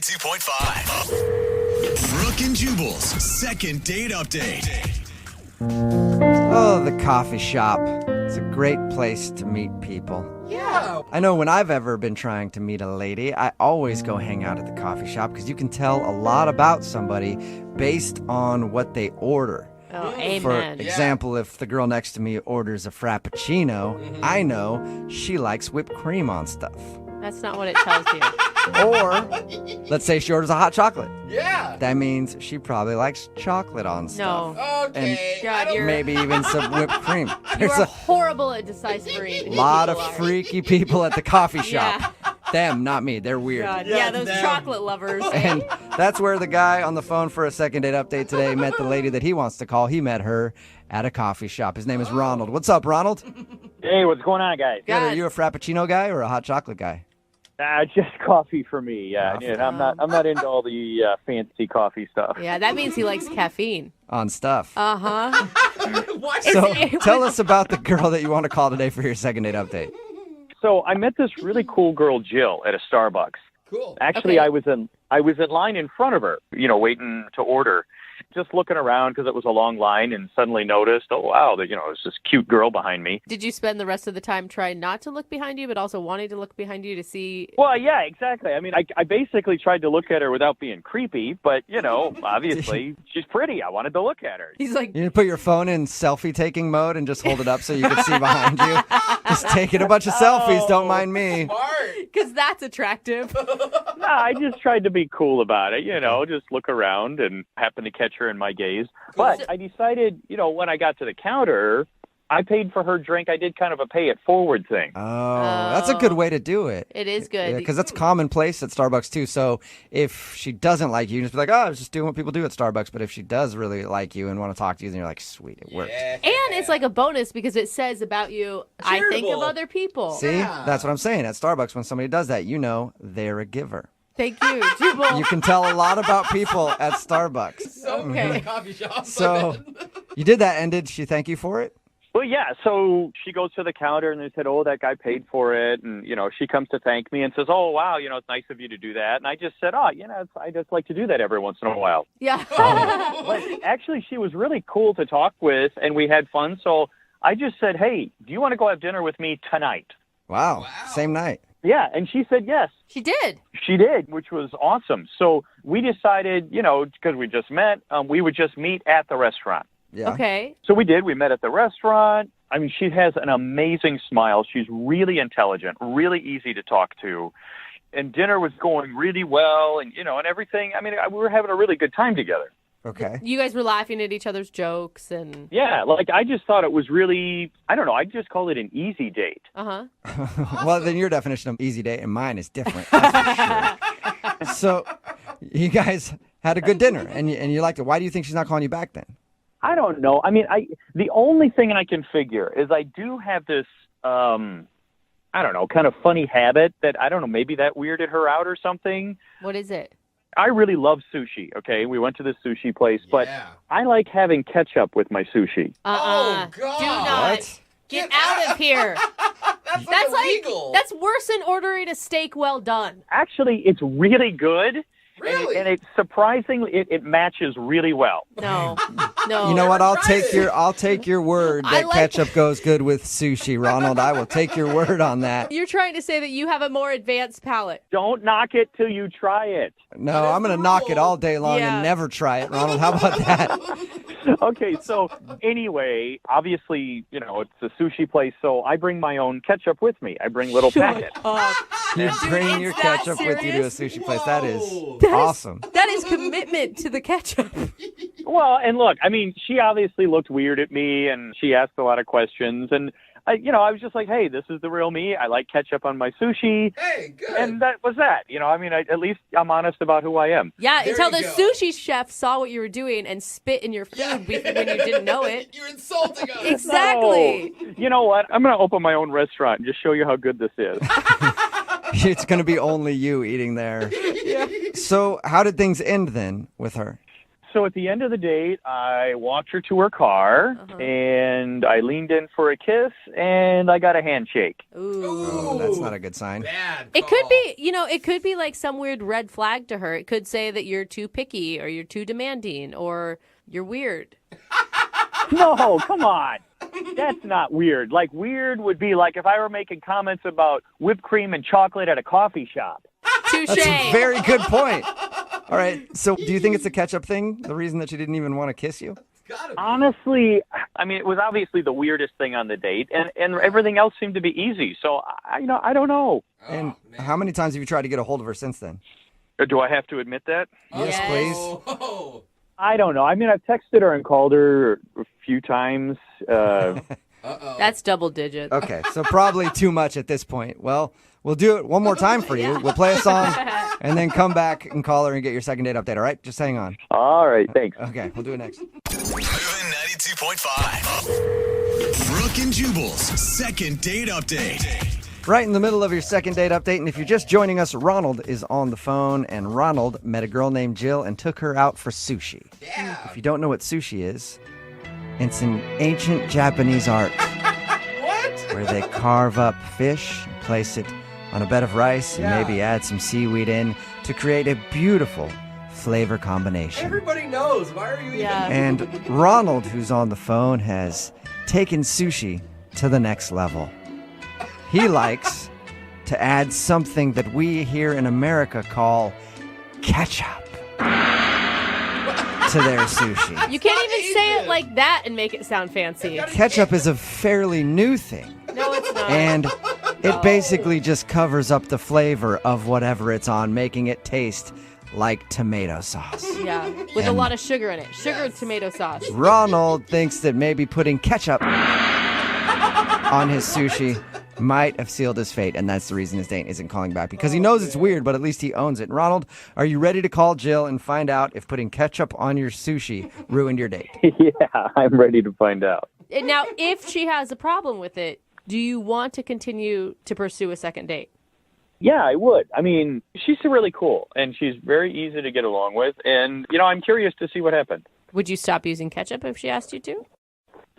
Ep.95. Brooke and Jubal's second date update. Oh, the coffee shop. It's a great place to meet people. Yeah. I know when I've ever been trying to meet a lady, I always go hang out at the coffee shop because you can tell a lot about somebody based on what they order. Oh, amen. For example, if the girl next to me orders a frappuccino, I know she likes whipped cream on stuff. That's not what it tells you. Or, let's say she orders a hot chocolate. Yeah. That means she probably likes chocolate on stuff. No. Okay. God, you're- Maybe even some whipped cream. You There's are a horrible at deciphering. lot of people are. freaky people at the coffee shop. Yeah. Them, not me. They're weird. God, Yeah, yeah, those them. chocolate lovers. And that's where the guy on the phone for a second date update today met the lady that he wants to call. He met her at a coffee shop. His name is Ronald. What's up, Ronald? Hey, what's going on, guys? Good. Are you a frappuccino guy or a hot chocolate guy? Just coffee for me. Yeah, Coffee. yeah, I'm not into all the fancy coffee stuff. Yeah, that means he likes caffeine. On stuff. Uh-huh. What? So tell us about the girl that you want to call today for your second date update. So I met this really cool girl, Jill, at a Starbucks. Cool. Actually, Okay. I was in line in front of her, waiting to order, just looking around because it was a long line, and suddenly noticed, oh wow, that it was this cute girl behind me. Did you spend the rest of the time trying not to look behind you, but also wanting to look behind you to see? Well, yeah, exactly. I mean, I basically tried to look at her without being creepy, but obviously she's pretty. I wanted to look at her. He's like, You need to put your phone in selfie taking mode and just hold it up so you can see behind you. Just taking a bunch of selfies, don't mind me. Smart. because that's attractive. No, I just tried to be cool about it, just look around and happened to catch her in my gaze. But I decided, when I got to the counter, I paid for her drink. I did kind of a pay it forward thing. Oh, that's a good way to do it. It is good. Because that's commonplace at Starbucks, too. So if she doesn't like you, just be like, I was just doing what people do at Starbucks. But if she does really like you and want to talk to you, then you're like, sweet, it worked. Yeah. And it's like a bonus because it says about you, I think of Charitable. other people. See? Yeah. That's what I'm saying. At Starbucks, when somebody does that, they're a giver. Thank you, Jubal. You can tell a lot about people at Starbucks. So Okay. coffee shop. So you did that, and did she thank you for it? Well, yeah, so she goes to the counter and they said, oh, that guy paid for it. And, she comes to thank me and says, oh, wow, it's nice of you to do that. And I just said, I just like to do that every once in a while. Yeah. But actually, she was really cool to talk with and we had fun. So I just said, hey, do you want to go have dinner with me tonight? Wow. Same night. Yeah, and she said yes. She did. She did, which was awesome. So we decided, because we just met, we would just meet at the restaurant. Yeah. Okay. So we did. We met at the restaurant. I mean, she has an amazing smile. She's really intelligent, really easy to talk to. And dinner was going really well and, and everything. I mean, we were having a really good time together. Okay. You guys were laughing at each other's jokes and... Yeah, I just thought it was really, I don't know, I'd just call it an easy date. Uh-huh. Well, then your definition of easy date and mine is different. That's for sure. So you guys had a good dinner and you liked it. Why do you think she's not calling you back then? I don't know. I mean, the only thing I can figure is I do have this, I don't know, kind of funny habit that, I don't know, maybe that weirded her out or something. What is it? I really love sushi, okay? We went to this sushi place, but I like having ketchup with my sushi. Oh, God. Do not. What? Get out of here. That's illegal. That's worse than ordering a steak well done. Actually, it's really good. Really? And it's surprisingly, it matches really well. No. No. You know what? Never I'll tried take your word I that like- ketchup goes good with sushi, Ronald. I will take your word on that. You're trying to say that you have a more advanced palate. Don't knock it till you try it. No, is I'm going the to knock it rule. all day long Yeah. and never try it, Ronald. How about that? Okay, so anyway, obviously, it's a sushi place, so I bring my own ketchup with me. I bring little packets. You bring it's your that ketchup with you to a serious? sushi place. That is Whoa. awesome. That is commitment to the ketchup. Well, and look, I mean, she obviously looked weird at me, and she asked a lot of questions, and I was just like, hey, this is the real me. I like ketchup on my sushi, Hey, good. and that was that. At least I'm honest about who I am. Yeah, There until you the go. sushi chef saw what you were doing and spit in your food when you didn't know it. You're insulting us. Exactly. No. You know what? I'm going to open my own restaurant and just show you how good this is. It's going to be only you eating there. So how did things end then with her? so at the end of the date, I walked her to her car, and I leaned in for a kiss, and I got a handshake. Ooh. Oh, that's not a good sign. Bad It call. could be, it could be like some weird red flag to her. It could say that you're too picky or you're too demanding or you're weird. No, come on. That's not weird. Like, weird would be like if I were making comments about whipped cream and chocolate at a coffee shop. Touche. That's a very good point. All right, so do you think it's the ketchup thing, the reason that she didn't even want to kiss you? Gotta be. Honestly, I mean, it was obviously the weirdest thing on the date, and everything else seemed to be easy. So, I don't know. And man. how many times have you tried to get a hold of her since then? Do I have to admit that? Yes, please. Oh. I don't know. I mean, I've texted her and called her a few times. Uh-oh. That's double digits. Okay, so probably too much at this point. Well, we'll do it one more time for you. We'll play a song and then come back and call her and get your second date update, all right? Just hang on. All right, thanks. Okay, we'll do it next. Moving 92.5. Brooke and Jubal's second date update. Right in the middle of your second date update, and if you're just joining us, Ronald is on the phone, and Ronald met a girl named Jill and took her out for sushi. Yeah. If you don't know what sushi is, it's an ancient Japanese art What? where they carve up fish, place it on a bed of rice, and maybe add some seaweed in to create a beautiful flavor combination. Everybody knows. Why are you Yeah. even... And Ronald, who's on the phone, has taken sushi to the next level. He likes to add something that we here in America call ketchup to their sushi. You can't even say it like that and make it sound fancy. Ketchup is a fairly new thing, No, it's not. and it basically just covers up the flavor of whatever it's on, making it taste like tomato sauce. Yeah, with a lot of sugar in it. Sugar and tomato sauce. Ronald thinks that maybe putting ketchup on his sushi might have sealed his fate, and that's the reason his date isn't calling back, because he knows it's weird, but at least he owns it. Ronald, are you ready to call Jill and find out if putting ketchup on your sushi ruined your date? Yeah, I'm ready to find out. And now, if she has a problem with it, do you want to continue to pursue a second date? Yeah, I would. I mean, she's really cool, and she's very easy to get along with, and, I'm curious to see what happens. Would you stop using ketchup if she asked you to?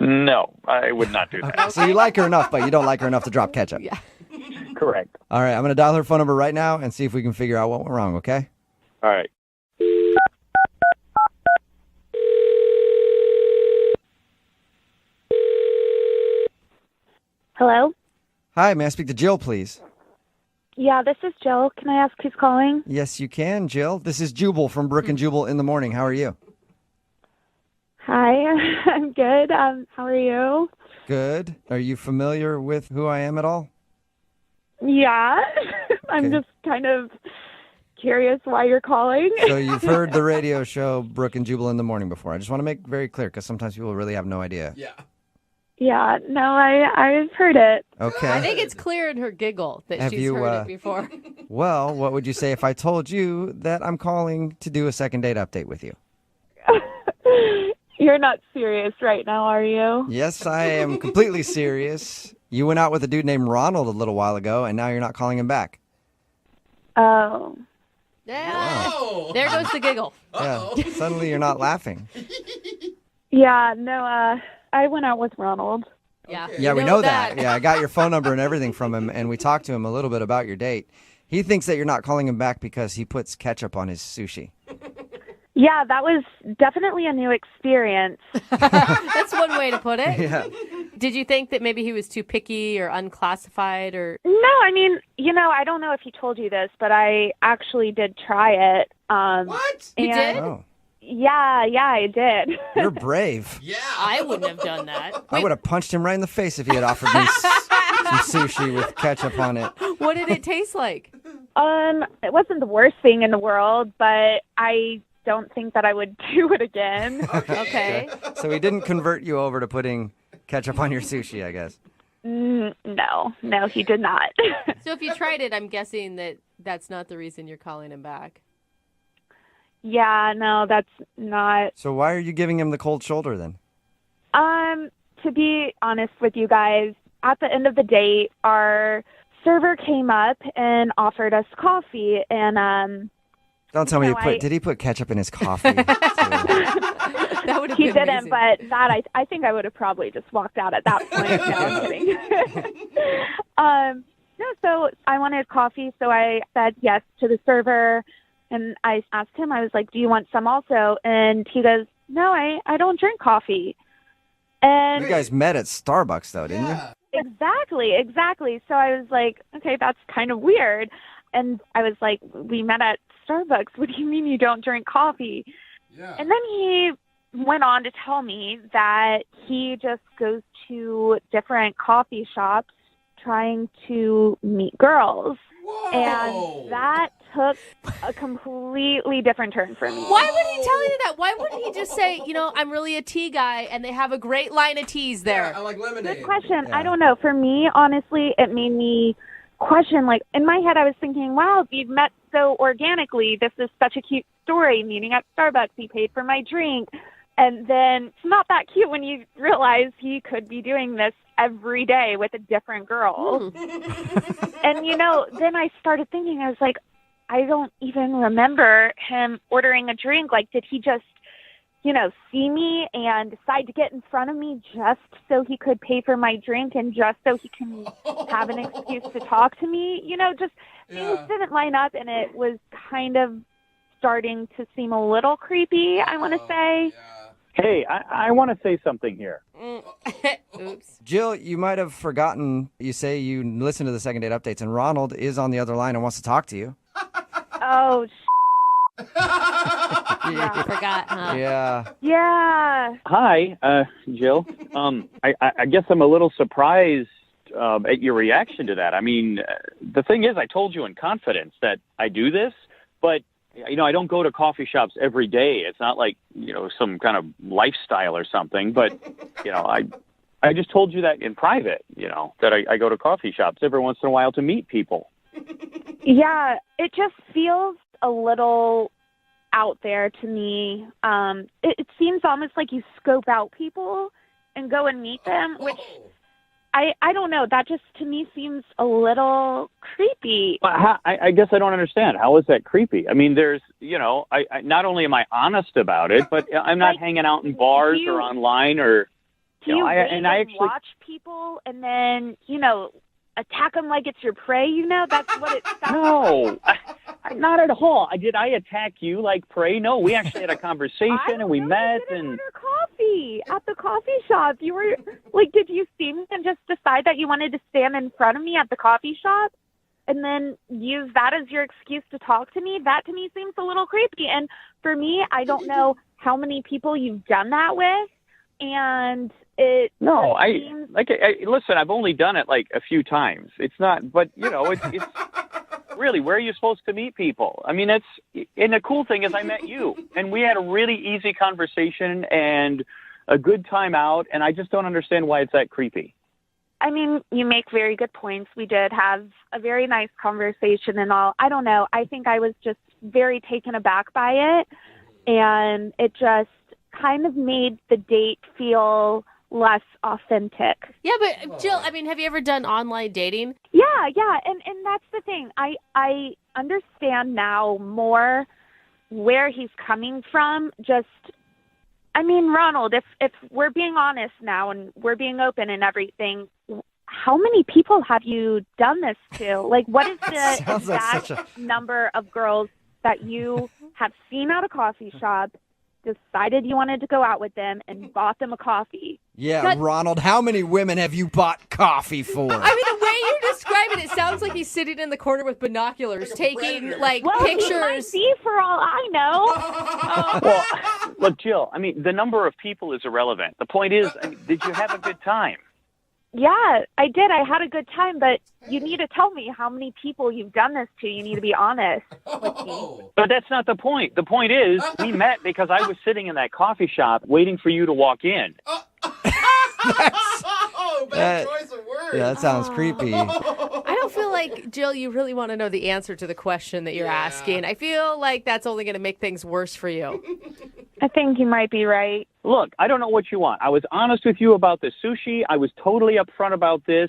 No, I would not do that. Okay, so you like her enough, but you don't like her enough to drop ketchup. Yeah. Correct. All right, I'm going to dial her phone number right now and see if we can figure out what went wrong, okay? All right. Hello? Hi, may I speak to Jill, please? Yeah, this is Jill. Can I ask who's calling? Yes, you can, Jill. This is Jubal from Brooke and Jubal in the Morning. How are you? Hi, I'm good. How are you? Good. Are you familiar with who I am at all? Yeah. I'm Okay. just kind of curious why you're calling. So you've heard the radio show Brooke and Jubal in the Morning before. I just want to make very clear, because sometimes people really have no idea. Yeah. Yeah, no, I've heard it. Okay. I think it's clear in her giggle that Have she's you, heard it before. Well, what would you say if I told you that I'm calling to do a second date update with you? You're not serious right now, are you? Yes, I am completely serious. You went out with a dude named Ronald a little while ago, and now you're not calling him back. Oh. Yeah. Oh. There goes the giggle. Uh-oh. Yeah, suddenly you're not laughing. Yeah, no, I went out with Ronald. Yeah. Yeah, we know that. Yeah, I got your phone number and everything from him, and we talked to him a little bit about your date. He thinks that you're not calling him back because he puts ketchup on his sushi. Yeah, that was definitely a new experience. That's one way to put it. Yeah. Did you think that maybe he was too picky or unclassified or? No, I mean, I don't know if he told you this, but I actually did try it. What? You did? Oh, Yeah, I did. you're brave. Yeah. I wouldn't have done that. I would have punched him right in the face if he had offered me some sushi with ketchup on it. What did it taste like? It wasn't the worst thing in the world, but I don't think that I would do it again. Okay. So he didn't convert you over to putting ketchup on your sushi, I guess. No, he did not. So if you tried it, I'm guessing that that's not the reason you're calling him back. Yeah, no, that's not. So why are you giving him the cold shoulder then? To be honest with you guys, at the end of the date, our server came up and offered us coffee, and Don't tell me No, did he put ketchup in his coffee? That would have He been didn't, amazing. but I think I would have probably just walked out at that point. No, I'm kidding. No, so I wanted coffee, so I said yes to the server, and I asked him, I was like, do you want some also? And he goes, no, I don't drink coffee. And You guys met at Starbucks, though, didn't you? Exactly. So I was like, okay, that's kind of weird. And I was like, we met at Starbucks. What do you mean you don't drink coffee? Yeah. And then he went on to tell me that he just goes to different coffee shops trying to meet girls. Whoa. And that took a completely different turn for me. Why would he tell you that? Why wouldn't he just say, I'm really a tea guy, and they have a great line of teas there? Yeah, I like lemonade. Good question. I don't know. For me, honestly, it made me question, like, in my head, I was thinking, wow, you've met so organically. This is such a cute story. Meeting at Starbucks, he paid for my drink. And then it's not that cute when you realize he could be doing this every day with a different girl. And, then I started thinking, I was like, I don't even remember him ordering a drink. Like, did he just, see me and decide to get in front of me just so he could pay for my drink and just so he can have an excuse to talk to me? Things didn't line up, and it was kind of starting to seem a little creepy, I want to say. Hey, I want to say something here. Oops. Jill, you might have forgotten, you say you listen to the second date updates, and Ronald is on the other line and wants to talk to you. Oh, I forgot, huh? yeah. Hi, Jill. I guess I'm a little surprised at your reaction to that. I mean, the thing is, I told you in confidence that I do this, but I don't go to coffee shops every day. It's not like, some kind of lifestyle or something, but, I just told you that in private, that I go to coffee shops every once in a while to meet people. Yeah, it just feels a little out there to me. It seems almost like you scope out people and go and meet them, which I don't know. That just, to me, seems a little creepy. I guess I don't understand. How is that creepy? I mean, there's, I not only am I honest about it, but I'm not hanging out in bars or online or, Do you wait and I and actually watch people and then, attack them like it's your prey? That's what it sounds like. No, not at all. Did I attack you like prey? No, we actually had a conversation and we met You didn't and. order coffee at the coffee shop. You were like, did you see me and just decide that you wanted to stand in front of me at the coffee shop and then use that as your excuse to talk to me? That to me seems a little creepy. And for me, I don't know how many people you've done that with, and it No, seems... listen, I've only done it like a few times. It's not, but it's really, where are you supposed to meet people? I mean, and the cool thing is I met you and we had a really easy conversation and a good time out. And I just don't understand why it's that creepy. I mean, you make very good points. We did have a very nice conversation and all. I don't know. I think I was just very taken aback by it. And it just kind of made the date feel less authentic. Yeah, but Jill, have you ever done online dating? Yeah, and that's the thing. I understand now more where he's coming from. Ronald, if we're being honest now and we're being open and everything, how many people have you done this to? Like, what is the exact number of girls that you have seen at a coffee shop, decided you wanted to go out with them, and bought them a coffee? Yeah, Ronald, how many women have you bought coffee for? The way you describe it sounds like he's sitting in the corner with binoculars, taking Well, pictures. he might be, for all I know. Well, look, Jill, the number of people is irrelevant. The point is, did you have a good time? Yeah, I did. I had a good time, but you need to tell me how many people you've done this to. You need to be honest with me. But that's not the point. The point is, we met because I was sitting in that coffee shop waiting for you to walk in. Bad choice of words. Yeah, that sounds creepy. I don't feel like, Jill, you really want to know the answer to the question that you're asking. I feel like that's only going to make things worse for you. I think you might be right. Look, I don't know what you want. I was honest with you about the sushi. I was totally upfront about this.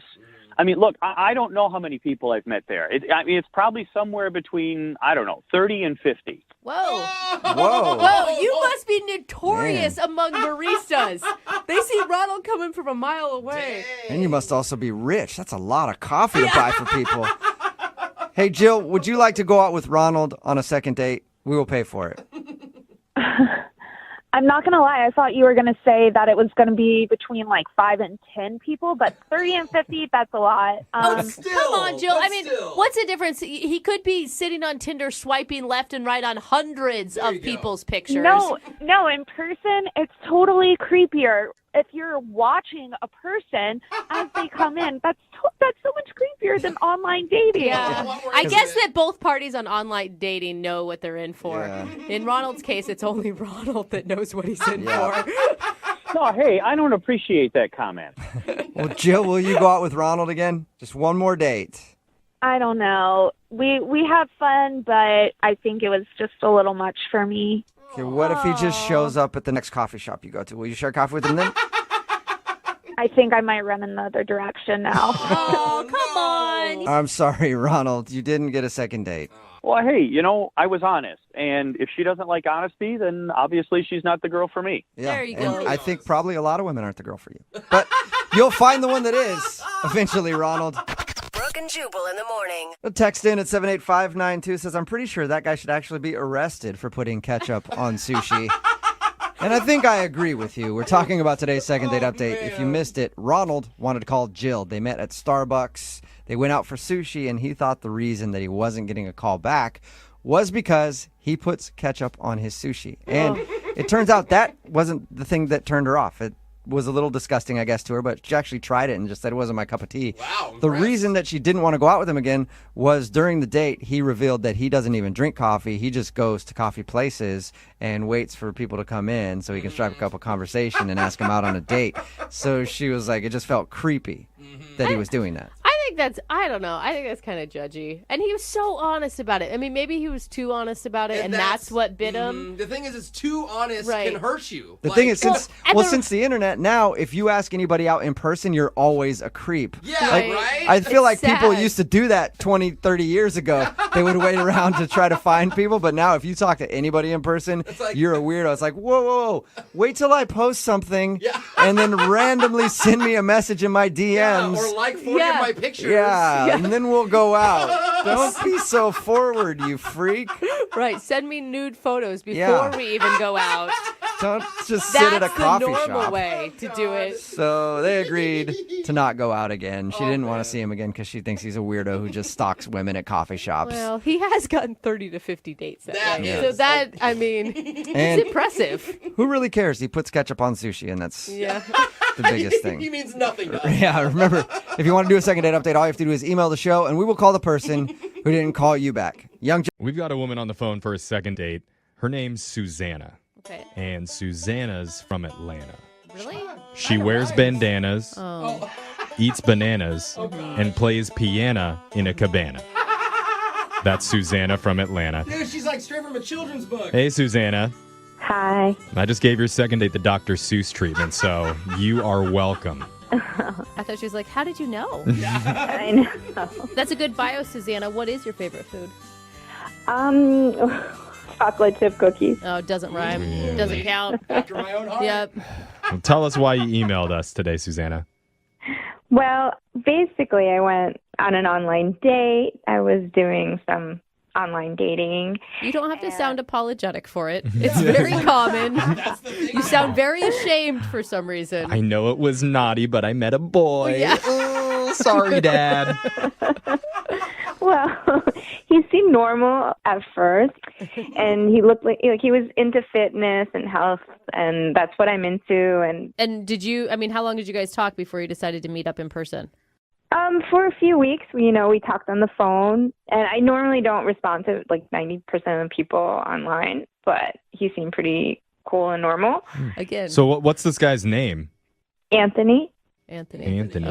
I mean, look, I don't know how many people I've met there. It's probably somewhere between, I don't know, 30 and 50. Whoa. Whoa. Whoa, you must be notorious among baristas. They see Ronald coming from a mile away. And you must also be rich. That's a lot of coffee to buy for people. Hey, Jill, would you like to go out with Ronald on a second date? We will pay for it. I'm not going to lie. I thought you were going to say that it was going to be between like 5 and 10 people, but 30 and 50, that's a lot. Come on, Jill. I mean, what's the difference? He could be sitting on Tinder swiping left and right on hundreds of people's pictures. No, in person, it's totally creepier. If you're watching a person as they come in, that's so much creepier than online dating. Yeah. I guess that both parties on online dating know what they're in for. Yeah. In Ronald's case, it's only Ronald that knows what he's in for. No, hey, I don't appreciate that comment. Well, Jill, will you go out with Ronald again? Just one more date. I don't know. We had fun, but I think it was just a little much for me. Okay, what if he just shows up at the next coffee shop you go to? Will you share coffee with him then? I think I might run in the other direction now. Oh, come on. I'm sorry, Ronald. You didn't get a second date. Well, hey, I was honest. And if she doesn't like honesty, then obviously she's not the girl for me. Yeah, There you and go. I think probably a lot of women aren't the girl for you. But you'll find the one that is eventually, Ronald. Brooke and Jubal in the morning. A text in at 78592 says, I'm pretty sure that guy should actually be arrested for putting ketchup on sushi. And I think I agree with you. We're talking about today's second date update. If you missed it, Ronald wanted to call Jill. They met at Starbucks. They went out for sushi, and he thought the reason that he wasn't getting a call back was because he puts ketchup on his sushi. And it turns out that wasn't the thing that turned her off. It was a little disgusting, I guess, to her, but she actually tried it and just said it wasn't my cup of tea. Wow, the impressed. reason that she didn't want to go out with him again was during the date, he revealed that he doesn't even drink coffee. He just goes to coffee places and waits for people to come in so he can strike up a conversation and ask them out on a date. So she was like, it just felt creepy that he was doing that. I don't know. I think that's kind of judgy. And he was so honest about it. I mean, maybe he was too honest about it, and that's what bit him. The thing is, it's too honest Right. can hurt you. The thing is, since and since the internet, now if you ask anybody out in person, you're always a creep. Yeah, Like, right? I feel like It's people sad. used to do that 20, 30 years ago. They would wait around to try to find people, but now if you talk to anybody in person, like- you're a weirdo. It's like, whoa, wait till I post something and then randomly send me a message in my DMs. Yeah, or like 40 of my pictures. Yeah, and then we'll go out. Don't be so forward, you freak. Right. Send me nude photos before Yeah. we even go out. Don't just sit at a That's the coffee normal shop. way to do it. So they agreed to not go out again. She didn't want to see him again because she thinks he's a weirdo who just stalks women at coffee shops. Well, he has gotten 30 to 50 dates that That way. is- So that, I mean, And- it's impressive. Who really cares? He puts ketchup on sushi, and that's Yeah. the biggest He thing. means nothing to us. Yeah, remember, if you want to do a second date update, all you have to do is email the show, and we will call the person who didn't call you back. Young We've got a woman on the phone for a second date. Her name's Susanna, Okay. and Susanna's from Atlanta. Really? She wears bandanas, eats bananas, and plays piano in a cabana. That's Susanna from Atlanta. Dude, she's like straight from a children's book. Hey, Susanna. Hi. I just gave your second date the Dr. Seuss treatment, so you are welcome. I thought she was like, how did you know? I know. That's a good bio, Susanna. What is your favorite food? Chocolate chip cookies. Oh, it doesn't rhyme. Doesn't count. After my own heart. Yep. Well, tell us why you emailed us today, Susanna. Well, basically, I went on an online date. I was doing some online dating. You don't have to sound apologetic for it. It's very common. That's the thing. You sound very ashamed for some reason. I know it was naughty, but I met a boy. Yeah. Oh, sorry, Dad. Well, he seemed normal at first, and he looked like he was into fitness and health, and that's what I'm into. And And how long did you guys talk before you decided to meet up in person? for a few weeks, we talked on the phone, and I normally don't respond to like 90% of people online, but he seemed pretty cool and normal. Again, So what's this guy's name? Anthony. Anthony. Anthony.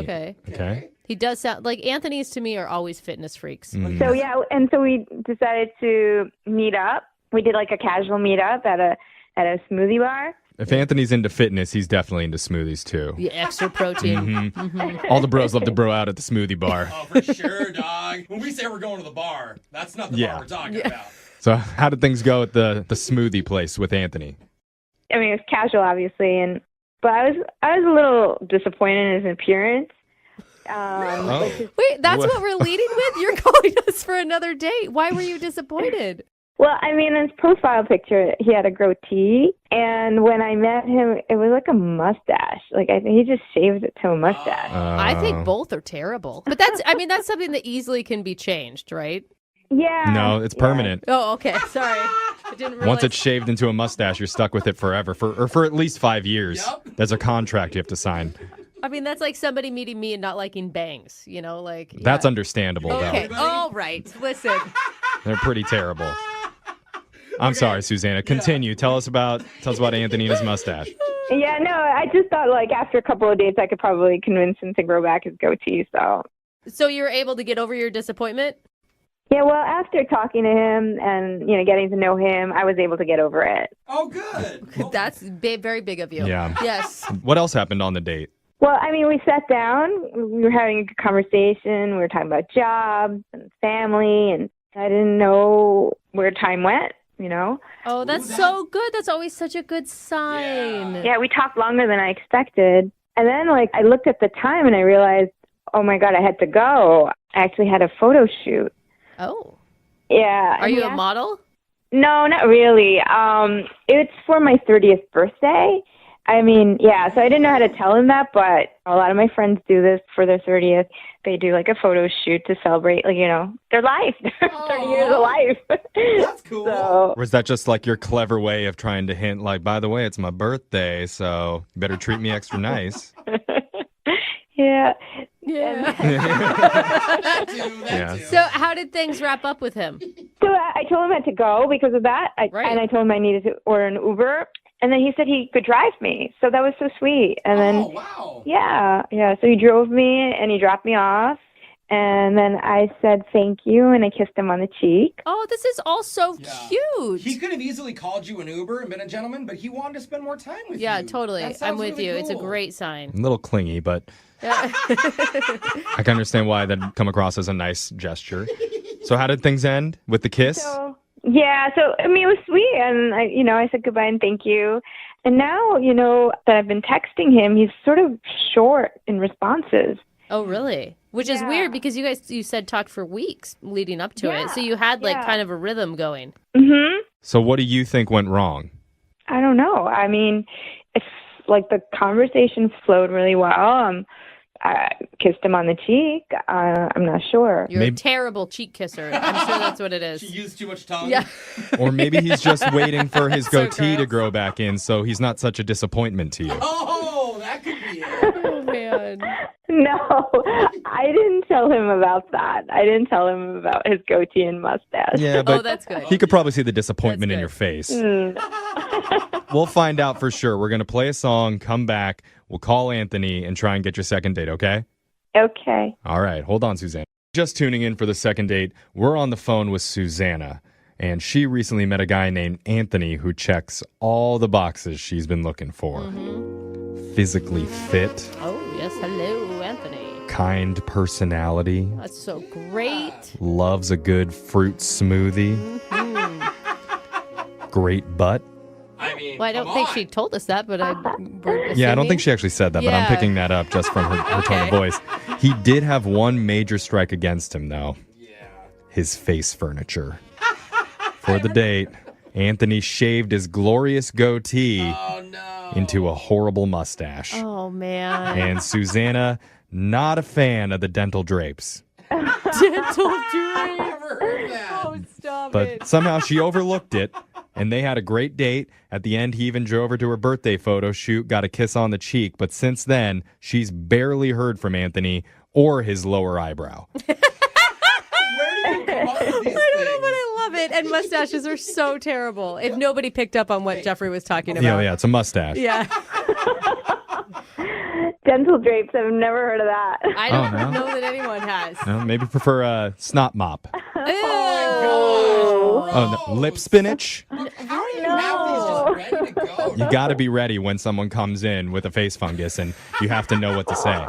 Okay. He does sound like Anthony's to me are always fitness freaks. Mm. So yeah, and so we decided to meet up. We did like a casual meetup at a smoothie bar. If Anthony's into fitness, he's definitely into smoothies too. Yeah, extra protein. All the bros love to bro out at the smoothie bar. Oh, for sure, dog. When we say we're going to the bar, that's not the bar we're talking about. So how did things go at the smoothie place with Anthony? I mean, it was casual, obviously, but I was a little disappointed in his appearance. Wait, that's what we're leading with? You're calling us for another date. Why were you disappointed? Well, I mean, in his profile picture, he had a goatee, and when I met him, it was like a mustache. Like, I think he just shaved it to a mustache. I think both are terrible. But that's something that easily can be changed, right? Yeah. No, it's permanent. Oh, okay. Sorry. I didn't realize. Once it's shaved into a mustache, you're stuck with it forever, for at least 5 years. Yep. There's a contract you have to sign. I mean, that's like somebody meeting me and not liking bangs, like. That's understandable, Okay. though. All right. Listen. They're pretty terrible. I'm sorry, Susanna. Continue. Tell us about Anthony and his mustache. Yeah, no, I just thought, like, after a couple of dates, I could probably convince him to grow back his goatee, so. So you were able to get over your disappointment? Yeah, well, after talking to him and, getting to know him, I was able to get over it. Oh, good. Well, That's very big of you. Yeah. Yes. What else happened on the date? Well, I mean, we sat down, we were having a good conversation, we were talking about jobs and family, and I didn't know where time went, Oh, that's so good. That's always such a good sign. Yeah, we talked longer than I expected. And then, I looked at the time and I realized, oh my God, I had to go. I actually had a photo shoot. Oh. Yeah. Are you a model? No, not really. It's for my 30th birthday. I mean, yeah, so I didn't know how to tell him that, but a lot of my friends do this for their 30th. They do like a photo shoot to celebrate, their life, 30 years of life. That's cool. So, Or was that just like your clever way of trying to hint, like, by the way, it's my birthday, so you better treat me extra nice? yeah. Yeah. That too. So how did things wrap up with him? So I told him I had to go because of that, and I told him I needed to order an Uber. And then he said he could drive me. So that was so sweet. And then, wow. Yeah. So he drove me and he dropped me off. And then I said thank you and I kissed him on the cheek. Oh, this is all so cute. He could have easily called you an Uber and been a gentleman, but he wanted to spend more time with you. Yeah, totally. That I'm sounds with really you. It's a cool. great sign. A little clingy, but I can understand why that'd come across as a nice gesture. So how did things end with the kiss? So I mean, it was sweet. And I said goodbye and thank you. And now, that I've been texting him, he's sort of short in responses. Oh, really? Which is weird because you said talked for weeks leading up to it. So you had kind of a rhythm going. Mm-hmm. So what do you think went wrong? I don't know. I mean, it's the conversation flowed really well. I kissed him on the cheek. I'm not sure. You're a terrible cheek kisser. I'm sure that's what it is. She used too much tongue. Yeah. Or maybe he's just waiting for his So goatee to gross. grow back in so he's not such a disappointment to you. Oh, that could be it. Oh, man. No, I didn't tell him about that. I didn't tell him about his goatee and mustache. Yeah, but that's good. he could probably see the disappointment in That's your face. Mm. We'll find out for sure. We're going to play a song, come back, we'll call Anthony and try and get your second date, okay? Okay. All right, hold on, Susanna. Just tuning in for the second date, we're on the phone with Susanna, and she recently met a guy named Anthony who checks all the boxes she's been looking for. Mm-hmm. Physically fit, Oh, yes. Hello, Anthony. kind personality, That's so great. loves a good fruit smoothie, great butt. I mean, Well, I don't come think on. she told us that, but Yeah, I don't think she actually said that, but I'm Yeah. picking that up just from her tone of voice. He did have one major strike against him, though. Yeah. His face furniture. For the date, Anthony shaved his glorious goatee Oh, no. into a horrible mustache. Oh, man. And Susanna, not a fan of the dental drapes. Dental drape. Never heard that. Oh, stop But it. somehow she overlooked it, and they had a great date. At the end, he even drove her to her birthday photo shoot, got a kiss on the cheek. But since then, she's barely heard from Anthony or his lower eyebrow. Where do you come up with these I don't know, things? but I love it. And mustaches are so terrible. If nobody picked up on what Jeffrey was talking about. Yeah, it's a mustache. Yeah. Dental drapes. I've never heard of that. I don't no? know that anyone has. No, maybe prefer a snot mop. Ew. Oh, no. Lip spinach? How do you have these just ready to go. You got to be ready when someone comes in with a face fungus, and you have to know what to say.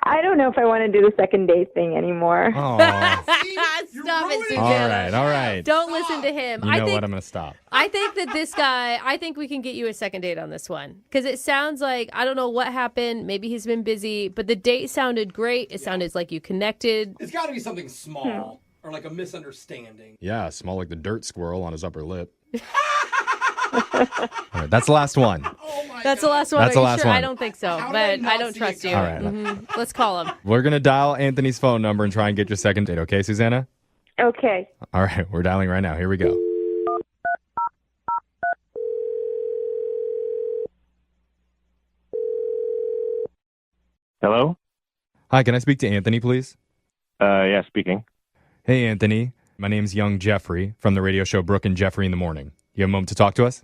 I don't know if I want to do the second date thing anymore. Oh, Stop it, Susanna. all right. Don't listen to him. You know what? I'm going to stop. I think that this guy, I think we can get you a second date on this one. Because it sounds like, I don't know what happened. Maybe he's been busy, but the date sounded great. It sounded like you connected. It's got to be something small or like a misunderstanding. Yeah, small like the dirt squirrel on his upper lip. All right, that's the last one. That's the last one. That's Are the you last sure? one. I don't think so, How did but I I not don't see trust it you. All right. Let's call him. We're going to dial Anthony's phone number and try and get your second date, okay, Susanna? Okay. All right, we're dialing right now. Here we go. Hello? Hi, can I speak to Anthony, please? Yeah, speaking. Hey, Anthony. My name's Young Jeffrey from the radio show Brooke and Jeffrey in the Morning. You have a moment to talk to us?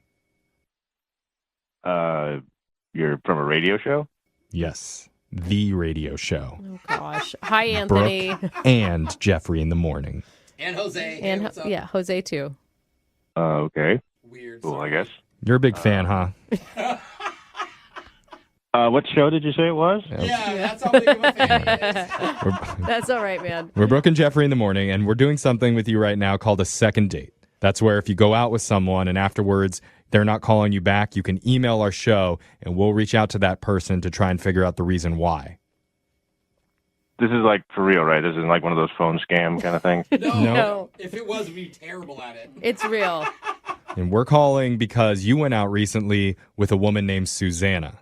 You're from a radio show? Yes, the radio show. Oh, gosh. Hi, Anthony. Brooke and Jeffrey in the Morning. And Jose. Hey, And what's up? yeah, Jose too. Okay. Weird. Cool, sorry. I guess. You're a big fan, huh? What show did you say it was? Yeah, that's how big of a fan he is. That's all right, man. We're Brooke and Jeffrey in the Morning, and we're doing something with you right now called a second date. That's where if you go out with someone and afterwards they're not calling you back, you can email our show, and we'll reach out to that person to try and figure out the reason why. This is like for real, right? This isn't like one of those phone scam kind of things. No. If it was, we'd be terrible at it. It's real. And we're calling because you went out recently with a woman named Susanna.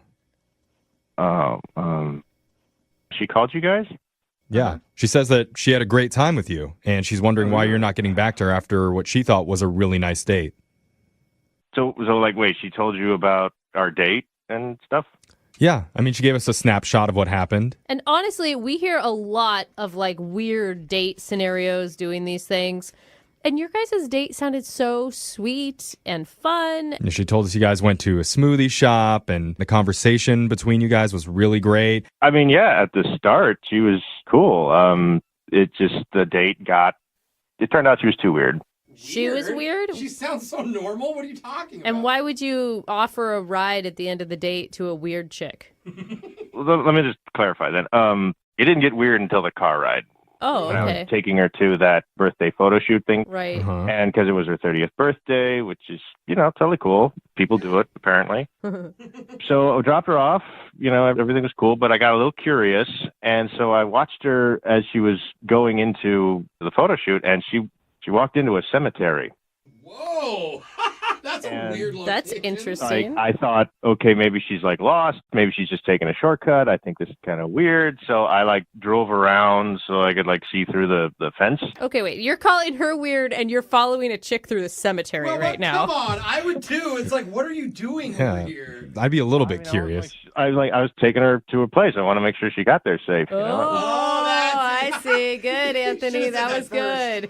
She called you guys? Yeah. She says that she had a great time with you, and she's wondering why you're not getting back to her after what she thought was a really nice date. So like, wait, she told you about our date and stuff? Yeah. I mean, she gave us a snapshot of what happened. And honestly, we hear a lot of like weird date scenarios doing these things. And your guys' date sounded so sweet and fun. And she told us you guys went to a smoothie shop, and the conversation between you guys was really great. I mean, yeah, at the start, she was cool. It just, the date it turned out she was too weird. She was weird? She sounds so normal. What are you talking about? And why would you offer a ride at the end of the date to a weird chick? Let me just clarify then. It didn't get weird until the car ride. Oh, When I okay. was taking her to that birthday photo shoot thing. Right. Uh-huh. And because it was her 30th birthday, which is, totally cool. People do it, apparently. So I dropped her off. Everything was cool, but I got a little curious. And so I watched her as she was going into the photo shoot, and she walked into a cemetery. Whoa. That's a weird location. That's interesting. I thought, okay, maybe she's like lost. Maybe she's just taking a shortcut. I think this is kind of weird. So I drove around so I could see through the fence. Okay, wait. You're calling her weird and you're following a chick through the cemetery right now. Come on. I would too. It's like, what are you doing over here? I'd be a little bit curious. I was taking her to a place. I want to make sure she got there safe. Oh, I see. Good, Anthony. That was good.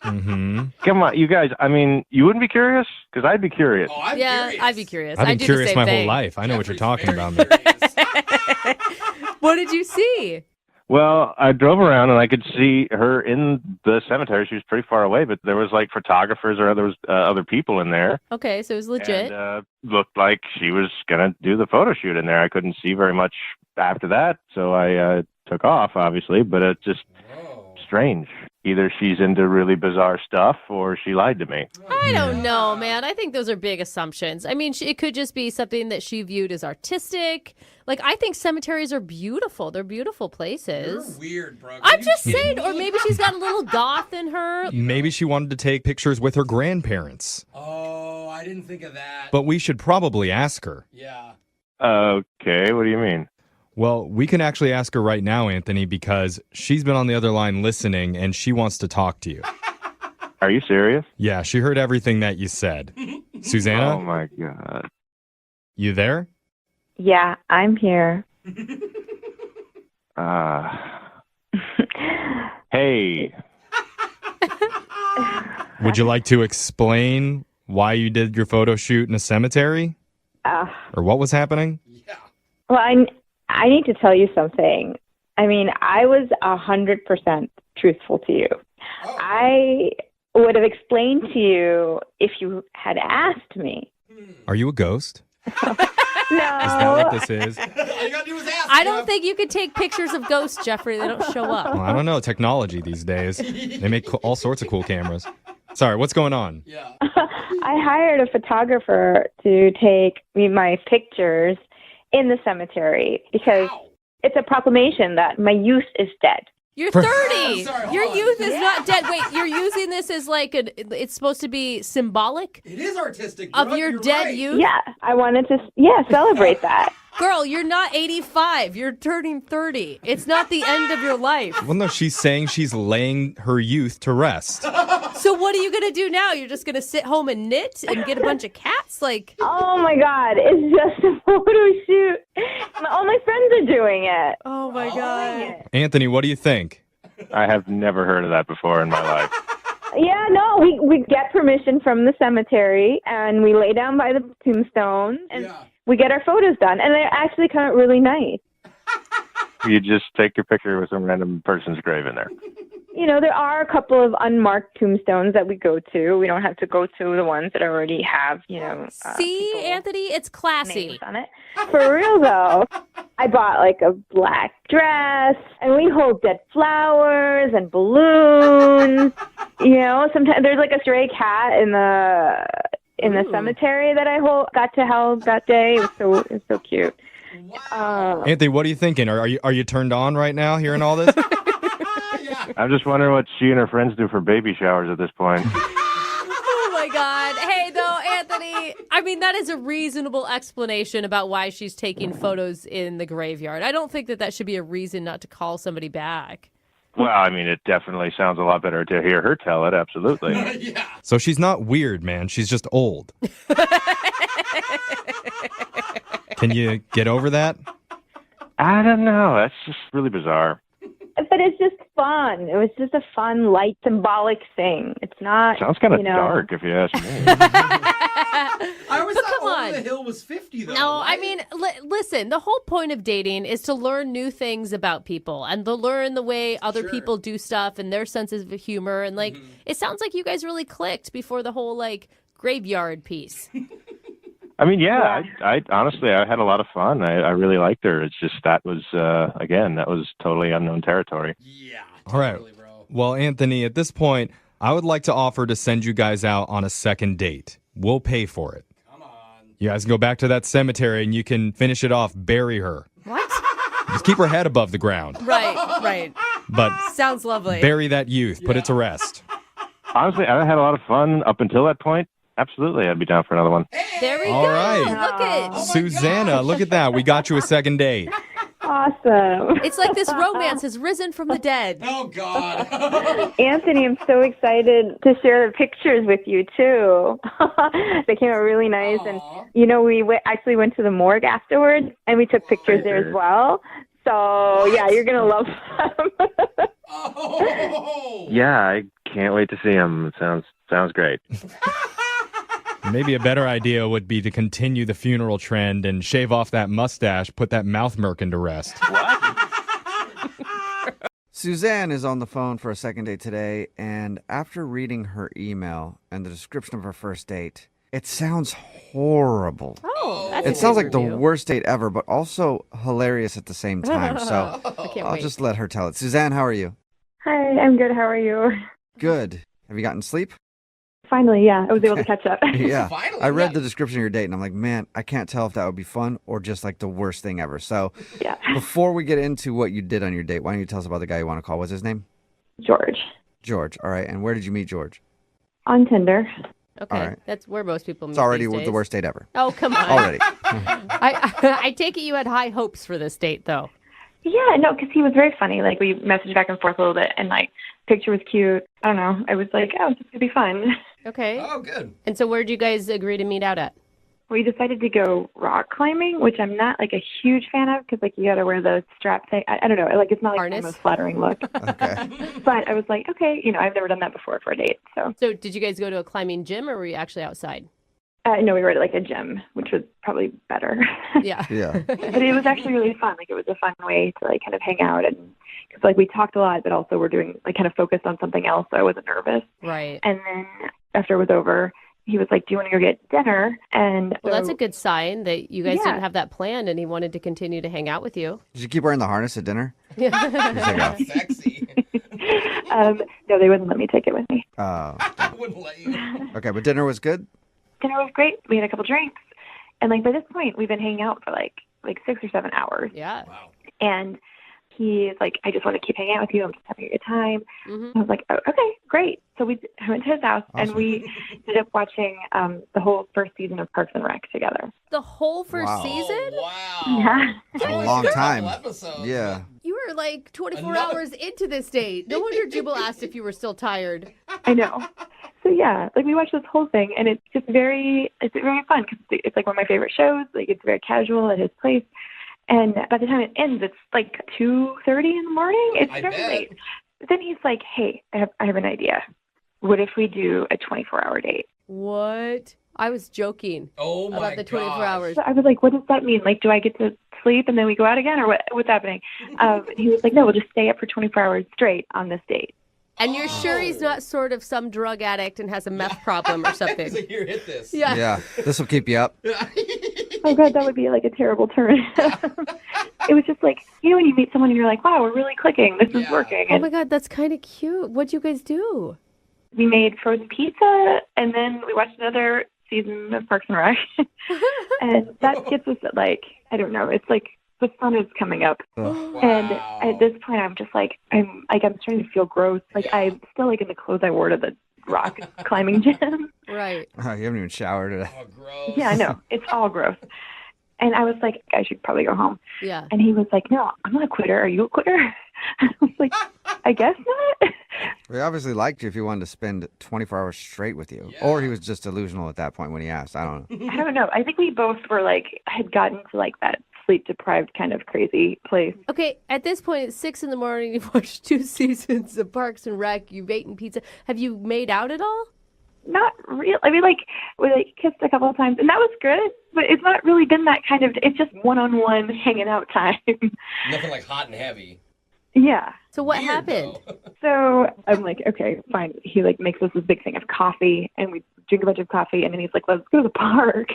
Mm-hmm. Come on, you guys. I mean, you wouldn't be curious? Because I'd be curious. Oh, I'm Yeah, curious. I'd be curious. I've been I'd do curious the same my thing. whole life. I know what you're Jeffrey's talking very about. curious. What did you see? Well, I drove around and I could see her in the cemetery. She was pretty far away, but there was photographers or there was other people in there. Okay, so it was legit. And looked like she was going to do the photo shoot in there. I couldn't see very much after that, so I took off, obviously, but it's just strange. Either she's into really bizarre stuff or she lied to me. I don't know, man. I think those are big assumptions. I mean, it could just be something that she viewed as artistic. I think cemeteries are beautiful. They're beautiful places. You're weird, bro. I'm just saying, or maybe she's got a little goth in her. Maybe she wanted to take pictures with her grandparents. Oh, I didn't think of that. But we should probably ask her. Yeah. Okay, what do you mean? Well, we can actually ask her right now, Anthony, because she's been on the other line listening and she wants to talk to you. Are you serious? Yeah, she heard everything that you said. Susanna, Oh, my God. you there? Yeah, I'm here. Hey. Would you like to explain why you did your photo shoot in a cemetery? Or what was happening? Well, I need to tell you something. I mean, I was 100% truthful to you. I would have explained to you if you had asked me. Are you a ghost? No. Is that what this is? All you gotta do is ask. I don't think you could take pictures of ghosts, Jeffrey. They don't show up. Well, I don't know. Technology these days. They make all sorts of cool cameras. Sorry, what's going on? Yeah. I hired a photographer to take me my pictures in the cemetery because it's a proclamation that my youth is dead. You're 30. Sorry, hold Your on. youth is not dead. Wait, you're using this as like it's supposed to be symbolic It is artistic. of Brooke, your you're dead right. youth? Yeah, I wanted to celebrate that. Girl, you're not 85. You're turning 30. It's not the end of your life. Well, no, she's saying she's laying her youth to rest. So what are you going to do now? You're just going to sit home and knit and get a bunch of cats? Like, Oh my God, it's just a photo shoot. All my friends are doing it. oh my God. Anthony, what do you think? I have never heard of that before in my life. Yeah, no, we get permission from the cemetery and we lay down by the tombstone and we get our photos done. And they actually come out really nice. You just take your picture with some random person's grave in there. You know, there are a couple of unmarked tombstones that we go to. We don't have to go to the ones that already have, See, people Anthony, it's classy. names on it. For real, though, I bought like a black dress, and we hold dead flowers and balloons. Sometimes there's like a stray cat in the cemetery that I got to hold that day. It was so cute. Anthony, what are you thinking? Are you turned on right now hearing all this? I'm just wondering what she and her friends do for baby showers at this point. Oh my God. Hey, though, Anthony, I mean, that is a reasonable explanation about why she's taking photos in the graveyard. I don't think that should be a reason not to call somebody back. Well, I mean, it definitely sounds a lot better to hear her tell it, absolutely. Yeah. So she's not weird, man. She's just old. Can you get over that? I don't know. That's just really bizarre. But it's just fun. It was just a fun, light, symbolic thing. It's not. Sounds kind of dark, if you ask me. I always But thought come Over on. the Hill was 50, though. No, Why? I mean, listen, the whole point of dating is to learn new things about people and to learn the way other people do stuff and their senses of humor. And, like, it sounds like you guys really clicked before the whole, like, graveyard piece. I mean, yeah. I honestly, I had a lot of fun. I really liked her. It's just that was, again, that was totally unknown territory. Yeah. All right. Totally, bro. Well, Anthony, at this point, I would like to offer to send you guys out on a second date. We'll pay for it. Come on. You guys can go back to that cemetery and you can finish it off, bury her. What? Just keep her head above the ground. Right. But Sounds lovely. bury that youth. Put it to rest. Honestly, I had a lot of fun up until that point. Absolutely, I'd be down for another one. There we All go. right. Look at Susanna, look at that. We got you a second date. Awesome. It's like this romance has risen from the dead. Oh, God. Anthony, I'm so excited to share the pictures with you, too. They came out really nice. Aw. And, we actually went to the morgue afterwards, and we took pictures there as well. So, yeah, you're going to love them. Oh. Yeah, I can't wait to see him. It sounds great. Maybe a better idea would be to continue the funeral trend and shave off that mustache, put that mouth merkin to rest. Suzanne is on the phone for a second date today, and after reading her email and the description of her first date, it sounds horrible. Oh, that's It sounds like the worst date ever, but also hilarious at the same time. So I can't I'll wait. just let her tell it. Suzanne, how are you? Hi, I'm good. How are you? Good. Have you gotten sleep? Finally, yeah, I was able to catch up. Yeah. Finally, I read yeah. the description of your date, and I'm like, man, I can't tell if that would be fun or just like the worst thing ever. So Yeah. before we get into what you did on your date, why don't you tell us about the guy you want to call? What's his name? George. George. All right. And where did you meet George? On Tinder. Okay, All right. that's where most people meet It's already these days. the worst date ever. Oh, come on. Already. I take it you had high hopes for this date, though. Yeah, no, because he was very funny. Like, we messaged back and forth a little bit, and, like, picture was cute. I don't know. I was like, oh, this could be fun. Okay. Oh, good. And so where'd you guys agree to meet out at? We decided to go rock climbing, which I'm not, like, a huge fan of because, like, you got to wear the strap thing. I don't know. Like, it's not, like, Harness? the most flattering look. Okay. But I was like, okay, I've never done that before for a date. So So did you guys go to a climbing gym or were you actually outside? No, we were at like a gym, which was probably better. Yeah. Yeah. But it was actually really fun. Like, it was a fun way to like kind of hang out, and because like we talked a lot, but also we're doing like kind of focused on something else, so I wasn't nervous. Right. And then after it was over, he was like, "Do you want to go get dinner?" And Well, that's a good sign that you guys Yeah. didn't have that planned and he wanted to continue to hang out with you. Did you keep wearing the harness at dinner? Yeah. Sexy. No, they wouldn't let me take it with me. I wouldn't let you. Okay, but dinner was good? Dinner was great. We had a couple drinks, and like by this point, we've been hanging out for like 6 or 7 hours. Yeah. Wow. And he's like, "I just want to keep hanging out with you. I'm just having a good time." Mhm. I was like, "Oh, okay, great." So I went to his house, and Awesome. we ended up watching the whole first season of Parks and Rec together. The whole first Wow. season? Oh, wow. Yeah. It's a Only long a couple time. episodes. Yeah. You were like 24 Another- hours into this date. No wonder Jubal asked if you were still tired. I know. So yeah, like we watched this whole thing, and it's very fun because it's like one of my favorite shows. Like, it's very casual at his place, and by the time it ends, it's like 2:30 in the morning. It's I very bet. late. But then he's like, "Hey, I have an idea. What if we do a 24-hour date?" What? I was joking Oh my about the 24 gosh. hours. So I was like, "What does that mean? Like, do I get to sleep and then we go out again, or what's happening?" And he was like, "No, we'll just stay up for 24 hours straight on this date." And you're sure he's not sort of some drug addict and has a meth problem or something? He's like, here, hit this. Yeah. Yeah. This will keep you up. Oh God, that would be like a terrible turn. It was just like, when you meet someone and you're like, "Wow, we're really clicking. This is Yeah. working." Oh And my God, that's kind of cute. What'd you guys do? we made frozen pizza, and then we watched another season of Parks and Rec. And that gets us at like, I don't know, it's like the sun is coming up. Ugh. And Wow. at this point, I'm just like, I'm starting to feel gross. Like, Yeah. I'm still like in the clothes I wore to the rock climbing gym. Right. Oh, you haven't even showered today. Oh, gross. Yeah, I know. It's all gross. And I was like, I should probably go home. Yeah. And he was like, "No, I'm not a quitter. Are you a quitter?" I was like, "I guess not." He obviously liked you if he wanted to spend 24 hours straight with you. Or he was just delusional at that point when he asked. I don't know. I don't know. I think we both were like, had gotten to like that sleep deprived kind of crazy place. Okay, at this point, it's 6 in the morning. You've watched 2 seasons of Parks and Rec. You've eaten pizza. Have you made out at all? Not real. I mean, like, we like kissed a couple of times, and that was good. But it's not really been that kind of. It's just one-on-one hanging out time. Nothing like hot and heavy. Yeah. So what Weird, happened? though. So I'm like, okay, fine. He like makes us this big thing of coffee, and we drink a bunch of coffee, and then he's like, "Let's go to the park."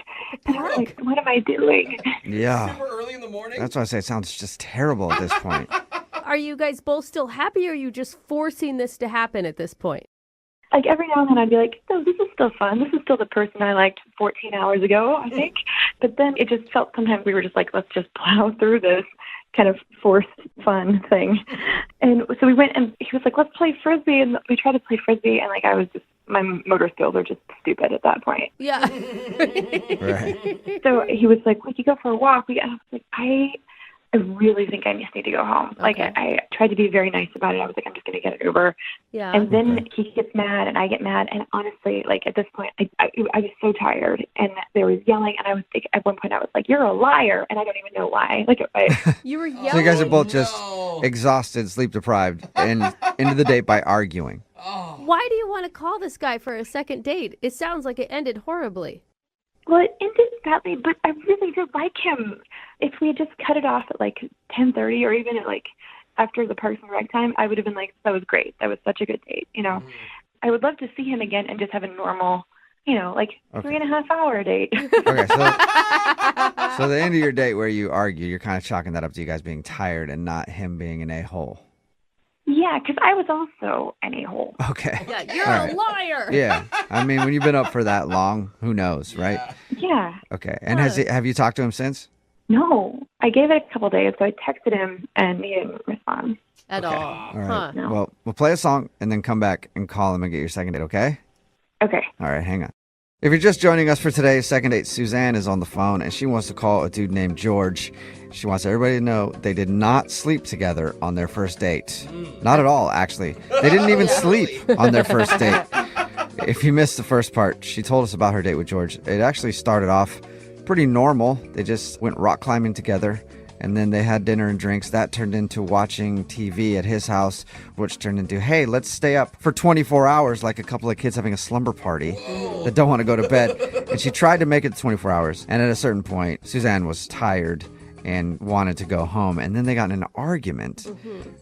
And I'm like, "What am I doing?" Yeah. Super early in the morning. That's why I say it sounds just terrible at this point. Are you guys both still happy, or are you just forcing this to happen at this point? Like every now and then I'd be like, "No, this is still fun. This is still the person I liked 14 hours ago, I think." But then it just felt sometimes we were just like, "Let's just plow through this kind of forced fun thing." And so we went, and he was like, "Let's play Frisbee." And we tried to play Frisbee, and like my motor skills are just stupid at that point. Yeah. Right. So he was like, "We could go for a walk." And I was like, I really think I just need to go home. Like, Okay. I tried to be very nice about it. I was like, "I'm just going to get an Uber." Yeah. And then he gets mad, and I get mad. And honestly, like at this point, I was so tired, and there was yelling. And I was like, at one point, I was like, "You're a liar," and I don't even know why. Like, You were yelling. So you guys are both just no. exhausted, sleep deprived, and into the date by arguing. Oh. Why do you want to call this guy for a second date? It sounds like it ended horribly. well, it ended badly, but I really did like him. If we had just cut it off at like 10:30, or even at like after the Parks and Rec time, I would have been like, "That was great. That was such a good date." I would love to see him again and just have a normal, like 3.5 hour date. Okay, so the end of your date where you argue, you're kind of chalking that up to you guys being tired and not him being an a-hole. Yeah, because I was also an a-hole. Okay. Yeah, you're All a right. liar. Yeah. I mean, when you've been up for that long, who knows, right? Yeah. Okay. And have you talked to him since? No, I gave it a couple days, so I texted him, and he didn't respond. At Okay. all. All right. Huh. No. Well, we'll play a song and then come back and call him and get your second date, okay? Okay. All right, hang on. If you're just joining us for today's second date, Suzanne is on the phone and she wants to call a dude named George. She wants everybody to know they did not sleep together on their first date. Not at all, actually. They didn't even sleep on their first date. If you missed the first part, she told us about her date with George. It actually started off pretty normal. They just went rock climbing together. And then they had dinner and drinks. That turned into watching TV at his house, which turned into, hey, let's stay up for 24 hours like a couple of kids having a slumber party that don't want to go to bed. And she tried to make it 24 hours. And at a certain point, Suzanne was tired and wanted to go home. And then they got in an argument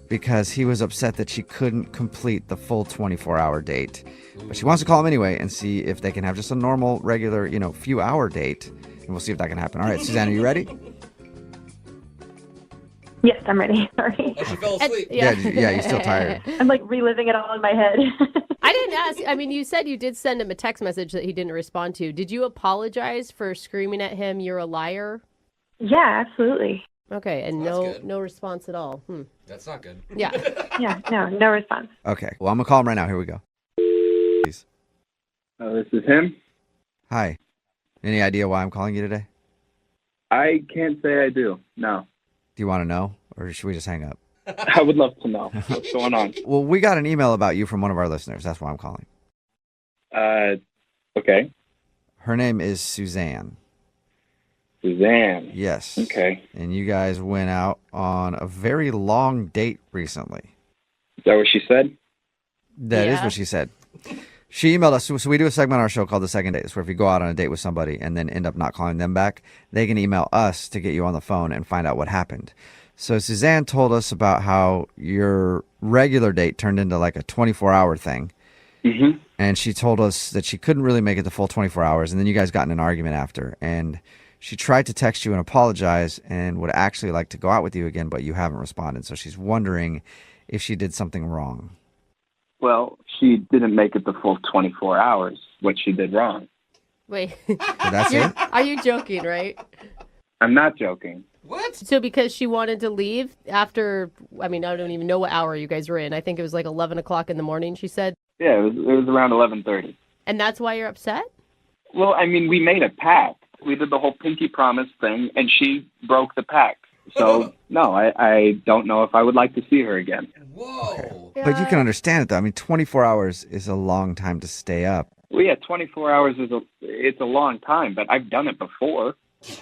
because he was upset that she couldn't complete the full 24-hour date. But she wants to call him anyway and see if they can have just a normal, regular, few-hour date. And we'll see if that can happen. All right, Suzanne, are you ready? Yes, I'm ready. Sorry. Oh, she fell asleep. Yeah, you're still tired. I'm like reliving it all in my head. I didn't ask. I mean, you said you did send him a text message that he didn't respond to. Did you apologize for screaming at him, "You're a liar"? Yeah, absolutely. Okay, and no response at all. That's not good. Yeah. Yeah, no response. Okay, well, I'm going to call him right now. Here we go. Please. This is him. Hi. Any idea why I'm calling you today? I can't say I do. No. Do you want to know, or should we just hang up? I would love to know what's going on. Well, we got an email about you from one of our listeners. That's why I'm calling. Okay. Her name is Suzanne. Suzanne. Yes. Okay. And you guys went out on a very long date recently. Is that what she said? That is what she said. She emailed us. So we do a segment on our show called The Second Date. It's where if you go out on a date with somebody and then end up not calling them back, they can email us to get you on the phone and find out what happened. So Suzanne told us about how your regular date turned into like a 24-hour thing. Mm-hmm. And she told us that she couldn't really make it the full 24 hours. And then you guys got in an argument after. And she tried to text you and apologize and would actually like to go out with you again, but you haven't responded. So she's wondering if she did something wrong. Well, she didn't make it the full 24 hours. What she did wrong. Wait. That's it? Are you joking, right? I'm not joking. What? So because she wanted to leave after, I mean, I don't even know what hour you guys were in. I think it was like 11 o'clock in the morning, she said. Yeah, it was around 11:30. And that's why you're upset? Well, I mean, we made a pact. We did the whole pinky promise thing, and she broke the pact. So, no, I don't know if I would like to see her again. Whoa. Okay. But you can understand it, though. I mean, 24 hours is a long time to stay up. Well, yeah, 24 hours it's a long time, but I've done it before.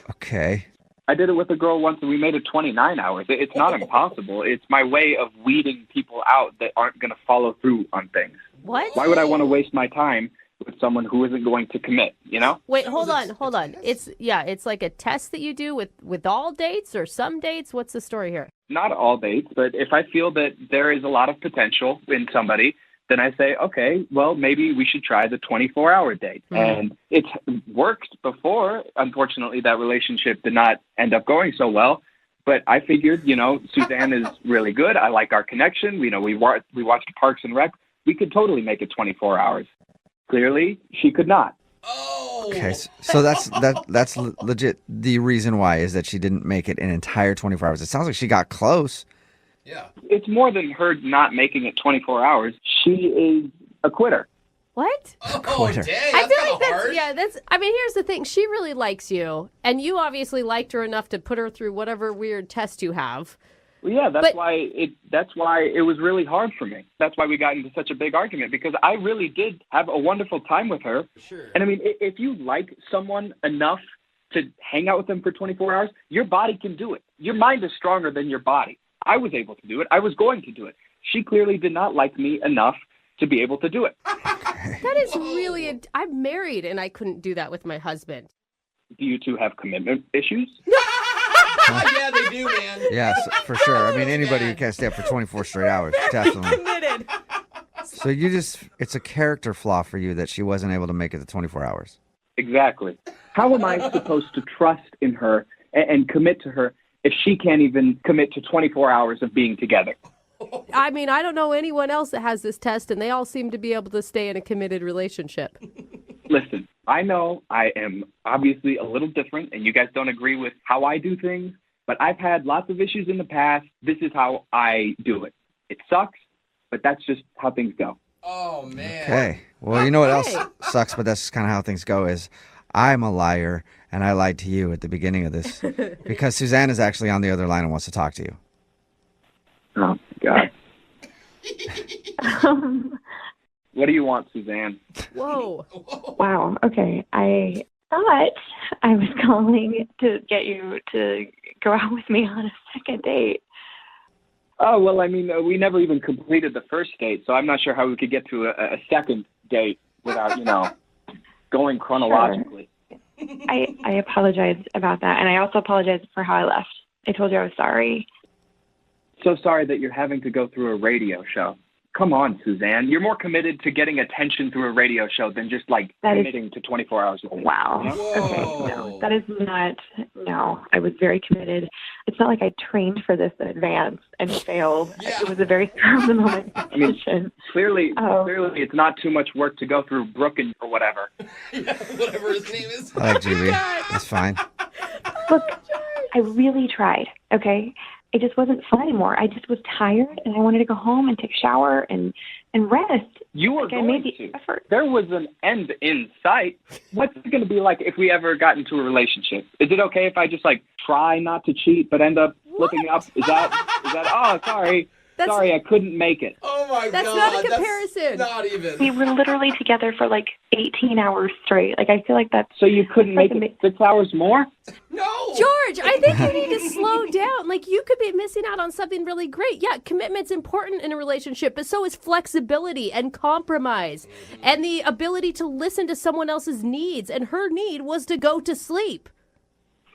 Okay. I did it with a girl once, and we made it 29 hours. It's not impossible. It's my way of weeding people out that aren't going to follow through on things. What? Why would I want to waste my time with someone who isn't going to commit, you know? Wait, hold on. It's like a test that you do with all dates or some dates. What's the story here? Not all dates, but if I feel that there is a lot of potential in somebody, then I say, okay, well, maybe we should try the 24-hour date. And it's worked before. Unfortunately, that relationship did not end up going so well. But I figured, Suzanne is really good. I like our connection. We watched Parks and Rec. We could totally make it 24 hours. Clearly, she could not. Oh. Okay, so that's legit. The reason why is that she didn't make it an entire 24 hours. It sounds like she got close. Yeah. It's more than her not making it 24 hours. She is a quitter. What? Oh, Quitter. dang. I That's feel kind like of hard. here's the thing. She really likes you, and you obviously liked her enough to put her through whatever weird test you have. Well, yeah, that's why it was really hard for me. That's why we got into such a big argument, because I really did have a wonderful time with her. Sure. And I mean, if you like someone enough to hang out with them for 24 hours, your body can do it. Your mind is stronger than your body. I was able to do it. I was going to do it. She clearly did not like me enough to be able to do it. That is really I'm married, and I couldn't do that with my husband. Do you two have commitment issues? Yeah, they do, man. Yes, for sure. I mean, anybody who can't stay up for 24 straight hours, definitely. Committed. So it's a character flaw for you that she wasn't able to make it the 24 hours. Exactly. How am I supposed to trust in her and commit to her if she can't even commit to 24 hours of being together? I mean, I don't know anyone else that has this test, and they all seem to be able to stay in a committed relationship. Listen, I know I am obviously a little different, and you guys don't agree with how I do things, but I've had lots of issues in the past. This is how I do it. It sucks, but that's just how things go. Oh, man. Okay. Well, you know what else sucks, but that's kind of how things go is I'm a liar, and I lied to you at the beginning of this because Suzanne is actually on the other line and wants to talk to you. Oh, God. What do you want, Suzanne? Whoa. Wow. Okay. I thought I was calling to get you to go out with me on a second date. Oh, well, I mean, we never even completed the first date, so I'm not sure how we could get to a second date without, going chronologically. I apologize about that. And I also apologize for how I left. I told you I was sorry. So sorry that you're having to go through a radio show. Come on, Suzanne. You're more committed to getting attention through a radio show than just committing to 24 hours a day. Wow. You know? Okay. No, that is not. No, I was very committed. It's not like I trained for this in advance and failed. Yeah. It was a very spur of the moment decision. Clearly, it's not too much work to go through Brooke or whatever. Whatever his name is. I like Juby. That's fine. Look, I really tried. Okay. It just wasn't fun anymore. I just was tired, and I wanted to go home and take a shower and rest. You were I made going the to. effort. There was an end in sight. What's it going to be like if we ever got into a relationship? Is it okay if I just try not to cheat but end up slipping up? Is that? Oh, sorry. Sorry, I couldn't make it. Oh my That's God. not a comparison. That's not even. We were literally together for 18 hours straight. I feel like that's... So you couldn't make it 6 hours more? No. George, I think you need to slow down. You could be missing out on something really great. Yeah, commitment's important in a relationship, but so is flexibility and compromise and the ability to listen to someone else's needs. And her need was to go to sleep.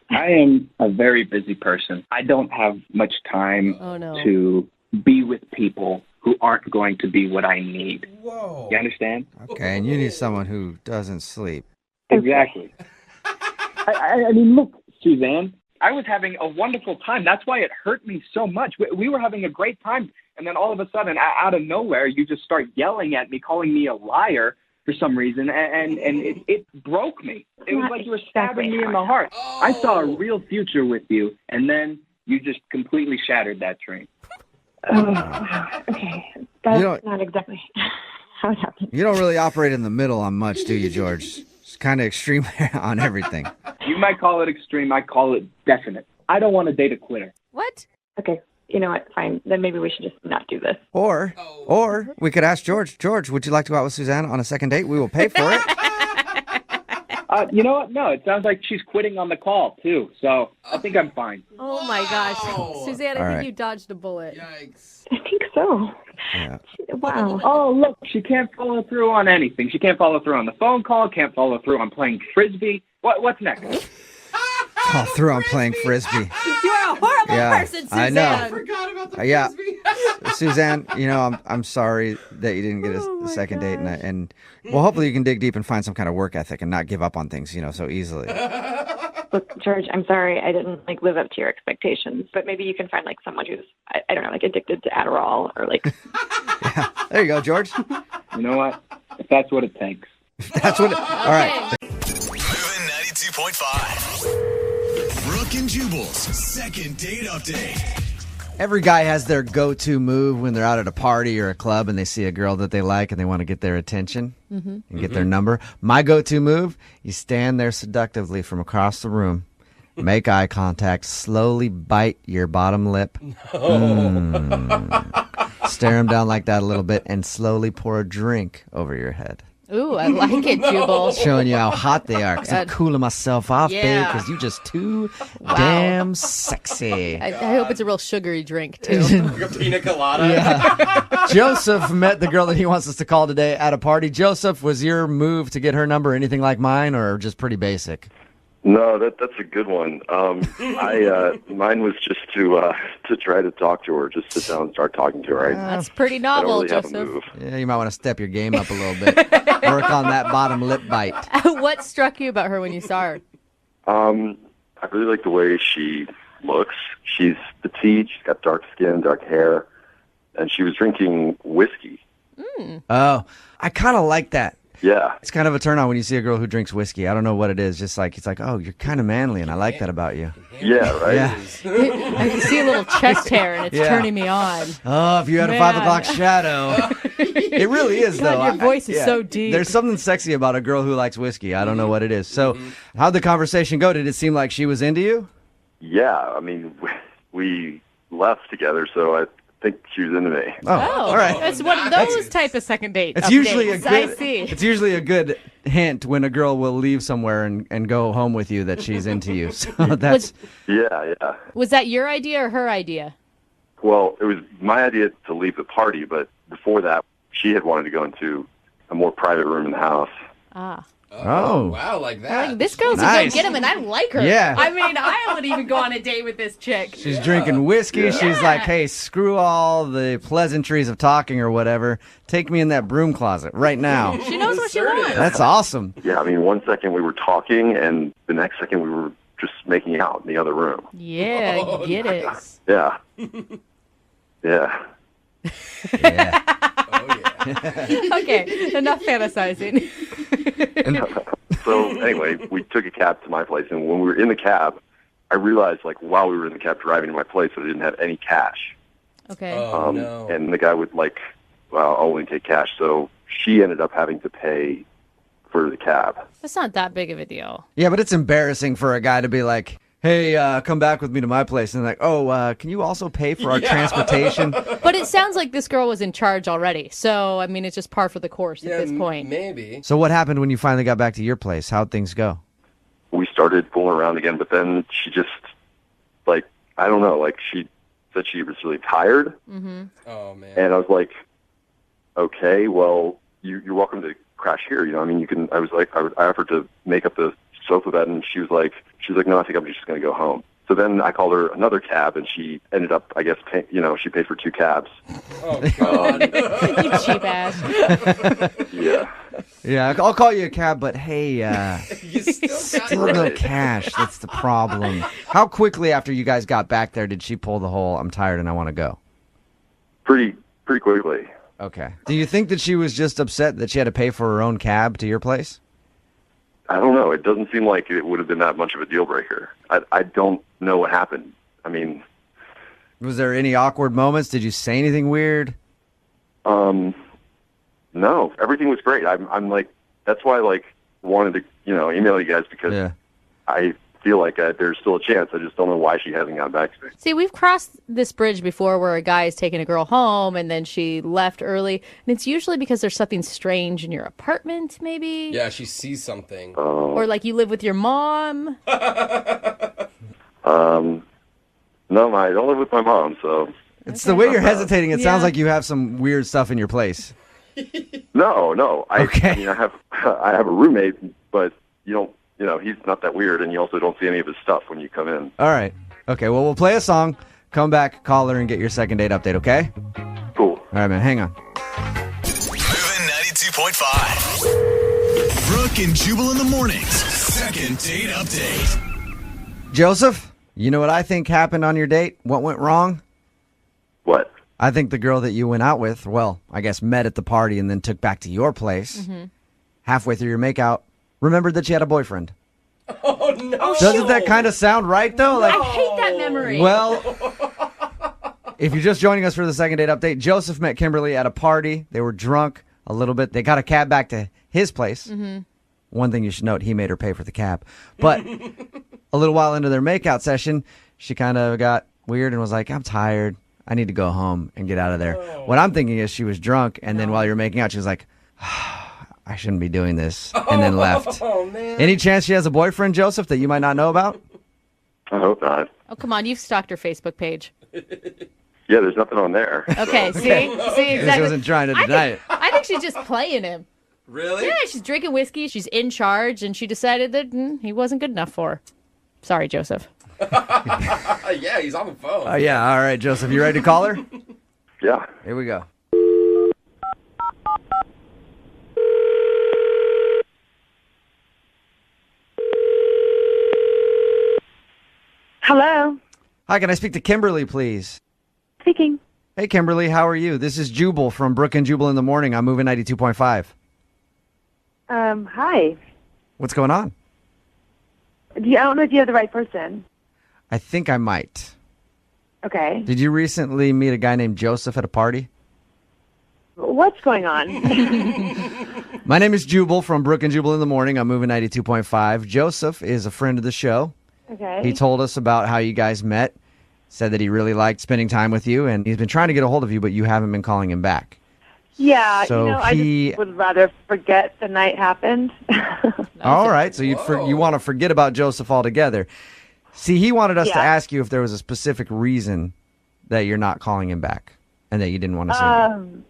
I am a very busy person. I don't have much time to be with people who aren't going to be what I need. Whoa. You understand? Okay, and you need someone who doesn't sleep. Exactly. I mean, look, Suzanne, I was having a wonderful time. That's why it hurt me so much. We were having a great time, and then all of a sudden, out of nowhere, you just start yelling at me, calling me a liar for some reason, and it broke me. It was like you were stabbing me in the heart. Oh. I saw a real future with you, and then you just completely shattered that dream. Okay. That's not exactly how it happened. You don't really operate in the middle on much, do you, George? It's kind of extreme on everything. You might call it extreme. I call it definite. I don't want to date a quitter. What? Okay. You know what? Fine. Then maybe we should just not do this. Or we could ask George, would you like to go out with Suzanne on a second date? We will pay for it. You know what? No, it sounds like she's quitting on the call, too. So I think I'm fine. Oh, my gosh. Suzanne, I All think right. you dodged a bullet. Yikes. I think so. Yeah. Wow. Oh, look, she can't follow through on anything. She can't follow through on the phone call, can't follow through on playing Frisbee. What's next? All through on playing Frisbee. You're a horrible person, Suzanne. I know. I forgot about the Yeah. Frisbee. Suzanne, I'm sorry that you didn't get a second date, and well, hopefully you can dig deep and find some kind of work ethic and not give up on things, so easily. Look, George, I'm sorry I didn't live up to your expectations, but maybe you can find someone who's I don't know, addicted to Adderall or Yeah, there you go, George. You know what? If that's what it takes. That's what. All right. Moving 92.5. Brooke and Jubal's second date update. Every guy has their go-to move when they're out at a party or a club and they see a girl that they like and they want to get their attention and get their number. My go-to move, you stand there seductively from across the room, make eye contact, slowly bite your bottom lip, stare them down like that a little bit, and slowly pour a drink over your head. Ooh, I like it, Jubal. Showing you how hot they are, because I'm cooling myself off, babe, because you're just too damn sexy. I hope it's a real sugary drink, too. Like a pina colada. Yeah. Joseph met the girl that he wants us to call today at a party. Joseph, was your move to get her number anything like mine, or just pretty basic? No, that's a good one. Mine was just to try to talk to her, just sit down and start talking to her. That's pretty I novel, don't really have a Joseph. move. Yeah, you might want to step your game up a little bit. Work on that bottom lip bite. What struck you about her when you saw her? I really like the way she looks. She's petite. She's got dark skin, dark hair, and she was drinking whiskey. Oh, I kind of like that. Yeah. It's kind of a turn on when you see a girl who drinks whiskey. I don't know what it is. Just it's like, oh, you're kind of manly, and I like that about you. Yeah, right? Yeah. I can see a little chest hair, and it's turning me on. Oh, if you had a 5 o'clock shadow. It really is, God, though. your voice is so deep. There's something sexy about a girl who likes whiskey. I don't know what it is. So how'd the conversation go? Did it seem like she was into you? Yeah, I mean, we left together, so I think she was into me. Oh, all right. That's one of those type of second date It's updates. usually a good. I see. It's usually a good hint when a girl will leave somewhere and go home with you that she's into you. So that's Yeah. Was that your idea or her idea? Well, it was my idea to leave the party, but before that, she had wanted to go into a more private room in the house. Ah. Oh. Wow, like that. Like, this girl's a Nice. go-get-em, and I like her. Yeah. I mean, I would even go on a date with this chick. She's drinking whiskey. Yeah. She's like, hey, screw all the pleasantries of talking or whatever. Take me in that broom closet right now. She knows what she wants. That's awesome. Yeah, I mean, one second we were talking, and the next second we were just making out in the other room. Yeah, Oh, get nice. Yeah. Yeah. Yeah. Oh, yeah. Okay, enough fantasizing. So anyway, we took a cab to my place, and when we were in the cab, I realized, like, while we were in the cab driving to my place, that I didn't have any cash. Okay. Oh, no. And the guy would, like, well, I'll only take cash. So she ended up having to pay for the cab. That's not that big of a deal. Yeah, but it's embarrassing for a guy to be like, hey, come back with me to my place. And like, oh, can you also pay for our transportation? But it sounds like this girl was in charge already. So, I mean, it's just par for the course at this point. Maybe. So what happened when you finally got back to your place? How'd things go? We started fooling around again, but then she just, like, I don't know, like, she said she was really tired. Mm-hmm. Oh, man. And I was like, okay, well, you're welcome to crash here. You know, I mean, you can. I was like, I offered to make up the sofa bed, and she was like, no, I think I'm just going to go home. So then I called her another cab, and she ended up, I guess, she paid for 2 cabs. Oh, God. You cheap ass. Yeah. Yeah, I'll call you a cab, but hey, You still still got no cash. That's the problem. How quickly after you guys got back there did she pull the whole, I'm tired and I want to go? Pretty quickly. Okay. Do you think that she was just upset that she had to pay for her own cab to your place? I don't know. It doesn't seem like it would have been that much of a deal breaker. I don't know what happened. I mean, Was there any awkward moments? Did you say anything weird? no, everything was great. I'm like, that's why I like wanted to, email you guys because Yeah. I feel like there's still a chance. I just don't know why she hasn't gotten back to me. See, we've crossed this bridge before where a guy is taking a girl home and then she left early. And it's usually because there's something strange in your apartment, maybe. Yeah, she sees something. Or like you live with your mom. No, I don't live with my mom, so It's the way you're hesitating. It sounds Yeah. like you have some weird stuff in your place. no. Okay. I mean, I have a roommate, but you don't. He's not that weird, and you also don't see any of his stuff when you come in. All right. Okay, well, we'll play a song, come back, call her, and get your second date update, okay? Cool. All right, man, hang on. Moving 92.5. Brooke and Jubal in the mornings. Second date update. Joseph, you know what I think happened on your date? What went wrong? What? I think the girl that you went out with, well, I guess met at the party and then took back to your place. Halfway through your makeout, remembered that she had a boyfriend. Oh, no. Doesn't that kind of sound right, though? Like, I hate that memory. well, if you're just joining us for the second date update, Joseph met Kimberly at a party. They were drunk a little bit. They got a cab back to his place. One thing you should note, he made her pay for the cab. But a little while into their makeout session, she kind of got weird and was like, I'm tired. I need to go home and get out of there. What I'm thinking is she was drunk, and then while you're making out, she was like, I shouldn't be doing this, and then left. Oh, man. Any chance she has a boyfriend, Joseph, that you might not know about? I hope not. Oh, come on. You've stalked her Facebook page. Yeah, there's nothing on there. Okay, see? See, exactly. She wasn't trying to deny it. I think she's just playing him. Really? Yeah, she's drinking whiskey. She's in charge, and she decided that he wasn't good enough for her. Sorry, Joseph. Yeah, he's on the phone. Oh, yeah. All right, Joseph, you ready to call her? Yeah. Here we go. Hello. Hi, can I speak to Kimberly, please? Speaking. Hey, Kimberly, how are you? This is Jubal from Brooke and Jubal in the Morning. I'm moving 92.5. Hi. What's going on? I don't know if you have the right person. I think I might. Okay. Did you recently meet a guy named Joseph at a party? What's going on? My name is Jubal from Brooke and Jubal in the Morning. I'm moving 92.5. Joseph is a friend of the show. Okay. He told us about how you guys met, said that he really liked spending time with you, and he's been trying to get a hold of you, but you haven't been calling him back. Yeah, So I just would rather forget the night happened. All right, so you want to forget about Joseph altogether. See, he wanted us to ask you if there was a specific reason that you're not calling him back and that you didn't want to see him.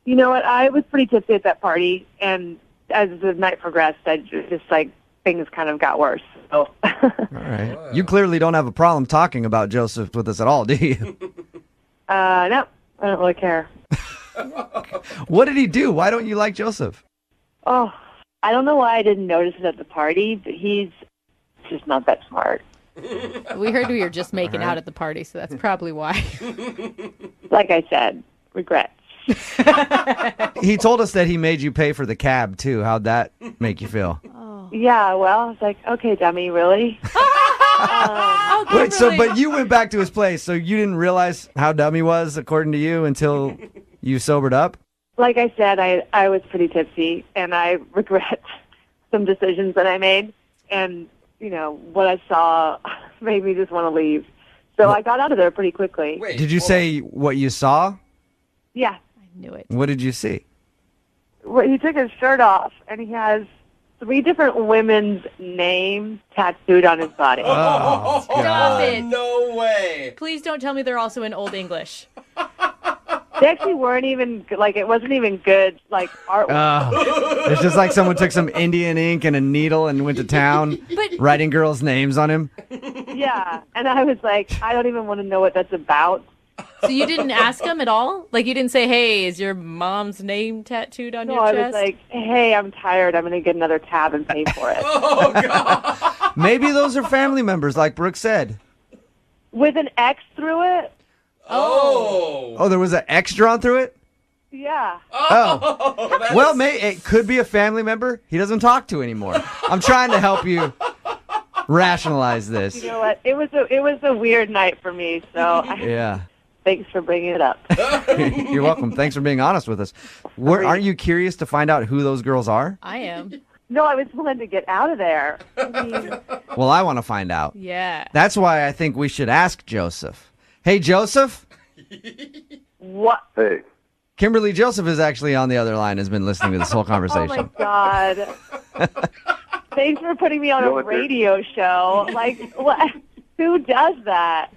You know what? I was pretty tipsy at that party, and as the night progressed, I just like things kind of got worse. So. All right. You clearly don't have a problem talking about Joseph with us at all, do you? No, I don't really care. What did he do? Why don't you like Joseph? Oh, I don't know why I didn't notice it at the party, but he's just not that smart. We heard we were just making out at the party, so that's probably why. Like I said, regrets. He told us that he made you pay for the cab, too. How'd that make you feel? Yeah, well, I was like, okay, dummy, really? Wait, but you went back to his place, so you didn't realize how dumb he was, according to you, until you sobered up? Like I said, I was pretty tipsy, and I regret some decisions that I made. And, you know, what I saw made me just want to leave. So I got out of there pretty quickly. Did you say what you saw? Yeah. I knew it. What did you see? Well, he took his shirt off, and he has 3 different women's names tattooed on his body. Oh, Stop it. No way. Please don't tell me they're also in Old English. They actually weren't even, like, it wasn't even good, like, artwork. It's just like someone took some Indian ink and a needle and went to town writing girls' names on him. Yeah, and I was like, I don't even want to know what that's about. So you didn't ask him at all? Like, you didn't say, hey, is your mom's name tattooed on your I chest? was like, hey, I'm tired. I'm going to get another tab and pay for it. Oh, God. Maybe those are family members, like Brooke said. With an X through it? Oh, there was an X drawn through it? Yeah. Oh. Well, it could be a family member he doesn't talk to anymore. I'm trying to help you rationalize this. You know what? It was a weird night for me, so Yeah. Thanks for bringing it up. You're welcome. Thanks for being honest with us. Aren't you curious to find out who those girls are? I am. No, I was willing to get out of there. I mean, Well, I want to find out. Yeah. That's why I think we should ask Joseph. Hey, Joseph? what? Hey. Kimberly Joseph is actually on the other line, has been listening to this whole conversation. Oh, my God. Thanks for putting me on a radio show. Like, what? Who does that?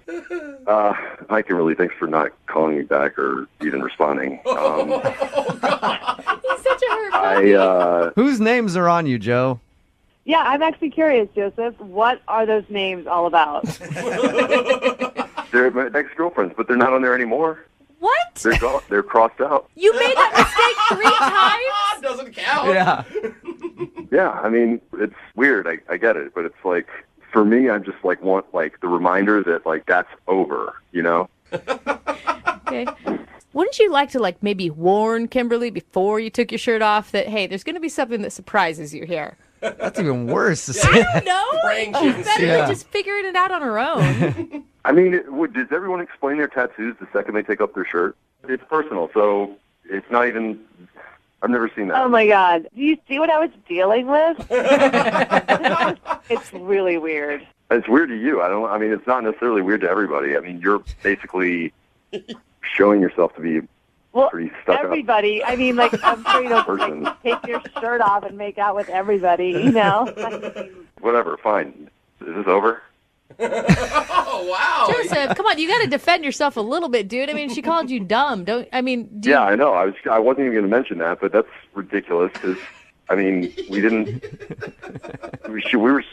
Hi, Kimberly. Thanks for not calling me back or even responding. He's such a hurt puppy. Whose names are on you, Joe? Yeah, I'm actually curious, Joseph. What are those names all about? They're my ex-girlfriends, but they're not on there anymore. What? They're gone. They're crossed out. You made that mistake 3 times? Doesn't count. Yeah. Yeah, I mean, it's weird. I get it, but it's like, for me, I just like want like the reminder that like that's over, you know? Okay. Wouldn't you like to like maybe warn Kimberly before you took your shirt off that, hey, there's going to be something that surprises you here? That's even worse to say. I don't know. She's better than just figuring it out on her own. I mean, does everyone explain their tattoos the second they take up their shirt? It's personal, so it's not even... I've never seen that. Oh, my God. Do you see what I was dealing with? It's really weird. It's weird to you. I mean, it's not necessarily weird to everybody. I mean, you're basically showing yourself to be pretty stuck everybody. I mean, like, I'm sure you don't like, take your shirt off and make out with everybody, you know? Whatever, fine. Is this over? Oh, wow. Joseph, come on, you got to defend yourself a little bit, dude. I mean, she called you dumb. Yeah, I know. I wasn't even going to mention that, but that's ridiculous because, I mean, we didn't... we were...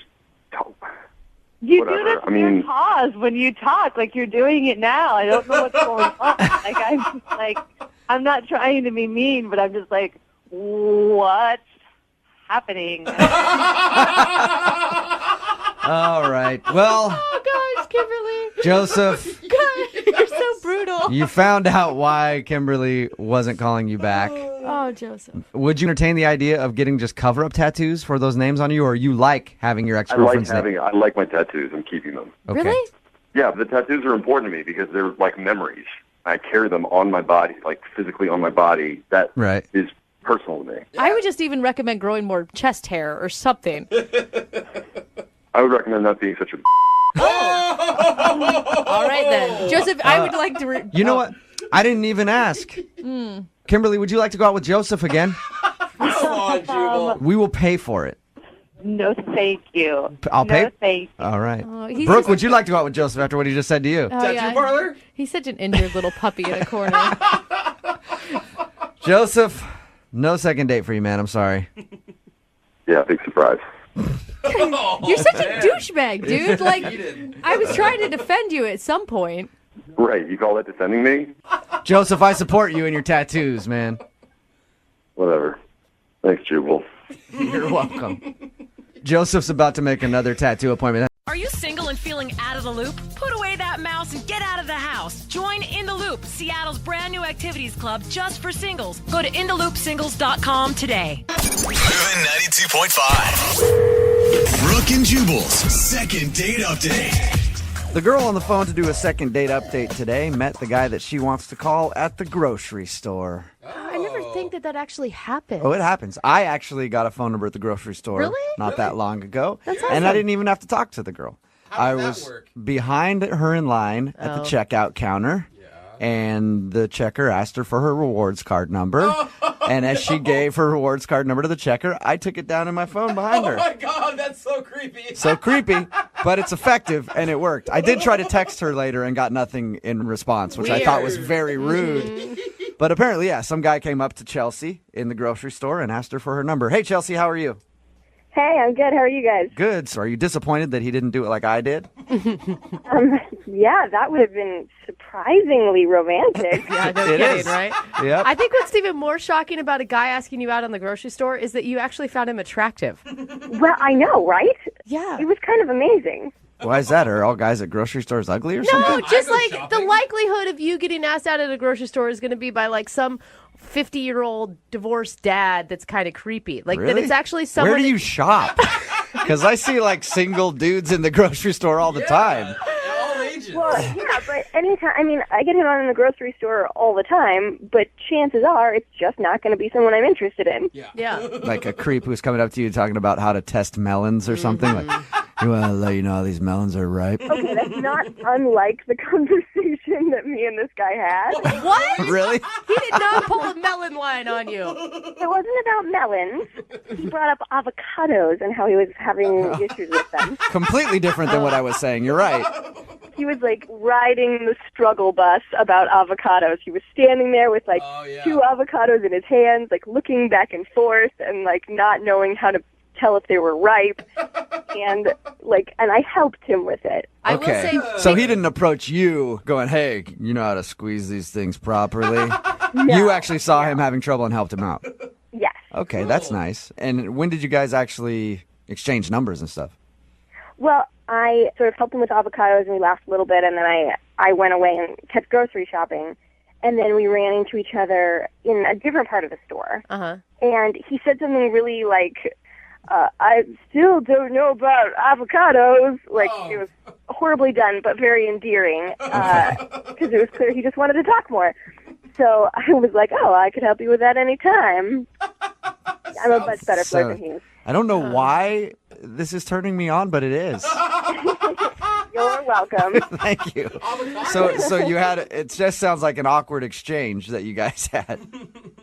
You whatever. do this I mean, weird pause when you talk, like you're doing it now. I don't know what's going on. I'm not trying to be mean, but I'm just like, what's happening? All right. Well, oh gosh, Kimberly. Joseph. God, you're so brutal. You found out why Kimberly wasn't calling you back. Oh, Joseph. Would you entertain the idea of getting just cover-up tattoos for those names on you, or you like having your ex-girlfriend's name? I like my tattoos. I'm keeping them. Okay. Really? Yeah, the tattoos are important to me because they're like memories. I carry them on my body, like physically on my body. That is personal to me. I would just even recommend growing more chest hair or something. I would recommend not being such a... All right, then. Joseph, I would like to... You know what? I didn't even ask. Kimberly, would you like to go out with Joseph again? Come on, Jubal. We will pay for it. No, thank you. I'll pay? No, thank you. All right. he's Brooke, just- would you like to go out with Joseph after what he just said to you? Tattoo parlor? He's such an injured little puppy in a corner. Joseph, no second date for you, man. I'm sorry. Yeah, big surprise. You're such a douchebag, dude. Like, I was trying to defend you at some point. Right, you call that defending me? Joseph, I support you and your tattoos, man. Whatever. Thanks, Jubal. You're welcome. Joseph's about to make another tattoo appointment. Are you single and feeling out of the loop? Put away that mouse and get out of the house. Join In the Loop, Seattle's brand new activities club just for singles. Go to intheloopsingles.com today. Moving 92.5. Brooke and Jubal's second date update. The girl on the phone to do a second date update today met the guy that she wants to call at the grocery store. I never think that actually happens. Oh, it happens. I actually got a phone number at the grocery store not that long ago. That's And I awesome. didn't even have to talk to the girl. How I does was that work? behind her in line at the checkout counter. And the checker asked her for her rewards card number. And as she gave her rewards card number to the checker, I took it down in my phone behind her. Oh my God, that's so creepy. So creepy, but it's effective, and it worked. I did try to text her later and got nothing in response, which I thought was very rude. But apparently, yeah, some guy came up to Chelsea in the grocery store and asked her for her number. Hey, Chelsea, how are you? Hey, I'm good. How are you guys? Good. So are you disappointed that he didn't do it like I did? Yeah, that would have been surprisingly romantic. Yeah, no It kidding, is. right? Yep. I think what's even more shocking about a guy asking you out on the grocery store is that you actually found him attractive. Well, I know, right? Yeah. It was kind of amazing. Why is that? Are all guys at grocery stores ugly or something? No, just like the likelihood of you getting asked out at a grocery store is going to be by like some 50-year-old divorced dad that's kind of creepy. Like Really? that it's actually someone. Where do you shop? Because I see like single dudes in the grocery store all the time. All ages. Well, yeah, but anytime, I mean, I get him on in the grocery store all the time, but chances are it's just not going to be someone I'm interested in. Yeah. Like a creep who's coming up to you talking about how to test melons or something. Like, well, I'll let you know these melons are ripe. Okay, that's not unlike the conversation that me and this guy had. What? Really? He did not pull a melon line on you. It wasn't about melons. He brought up avocados and how he was having issues with them. Completely different than what I was saying. You're right. He was like riding the struggle bus about avocados. He was standing there with like two avocados in his hands, like looking back and forth and like not knowing how to tell if they were ripe. And I helped him with it. I will Okay. say, So he didn't approach you going, hey, you know how to squeeze these things properly? You actually saw him having trouble and helped him out. Yes. Okay, that's nice. And when did you guys actually exchange numbers and stuff? Well, I sort of helped him with avocados and we laughed a little bit and then I went away and kept grocery shopping. And then we ran into each other in a different part of the store. Uh-huh. And he said something really like, I still don't know about avocados. Like, it was horribly done, but very endearing, because it was clear he just wanted to talk more. So I was like, oh, I could help you with that anytime. I'm a much better flirt than he is. I don't know why this is turning me on, but it is. You're welcome. Thank you. So you had, it just sounds like an awkward exchange that you guys had.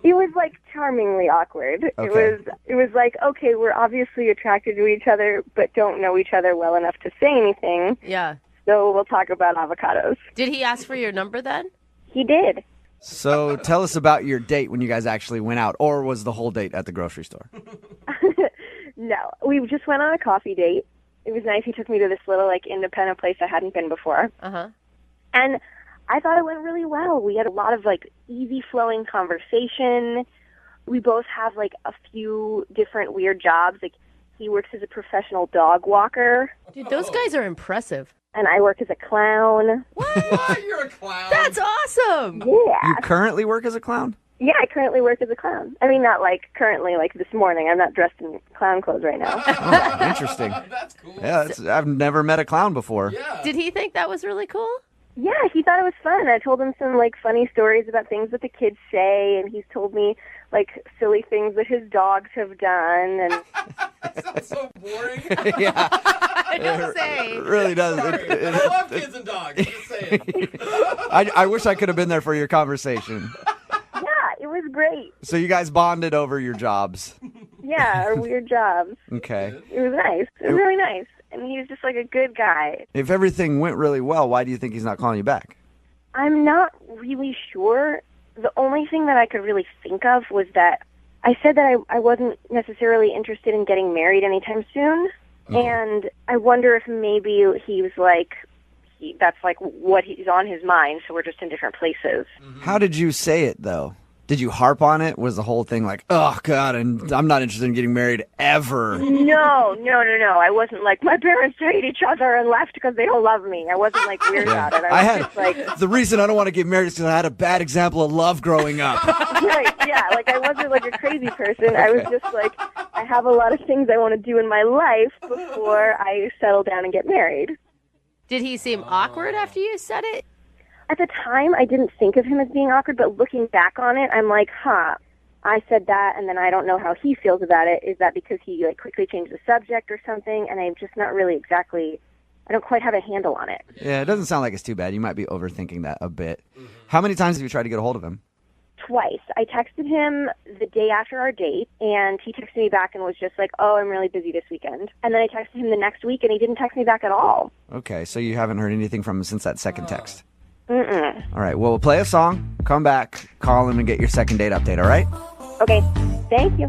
It was like charmingly awkward. Okay. It was like, okay, we're obviously attracted to each other, but don't know each other well enough to say anything. Yeah. So we'll talk about avocados. Did he ask for your number then? He did. So tell us about your date when you guys actually went out, or was the whole date at the grocery store? No, we just went on a coffee date. It was nice. He took me to this little, like, independent place I hadn't been before. Uh-huh. And I thought it went really well. We had a lot of, like, easy-flowing conversation. We both have, like, a few different weird jobs. Like, he works as a professional dog walker. Dude, those guys are impressive. And I work as a clown. What? You're a clown. That's awesome. Yeah. You currently work as a clown? Yeah, I currently work as a clown. I mean, not, like, currently, like, this morning. I'm not dressed in clown clothes right now. Oh, interesting. That's cool. Yeah, I've never met a clown before. Yeah. Did he think that was really cool? Yeah, he thought it was fun. I told him some, like, funny stories about things that the kids say, and he's told me, like, silly things that his dogs have done. And That sounds so boring. Yeah, I don't say. it really does. I love kids and dogs. I'm just saying. I wish I could have been there for your conversation. yeah, it was great. So you guys bonded over your jobs. Yeah, our weird jobs. Okay. It was nice. It was really nice. And he was just, like, a good guy. If everything went really well, why do you think he's not calling you back? I'm not really sure. The only thing that I could really think of was that I said that I wasn't necessarily interested in getting married anytime soon. And I wonder if maybe he was like, that's like what he's on his mind, so we're just in different places. How did you say it, though? Did you harp on it? Was the whole thing like, oh, God, and I'm not interested in getting married ever? No. I wasn't like, my parents hate each other and left because they don't love me. I wasn't like weird about it. I was just like... The reason I don't want to get married is because I had a bad example of love growing up. Right, yeah. Like, I wasn't like a crazy person. I was just like, I have a lot of things I want to do in my life before I settle down and get married. Did he seem awkward after you said it? At the time, I didn't think of him as being awkward, but looking back on it, I'm like, I said that, and then I don't know how he feels about it. Is that because he like quickly changed the subject or something? And I'm just not really exactly, I don't quite have a handle on it. Yeah, it doesn't sound like it's too bad. You might be overthinking that a bit. How many times have you tried to get a hold of him? Twice. I texted him the day after our date, and he texted me back and was just like, oh, I'm really busy this weekend. And then I texted him the next week, and he didn't text me back at all. Okay, so you haven't heard anything from him since that second text? Mm-mm. All right, well, we'll play a song, come back, call him, and get your second date update, all right? Okay, thank you.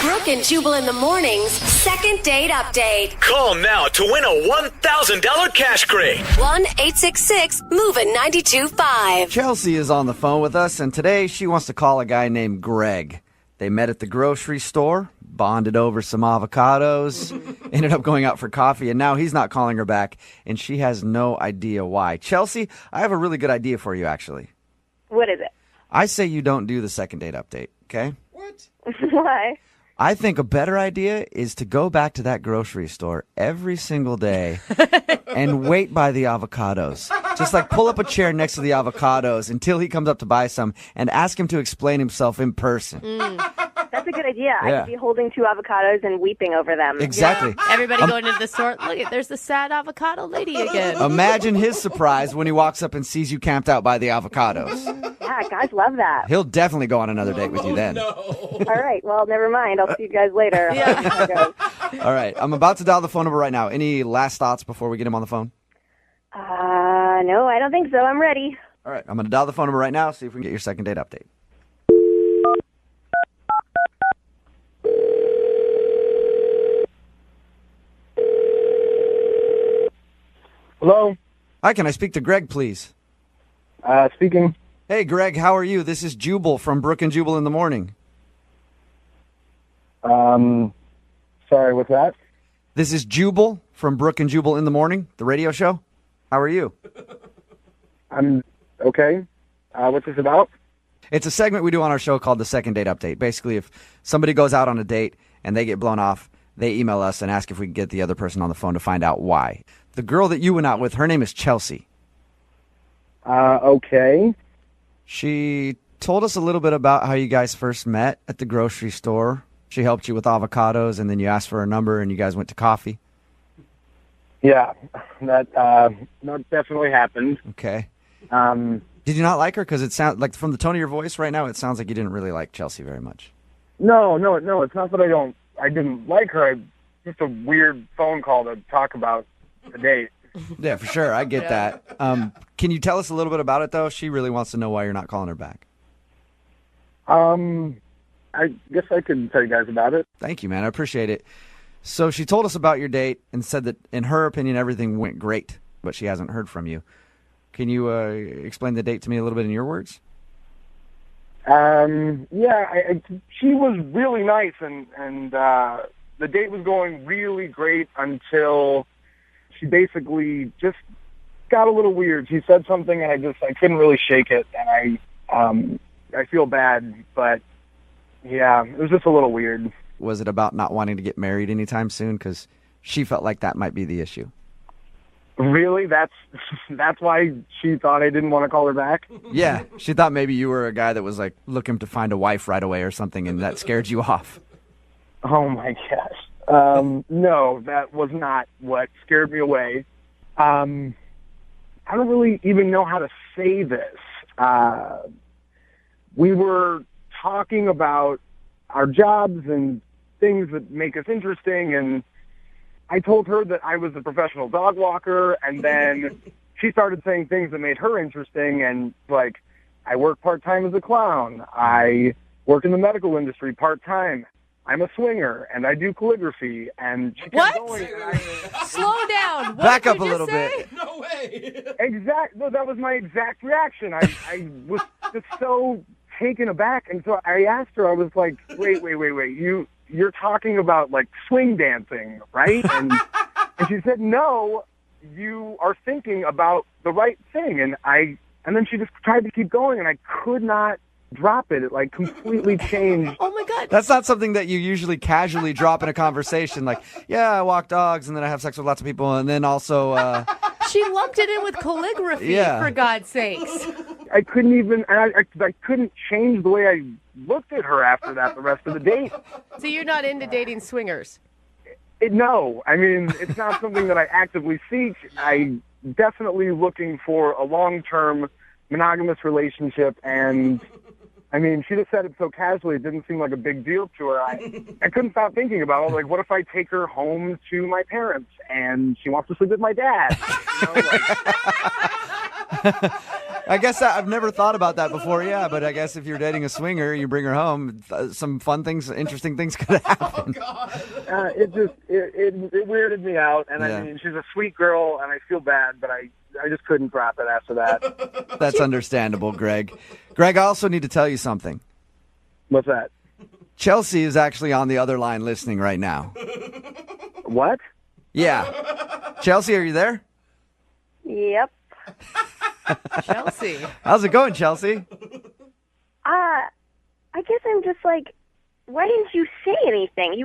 Brooke and Jubal in the mornings, second date update. Call now to win a $1,000 cash crate. 1-866-MOVE-925. Chelsea is on the phone with us, and today she wants to call a guy named Greg. They met at the grocery store, bonded over some avocados, ended up going out for coffee, and now he's not calling her back, and she has no idea why. Chelsea, I have a really good idea for you, actually. What is it? I say you don't do the second date update, okay? Why? I think a better idea is to go back to that grocery store every single day and wait by the avocados. Just like pull up a chair next to the avocados until he comes up to buy some and ask him to explain himself in person. That's a good idea. I Yeah. could be holding 2 avocados and weeping over them. Exactly. Everybody going into the store. Look, there's the sad avocado lady again. Imagine his surprise when he walks up and sees you camped out by the avocados. Yeah, guys love that. He'll definitely go on another date with you then. All right, well, never mind. I'll see you guys later. All right, I'm about to dial the phone number right now. Any last thoughts before we get him on the phone? No, I don't think so. I'm ready. All right, I'm going to dial the phone number right now, see if we can get your second date update. Hello? Hi, can I speak to Greg, please? Speaking. Hey, Greg, how are you? This is Jubal from Brooke and Jubal in the Morning. Sorry, what's that? This is Jubal from Brooke and Jubal in the Morning, the radio show. How are you? I'm okay. What's this about? It's a segment we do on our show called the Second Date Update. Basically, if somebody goes out on a date and they get blown off, they email us and ask if we can get the other person on the phone to find out why. The girl that you went out with, her name is Chelsea. Okay. She told us a little bit about how you guys first met at the grocery store. She helped you with avocados, and then you asked for her number, and you guys went to coffee. Yeah, that definitely happened. Okay. Did you not like her? Because it sounds like from the tone of your voice right now, it sounds like you didn't really like Chelsea very much. No. It's not that I didn't like her. Just a weird phone call to talk about the date. Yeah, for sure. I get that. Can you tell us a little bit about it, though? She really wants to know why you're not calling her back. I guess I could tell you guys about it. Thank you, man. I appreciate it. So she told us about your date and said that, in her opinion, everything went great, but she hasn't heard from you. Can you explain the date to me a little bit in your words? Yeah, she was really nice, and the date was going really great until she basically just got a little weird. She said something, and I couldn't really shake it, and I feel bad, but yeah, it was just a little weird. Was it about not wanting to get married anytime soon? Because she felt like that might be the issue. Really? That's why she thought I didn't want to call her back? Yeah, she thought maybe you were a guy that was like looking to find a wife right away or something, and that scared you off. Oh my gosh. No, that was not what scared me away. I don't really even know how to say this. We were talking about our jobs and things that make us interesting, and I told her that I was a professional dog walker, and then she started saying things that made her interesting, and like I work part-time as a clown. I work in the medical industry part-time. I'm a swinger, and I do calligraphy, and she kept going. Slow down. What Back did up you a just little say? bit. No way. No, that was my exact reaction. I was just so taken aback, and so I asked her, I was like, wait, you're talking about, like, swing dancing, right? And she said, no, you are thinking about the right thing, and then she just tried to keep going, and I could not drop it. It like completely changed. Oh my God. That's not something that you usually casually drop in a conversation. Like, yeah, I walk dogs and then I have sex with lots of people and then also. She lumped it in with calligraphy, for God's sakes. I couldn't even. I couldn't change the way I looked at her after that the rest of the date. So you're not into dating swingers? No, I mean it's not something that I actively seek. I'm definitely looking for a long-term monogamous relationship, and I mean, she just said it so casually, it didn't seem like a big deal to her. I couldn't stop thinking about it. Like, what if I take her home to my parents and she wants to sleep with my dad? You know, like... I guess I've never thought about that before, yeah, but I guess if you're dating a swinger, you bring her home, some fun things, interesting things could happen. It weirded me out, and Yeah. I mean, she's a sweet girl, and I feel bad, but I just couldn't drop it after that. That's understandable, Greg. Greg, I also need to tell you something. What's that? Chelsea is actually on the other line listening right now. What? Yeah. Chelsea, are you there? Yep. Chelsea. How's it going, Chelsea? I guess I'm just like, why didn't you say anything?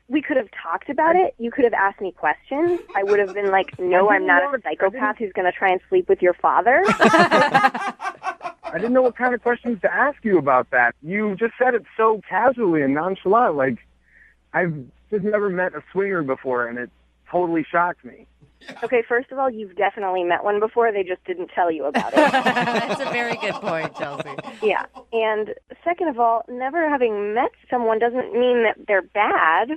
We could have talked about it. You could have asked me questions. I would have been like, no, I'm not a psychopath who's going to try and sleep with your father. I didn't know what kind of questions to ask you about that. You just said it so casually and nonchalant. Like, I've just never met a swinger before, and it totally shocked me. Okay, first of all, you've definitely met one before. They just didn't tell you about it. That's a very good point, Chelsea. Yeah. And second of all, never having met someone doesn't mean that they're bad.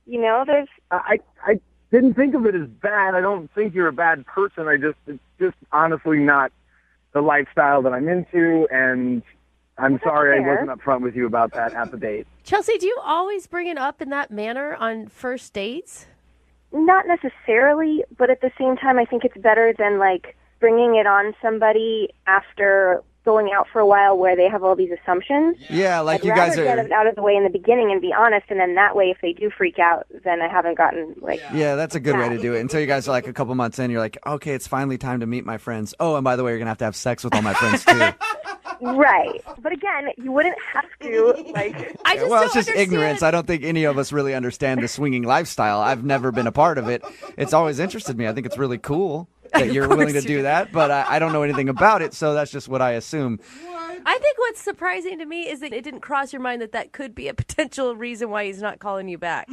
You know, there's... I didn't think of it as bad. I don't think you're a bad person. It's just honestly not the lifestyle that I'm into, and I'm sorry I wasn't upfront with you about that at the date. Chelsea, do you always bring it up in that manner on first dates? Not necessarily, but at the same time, I think it's better than, like, bringing it on somebody after going out for a while where they have all these assumptions. Yeah, like I'd you guys rather are... get it out of the way in the beginning and be honest, and then that way, if they do freak out, then I haven't gotten, like... Yeah, that's a good way to do it. Until you guys are like a couple months in, you're like, okay, it's finally time to meet my friends. Oh, and by the way, you're going to have sex with all my friends, too. Right. But again, you wouldn't have to, like... Well, it's just ignorance. I don't think any of us really understand the swinging lifestyle. I've never been a part of it. It's always interested me. I think it's really cool that you're willing to do that, but I don't know anything about it, so that's just what I assume. I think what's surprising to me is that it didn't cross your mind that could be a potential reason why he's not calling you back.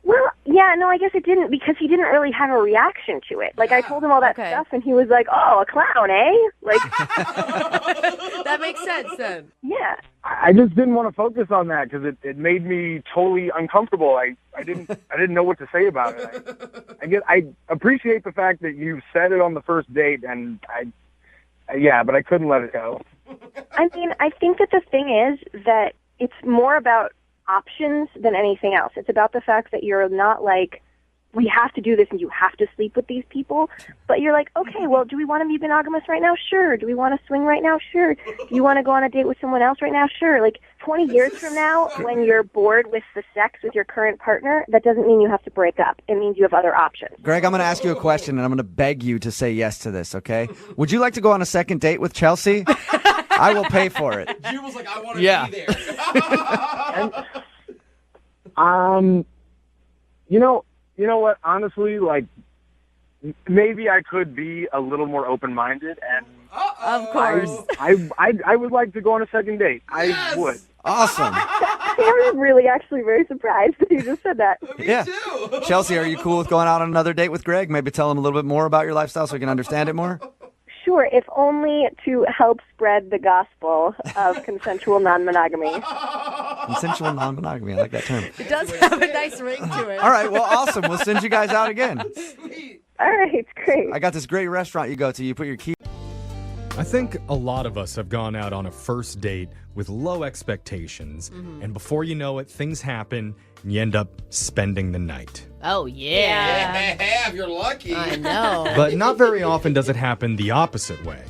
Well, yeah, no, I guess it didn't, because he didn't really have a reaction to it. Like, I told him all that stuff, and he was like, oh, a clown, eh? Like... That makes sense, then. Yeah. I just didn't want to focus on that because it made me totally uncomfortable. I didn't know what to say about it. I appreciate the fact that you said it on the first date, and but I couldn't let it go. I mean, I think that the thing is that it's more about options than anything else. It's about the fact that you're not like, we have to do this and you have to sleep with these people, but you're like, okay, well, do we want to be monogamous right now? Sure. Do we want to swing right now? Sure. Do you want to go on a date with someone else right now? Sure. Like 20 years from now, when you're bored with the sex with your current partner, that doesn't mean you have to break up. It means you have other options. Greg, I'm going to ask you a question, and I'm going to beg you to say yes to this, okay? Would you like to go on a second date with Chelsea? I will pay for it. Jubal's like, I want to be there. You know what? Honestly, like, maybe I could be a little more open-minded, and of course, I would like to go on a second date. Yes! I would. Awesome. I'm really actually very surprised that you just said that. Yeah. Chelsea, are you cool with going out on another date with Greg? Maybe tell him a little bit more about your lifestyle so we can understand it more? Sure, if only to help spread the gospel of consensual non-monogamy. Consensual non-monogamy. I like that term. It does have a nice ring to it. All right, well, awesome. We'll send you guys out again. All right, great. I got this great restaurant you go to. You put your key... I think a lot of us have gone out on a first date with low expectations, and before you know it, things happen, and you end up spending the night. Oh, yeah. Yeah, if you're lucky. I know. But not very often does it happen the opposite way,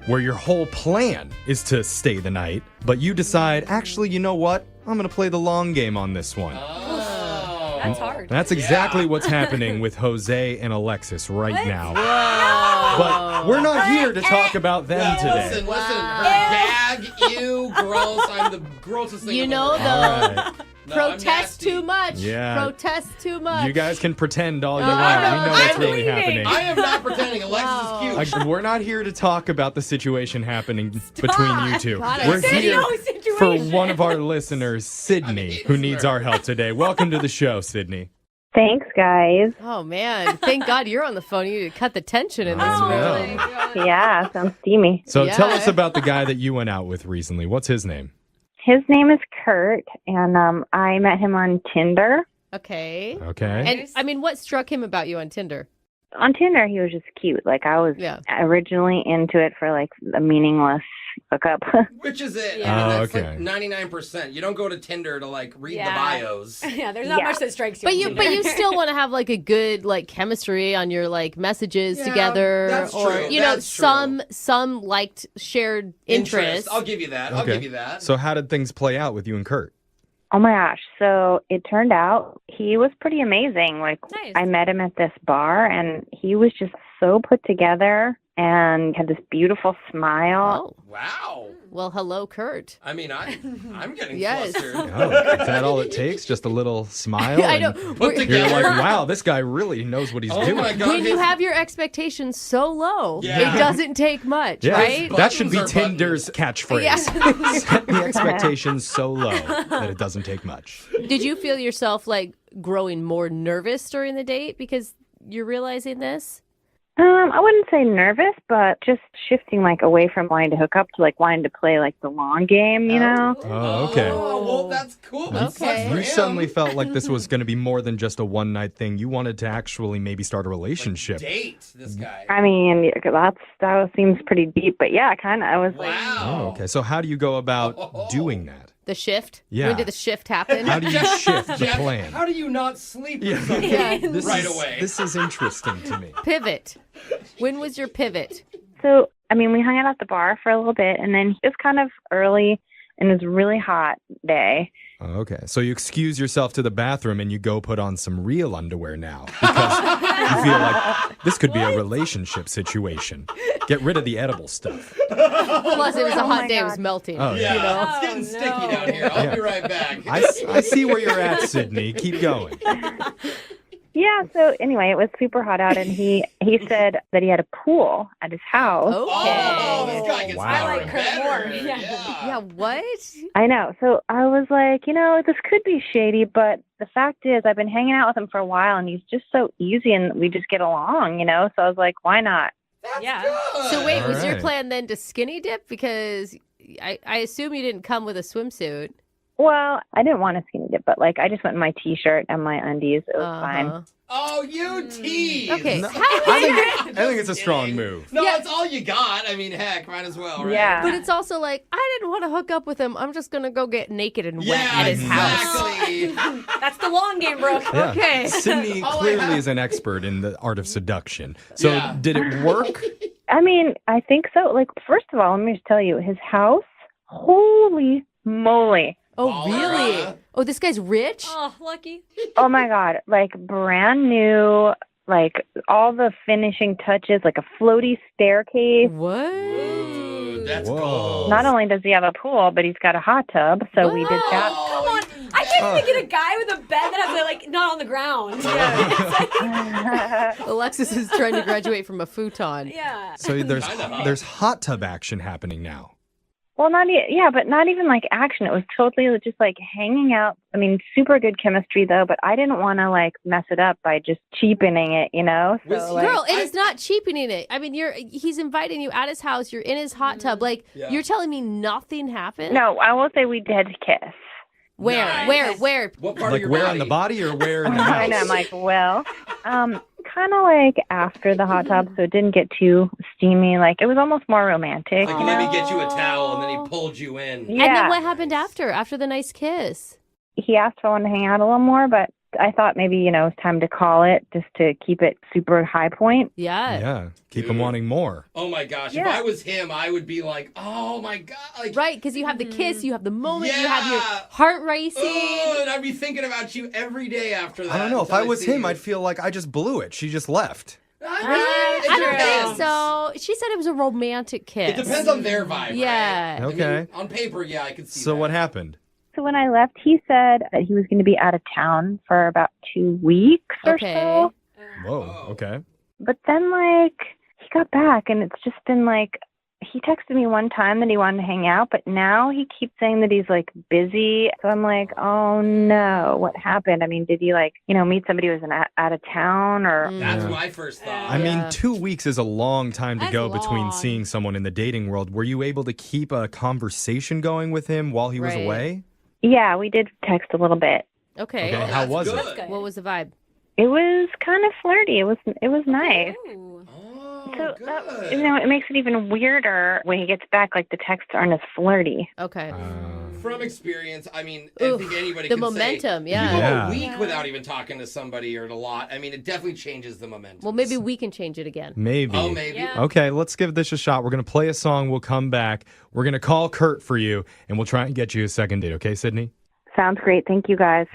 where your whole plan is to stay the night, but you decide, actually, you know what? I'm going to play the long game on this one. That's hard. That's exactly what's happening with Jose and Alexis right now. Whoa. But we're not here to talk about them today. Listen, her gag, ew, gross. I'm the grossest thing You I've know, ever though, heard. No, I'm protest nasty. too much. Yeah. Protest too much. You guys can pretend all you want. We know what's really happening. I am not pretending. Alexis is cute. We're not here to talk about the situation happening between you two. God, We're I here said for one of our listeners, Sydney, who needs our help today. Welcome to the show, Sydney. Thanks, guys. Oh, man. Thank God you're on the phone. You need to cut the tension in this room. Yeah, sounds steamy. So tell us about the guy that you went out with recently. What's his name? His name is Kurt, and I met him on Tinder. Okay. Okay. And, I mean, what struck him about you on Tinder? On Tinder, he was just cute. Like, I was originally into it for, like, a meaningless hookup. Which is it? Yeah. I mean, that's okay. like 99%. You don't go to Tinder to like read the bios. Yeah, there's not much that strikes you. But you still want to have like a good like chemistry on your like messages together, that's or true. you know That's true. some liked shared interests. I'll give you that. I'll give you that. So how did things play out with you and Kurt? Oh my gosh. So it turned out he was pretty amazing. Like, Nice. I met him at this bar, and he was just so put together and had this beautiful smile. Oh, wow. Well, hello, Kurt. I mean, I'm getting Yes. flustered. Oh, is that all it takes? Just a little smile? I know. and Put You're together. like, wow, this guy really knows what he's Oh doing. my God. When you have your expectations so low, Yeah. it doesn't take much, Yeah, right? that should be Buttons are Tinder's catchphrase. Yeah. Set the expectations so low that it doesn't take much. Did you feel yourself like growing more nervous during the date because you're realizing this? I wouldn't say nervous, but just shifting like away from wanting to hook up to like wanting to play like the long game, you know? Oh, okay. Oh, well, that's cool. That sucks for You him. suddenly felt like this was going to be more than just a one-night thing. You wanted to actually maybe start a relationship. Date this guy. I mean, that seems pretty deep, but yeah, kind of. I was like, Oh, okay. So how do you go about doing that? The shift? Yeah. When did the shift happen? How do you shift the Jeff, plan? How do you not sleep with something right away? This is interesting to me. Pivot. When was your pivot? so, I mean, we hung out at the bar for a little bit, and then it was kind of early, and it was a really hot day. Oh, okay. So you excuse yourself to the bathroom and you go put on some real underwear now because you feel like this could be a relationship situation. Get rid of the edible stuff. Plus, it was a Oh hot my day. It was God. melting. Oh, Yeah, you know? it's getting sticky down here. I'll Yeah. be right back. I see where you're at, Sydney. Keep going. Yeah, so anyway, it was super hot out, and he said that he had a pool at his house. Oh, this guy gets Wow. better I and like her better. more. Yeah. Yeah, what? I know. So I was like, you know, this could be shady, but the fact is I've been hanging out with him for a while, and he's just so easy, and we just get along, you know? So I was like, why not? Yeah. So wait, All was your right. plan then to skinny dip? Because I assume you didn't come with a swimsuit. Well, I didn't want a skinny dip, but like I just went in my T-shirt and my undies. It was fine. Oh, you tease. Okay. No, How I think it's a strong move. No, it's all you got. I mean, heck, might as well, right? Yeah. But it's also like, I didn't want to hook up with him. I'm just going to go get naked and wet Yeah, at his house. exactly. That's the long game, Brooke. Yeah. Okay. Sydney All I clearly have- is an expert in the art of seduction. So Yeah. did it work? I mean, I think so. Like, first of all, let me just tell you, his house, holy moly. Oh, Baller, really? huh? Oh, this guy's rich? Oh, lucky. Oh my God. Like brand new, like all the finishing touches, like a floaty staircase. What? Ooh, that's Whoa. cool. Not only does he have a pool, but he's got a hot tub. So we did that. Come on. I can't even get a guy with a bed that has like not on the ground. Alexis is trying to graduate from a futon. Yeah. So there's Kinda hot. there's hot tub action happening now. Well, but not even like action. It was totally just like hanging out. I mean, super good chemistry though, but I didn't want to like mess it up by just cheapening it, you know? Was So, he- like, Girl, it is not cheapening it. I mean, he's inviting you at his house. You're in his hot tub. Like, Yeah. you're telling me nothing happened? no, I will say we did kiss. Where? Nice. Where? What part of Like your where body? on the body or where in the house? I know. I'm like, well, kind of like after the hot tub, so it didn't get too steamy. Like, it was almost more romantic. Like, let me get you a towel, and then he pulled you in. Yeah. And then what happened after the nice kiss? He asked if I wanted to hang out a little more, but I thought maybe, it's time to call it just to keep it super high point. Yeah. Yeah. Keep him wanting more. Oh my gosh. Yeah. If I was him, I would be like, oh my God. Like, Right, because you have the kiss, you have the moment, you Yeah. have your heart racing. and I'd be thinking about you every day after that. I don't know. If until I was see him, you. I'd feel like I just blew it. She just left. I don't think so. She said it was a romantic kiss. It depends on their vibe. Yeah. Right? Okay. I mean, on paper, yeah, I could see So that. what happened? So when I left, he said that he was going to be out of town for about 2 weeks or Okay. so. Whoa. Okay. But then, he got back, and it's just been he texted me one time that he wanted to hang out, but now he keeps saying that he's busy. So I'm like, oh no, what happened? I mean, did he meet somebody who was out of town or? That's what I first thought. I mean, 2 weeks is a long time to That's go between long. seeing someone in the dating world. Were you able to keep a conversation going with him while he was Right. away? Yeah, we did text a little bit. Okay. Okay, how was it? That's good. What was the vibe? It was kind of flirty. It was nice. Ooh. So good. it makes it even weirder when he gets back. The texts aren't as flirty. Okay. From experience, I mean, I Oof, think anybody the can momentum, say, yeah. you go Yeah. a week without even talking to somebody or a lot. I mean, it definitely changes the momentum. Well, maybe we can change it again. Maybe. Oh, maybe. Yeah. Okay, let's give this a shot. We're going to play a song. We'll come back. We're going to call Kurt for you, and we'll try and get you a second date. Okay, Sydney? Sounds great. Thank you, guys.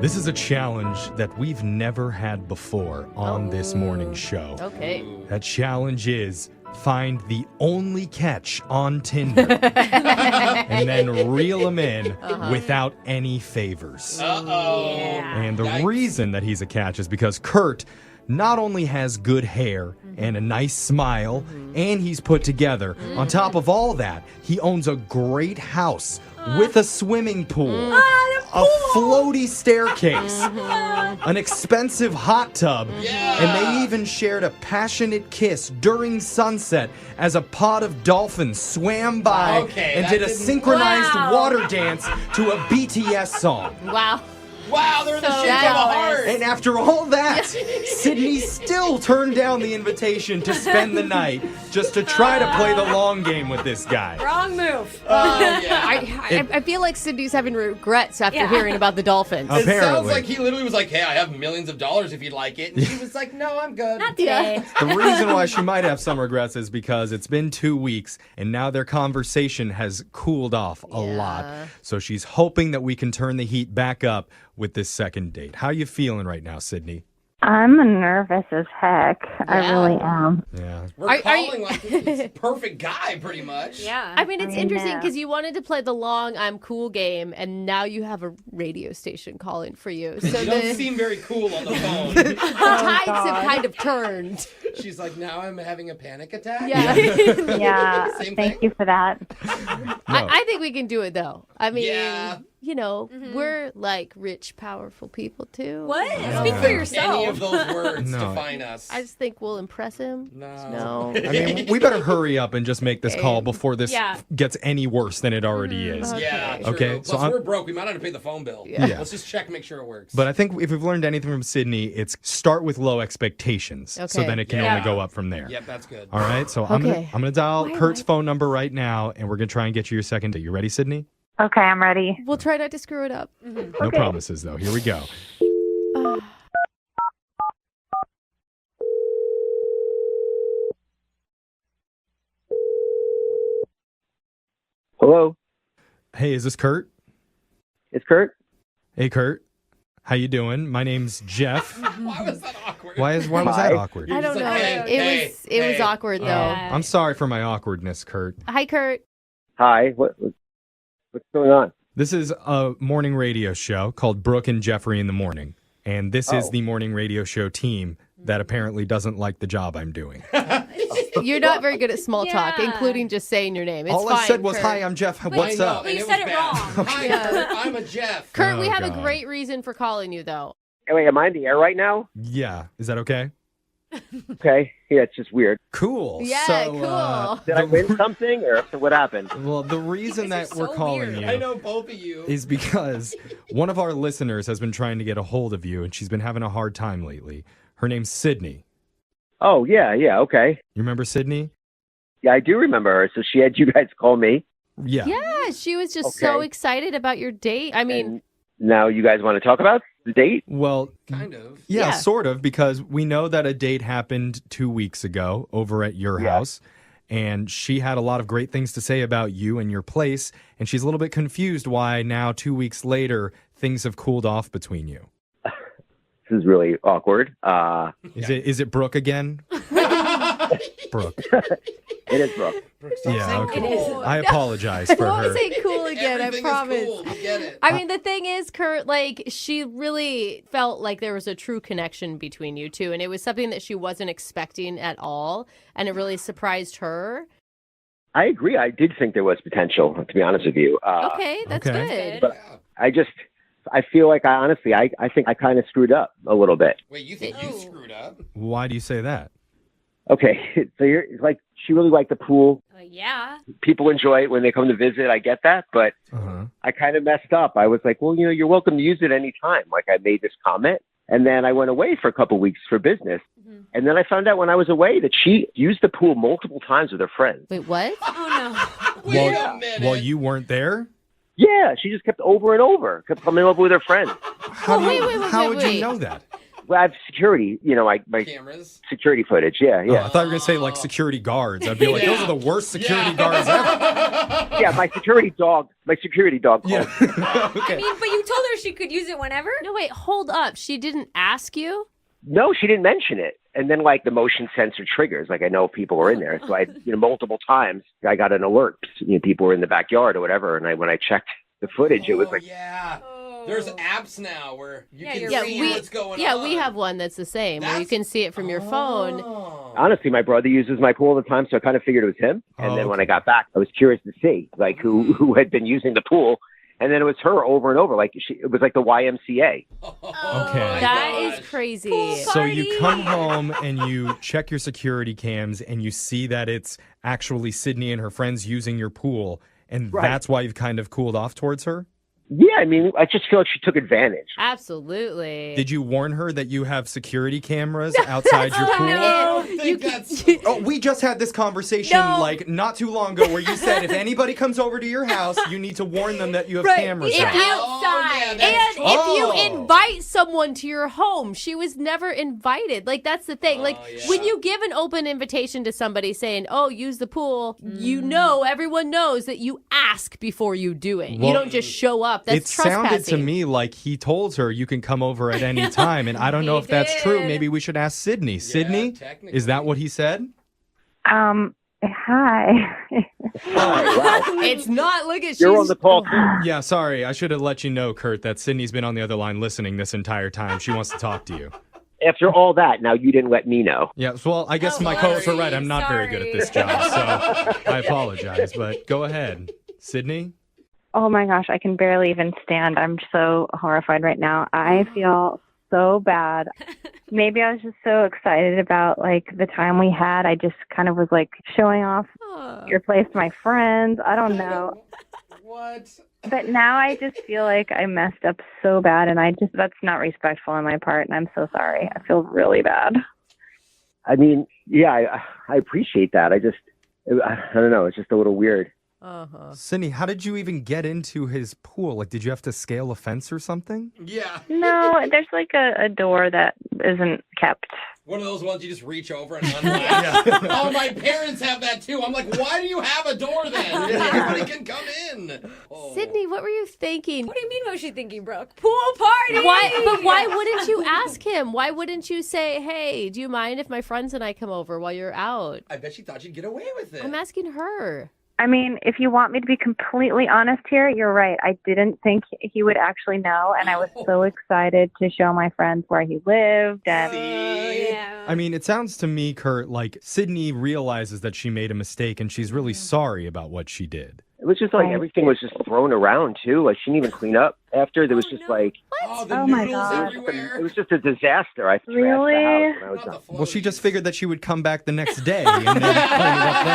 This is a challenge that we've never had before on this morning show. Okay. That challenge is find the only catch on Tinder and then reel him in without any favors. Uh-oh. And the Yikes. reason that he's a catch is because Kurt not only has good hair and a nice smile, and he's put together. On top of all that, he owns a great house with a swimming pool, a floaty staircase, an expensive hot tub, and they even shared a passionate kiss during sunset as a pod of dolphins swam by and that did a didn't- synchronized Wow. water dance to a BTS song. Wow. Wow, they're in the So shape of a that heart. And after all that, Sydney still turned down the invitation to spend the night just to try to play the long game with this guy. Wrong move. I feel like Sydney's having regrets after Yeah. hearing about the dolphins. It sounds Apparently. like he literally was like, hey, I have millions of dollars if you'd like it. And she was like, no, I'm good. Not today. The reason why she might have some regrets is because it's been 2 weeks and now their conversation has cooled off a lot. So she's hoping that we can turn the heat back up with this second date. How you feeling right now, Sydney? I'm nervous as heck. I really am. Yeah. We're Are you- calling like this perfect guy, pretty much. Yeah. I mean, it's I interesting know. because you wanted to play the long I'm cool game, and now you have a radio station calling for you. So You don't the seem very cool on the phone. tides have kind of turned. She's like, now I'm having a panic attack? Yeah. Yeah, Same thank thing. you for that. I think we can do it, though. I mean, Yeah. you know, we're like rich, powerful people, too. What? I Speak don't for think yourself. Any of those words No. define us. I just think we'll impress him. No. I mean, we better hurry up and just make this Okay. call before this Yeah. gets any worse than it already is. Yeah, true. Okay, Plus, so I'm- we're broke. We might have to pay the phone bill. Yeah. Let's just check, make sure it works. But I think if we've learned anything from Sydney, it's start with low expectations. So Okay. then it can Yeah. only go up from there. Yep, that's good. All right, so I'm Okay. gonna dial Why am Kurt's I- phone number right now, and we're gonna try and get you your second date. You ready, Sydney? Okay, I'm ready. We'll try not to screw it up. No promises, though. Here we go. Hello, Hey, is this Kurt? it's Kurt. Hey, Kurt. How you doing? My name's Jeff. Why was that awkward? Why was that awkward? I don't know. Hey, It was awkward, though. I'm sorry for my awkwardness, Kurt. Hi, Kurt. Hi, what's going on? This is a morning radio show called Brooke and Jeffrey in the Morning. And this is Oh. the morning radio show team that apparently doesn't like the job I'm doing. You're not very good at small talk, Yeah. including just saying your name. It's All fine, I said was, Kurt. hi, I'm Jeff. Wait, What's I know, up? and You it said was it bad. wrong. Hi, Yeah. Kurt. I'm a Jeff. Kurt, Oh, we have God. a great reason for calling you, though. Hey, wait, am I in the air right now? Yeah. Is that okay? Okay, yeah, it's just weird. Cool. Yeah, So, cool. Did I win something, or what happened? Well, the reason that guys are we're so calling weird. you I know both of you. is because one of our listeners has been trying to get a hold of you, and she's been having a hard time lately. Her name's Sydney. Oh, yeah, okay. You remember Sydney? Yeah, I do remember her. So she had you guys call me. Yeah. Yeah, she was just so excited about your date. I mean, And now you guys want to talk about the date? Well, kind of. Yeah, sort of, because we know that a date happened 2 weeks ago over at your house, and she had a lot of great things to say about you and your place, and she's a little bit confused why now 2 weeks later things have cooled off between you. This is really awkward. Is it Brooke again? Brooke. It is Brooke. Yeah, okay. It is. I apologize for won't her. say cool again, Everything I promise. is cool. We get it. I mean, the thing is, Kurt, like, she really felt like there was a true connection between you two, and it was something that she wasn't expecting at all, and it really surprised her. I agree. I did think there was potential, to be honest with you. Okay, that's good. But I feel like I think I kind of screwed up a little bit. Wait, you think you screwed up? Why do you say that? Okay, so it's like she really liked the pool. Yeah. People enjoy it when they come to visit. I get that, but I kind of messed up. I was like, well, you're welcome to use it anytime. Like I made this comment, and then I went away for a couple weeks for business. And then I found out when I was away that she used the pool multiple times with her friends. Wait, what? Oh, no. While you weren't there? Yeah, she just kept over and over, kept coming over with her friends. How would you know that? Well, I have security, my cameras, security footage. Yeah. Oh, I thought you were going to say like security guards. I'd be like, those are the worst security guards ever. Yeah, my security dog. Yeah. I mean, but you told her she could use it whenever? No, wait, hold up. She didn't ask you? No, she didn't mention it. And then, like, the motion sensor triggers. Like, I know people were in there. So I, multiple times, I got an alert. People were in the backyard or whatever. And when I checked the footage, it was like... Yeah. There's apps now where you can see we, what's going on. Yeah, we have one that's the same, where you can see it from your phone. Honestly, my brother uses my pool all the time, so I kind of figured it was him. And then when I got back, I was curious to see, like, who had been using the pool. And then it was her over and over. Like, it was like the YMCA. Okay. That is crazy. So you come home and you check your security cams and you see that it's actually Sydney and her friends using your pool. And that's why you've kind of cooled off towards her? Yeah, I mean, I just feel like she took advantage. Absolutely. Did you warn her that you have security cameras outside your pool? We just had this conversation like not too long ago where you said if anybody comes over to your house, you need to warn them that you have cameras out. If you invite someone to your home, she was never invited. Like, that's the thing. When you give an open invitation to somebody saying, oh, use the pool, everyone knows that you ask before you do it. You don't just show up. That's trespassing. It sounded to me like he told her you can come over at any time, and I don't know if that's true. Maybe we should ask Sydney. Sydney, is that what he said? Hi. It's not. Look at You're on the call too. Yeah, sorry. I should have let you know, Kurt, that Sydney's been on the other line listening this entire time. She wants to talk to you. After all that, now you didn't let me know. Yeah, well, I guess my co-hosts are right. I'm not very good at this job, so I apologize. But go ahead. Sydney? Oh my gosh, I can barely even stand. I'm so horrified right now. I feel so bad. Maybe I was just so excited about like the time we had. I just kind of was like showing off your place to my friends. I don't know. What? But now I just feel like I messed up so bad, and that's not respectful on my part, and I'm so sorry. I feel really bad. I mean, yeah, I appreciate that. I don't know. It's just a little weird. Sydney, how did you even get into his pool? Like, did you have to scale a fence or something? Yeah. No, there's like a door that isn't kept. One of those ones you just reach over and unlatch. Oh, my parents have that too. I'm like, why do you have a door then? Everybody can come in. Sydney, what were you thinking? What do you mean, what was she thinking, Brooke? Pool party! Why wouldn't you ask him? Why wouldn't you say, hey, do you mind if my friends and I come over while you're out? I bet she thought you'd get away with it. I'm asking her. I mean, if you want me to be completely honest here, you're right. I didn't think he would actually know, and I was so excited to show my friends where he lived. And I mean, it sounds to me, Kurt, like Sydney realizes that she made a mistake, and she's really sorry about what she did. It was just like everything was just thrown around too. Like she didn't even clean up after. There was just like the my noodles God. everywhere. It was just a disaster. I trashed the Really? house when I was done. Well, she just figured that she would come back the next day and then clean it up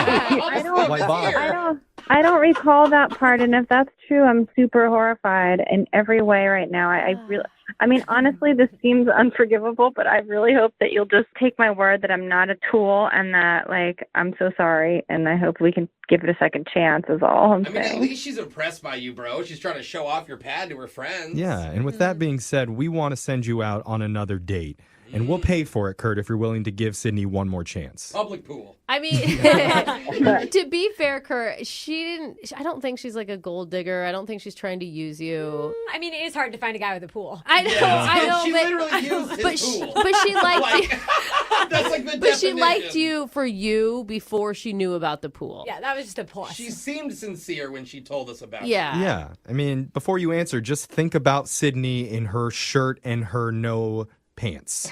then. Why bother? I don't recall that part, and if that's true, I'm super horrified in every way right now. I mean, honestly, this seems unforgivable, but I really hope that you'll just take my word that I'm not a tool and that, like, I'm so sorry, and I hope we can give it a second chance is all I'm saying. At least she's impressed by you, bro. She's trying to show off your pad to her friends. Yeah, and with that being said, we want to send you out on another date. And we'll pay for it, Kurt, if you're willing to give Sydney one more chance. Public pool. I mean, to be fair, Kurt, I don't think she's like a gold digger. I don't think she's trying to use you. I mean, it is hard to find a guy with a pool. I know. She literally used his pool. But she liked you. That's like the But she definition. liked you for you before she knew about the pool. Yeah, that was just a plus. She seemed sincere when she told us about it. Yeah. I mean, before you answer, just think about Sydney in her shirt and her no pants.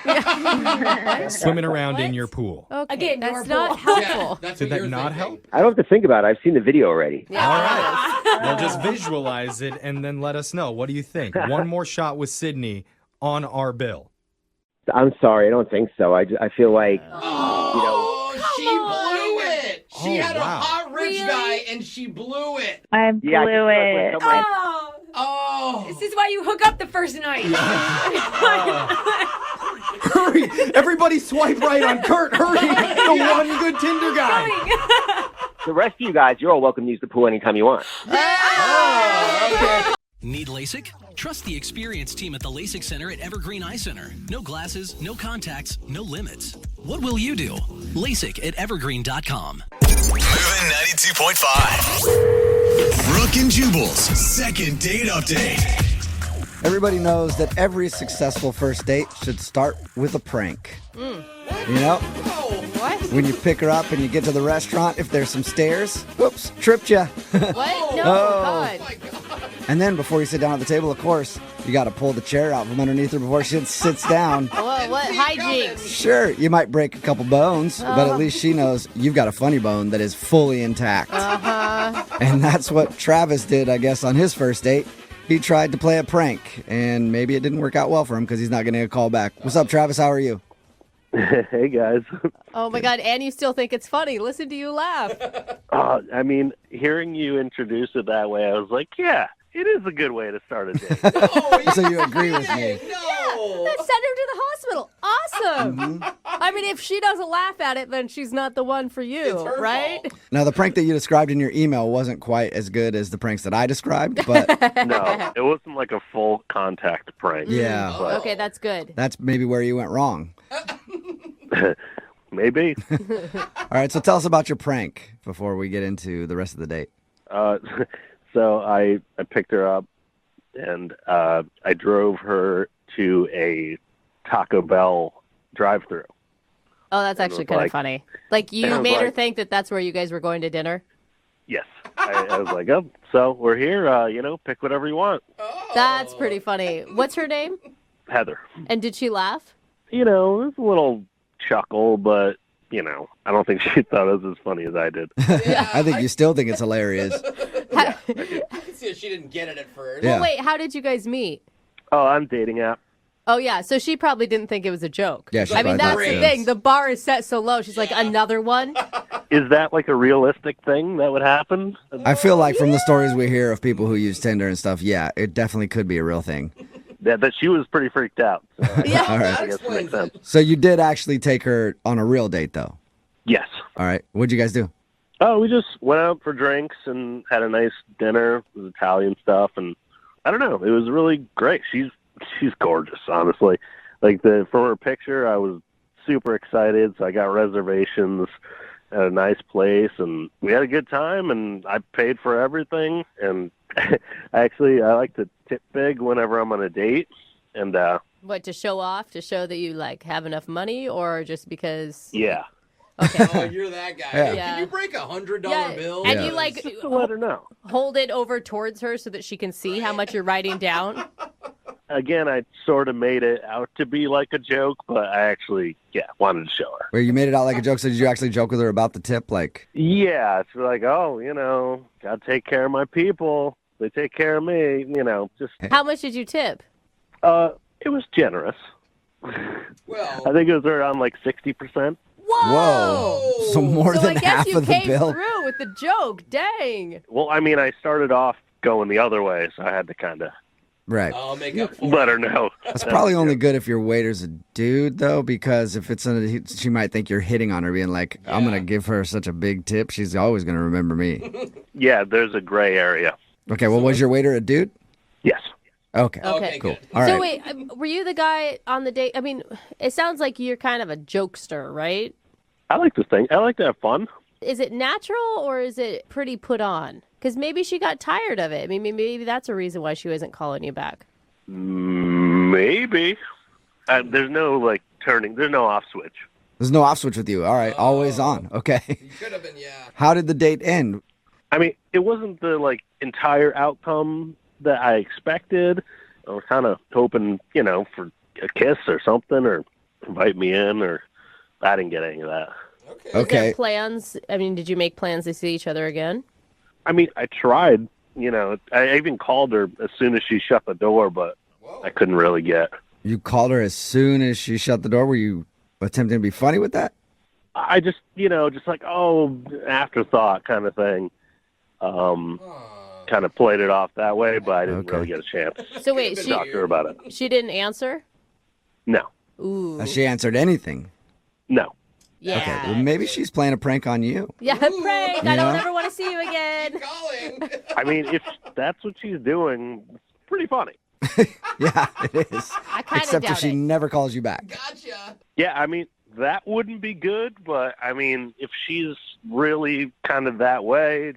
Swimming around in your pool. Okay, Again, that's your not pool. helpful. Did that not help? I don't have to think about it. I've seen the video already. All right. Well, just visualize it and then let us know. What do you think? One more shot with Sydney on our bill. I'm sorry. I don't think so. I feel like, She blew it. She had a wow. hot rich guy and she blew it. I blew it. Oh. This is why you hook up the first night. Hurry! Everybody swipe right on Kurt. Hurry! The one good Tinder guy. the rest of you guys, you're all welcome to use the pool anytime you want. Need LASIK? Trust the experienced team at the LASIK Center at Evergreen Eye Center. No glasses, no contacts, no limits. What will you do? LASIK at evergreen.com. Moving 92.5. Brooke and Jubal's second date update. Everybody knows that every successful first date should start with a prank. You know? What? When you pick her up and you get to the restaurant, if there's some stairs, whoops, tripped ya. What? No, Oh. God. And then before you sit down at the table, of course, you got to pull the chair out from underneath her before she sits down. Whoa, what hijinks? Sure, you might break a couple bones, but at least she knows you've got a funny bone that is fully intact. And that's what Travis did, I guess, on his first date. He tried to play a prank, and maybe it didn't work out well for him because he's not getting a call back. What's up, Travis? How are you? Hey, guys. Oh, my God. And you still think it's funny. Listen to you laugh. I mean, hearing you introduce it that way, I was like, yeah, it is a good way to start a date. So you agree with me? Let's send her to the hospital. Awesome. I mean, if she doesn't laugh at it, then she's not the one for you, right? Now, the prank that you described in your email wasn't quite as good as the pranks that I described, but No, it wasn't like a full contact prank. Yeah. But Okay, that's good. that's maybe where you went wrong. maybe. All right, so tell us about your prank before we get into the rest of the date. So I picked her up, and I drove her to a Taco Bell drive-thru. Oh, that's actually kind of funny. Like, you and I was made her like- think that that's where you guys were going to dinner? Yes. I was like, oh, so we're here, pick whatever you want. That's pretty funny. What's her name? Heather. And did she laugh? It was a little chuckle, but, I don't think she thought it was as funny as I did. I think you still think it's hilarious. I can see that she didn't get it at first. Yeah. Well, wait, how did you guys meet? Oh, I'm dating app. Oh, yeah, so she probably didn't think it was a joke. Yeah, she I mean, probably that's thought the so. thing. The bar is set so low. She's like, another one? Is that like a realistic thing that would happen? I feel like from the stories we hear of people who use Tinder and stuff, yeah, it definitely could be a real thing. That she was pretty freaked out. So All right. I guess it makes sense. So you did actually take her on a real date, though? Yes. All right. What'd you guys do? Oh, we just went out for drinks and had a nice dinner. It was Italian stuff, and I don't know. It was really great. She's gorgeous, honestly. Like from her picture, I was super excited. So I got reservations at a nice place, and we had a good time. And I paid for everything. And I like to tip big whenever I'm on a date. And What, to show off? To show that you, like, have enough money? Or just because... yeah. Oh, you're that guy. Yeah. Can you break $100 bill? And you, like, Just to let her know. hold it over towards her so that she can see how much you're writing down? Again, I sort of made it out to be like a joke, but I actually, wanted to show her. Where you made it out like a joke, so did you actually joke with her about the tip? Like, Yeah, it's like, gotta take care of my people. They take care of me, just. How much did you tip? It was generous. Well, I think it was around like 60%. What? Whoa! So more So than I guess half you of the came bill. through with the joke. Dang. Well, I mean, I started off going the other way, so I had to kind of Right. I'll make up for let her know. That's probably only good if your waiter's a dude, though, because if it's she might think you're hitting on her, being like, I'm going to give her such a big tip. She's always going to remember me. Yeah, there's a gray area. Okay, well, was your waiter a dude? Yes. Okay. Okay. Cool. All So right. wait, were you the guy on the date? I mean, it sounds like you're kind of a jokester, right? I like to have fun. Is it natural or is it pretty put on? Because maybe she got tired of it. I mean, maybe that's a reason why she wasn't calling you back. Maybe. There's no turning. There's no off switch. There's no off switch with you. All right, always on. Okay. You could have been, yeah. How did the date end? I mean, it wasn't the entire outcome that I expected. I was kind of hoping, for a kiss or something, or invite me in, or I didn't get any of that. Is there plans? I mean, did you make plans to see each other again? I mean, I tried. I even called her as soon as she shut the door, but I couldn't really get. You called her as soon as she shut the door. Were you attempting to be funny with that? I just, afterthought kind of thing. Kind of played it off that way, but I didn't really get a chance. So wait, to talk to her about it. She didn't answer? No. Ooh. Has she answered anything? No. Yeah. Okay, well, maybe she's playing a prank on you. Yeah, prank. I You don't know? ever want to see you again. I mean, if that's what she's doing, it's pretty funny. Yeah, it is. I kind of Except if doubt she it. never calls you back. Yeah, I mean, that wouldn't be good, but I mean, if she's really kind of that way,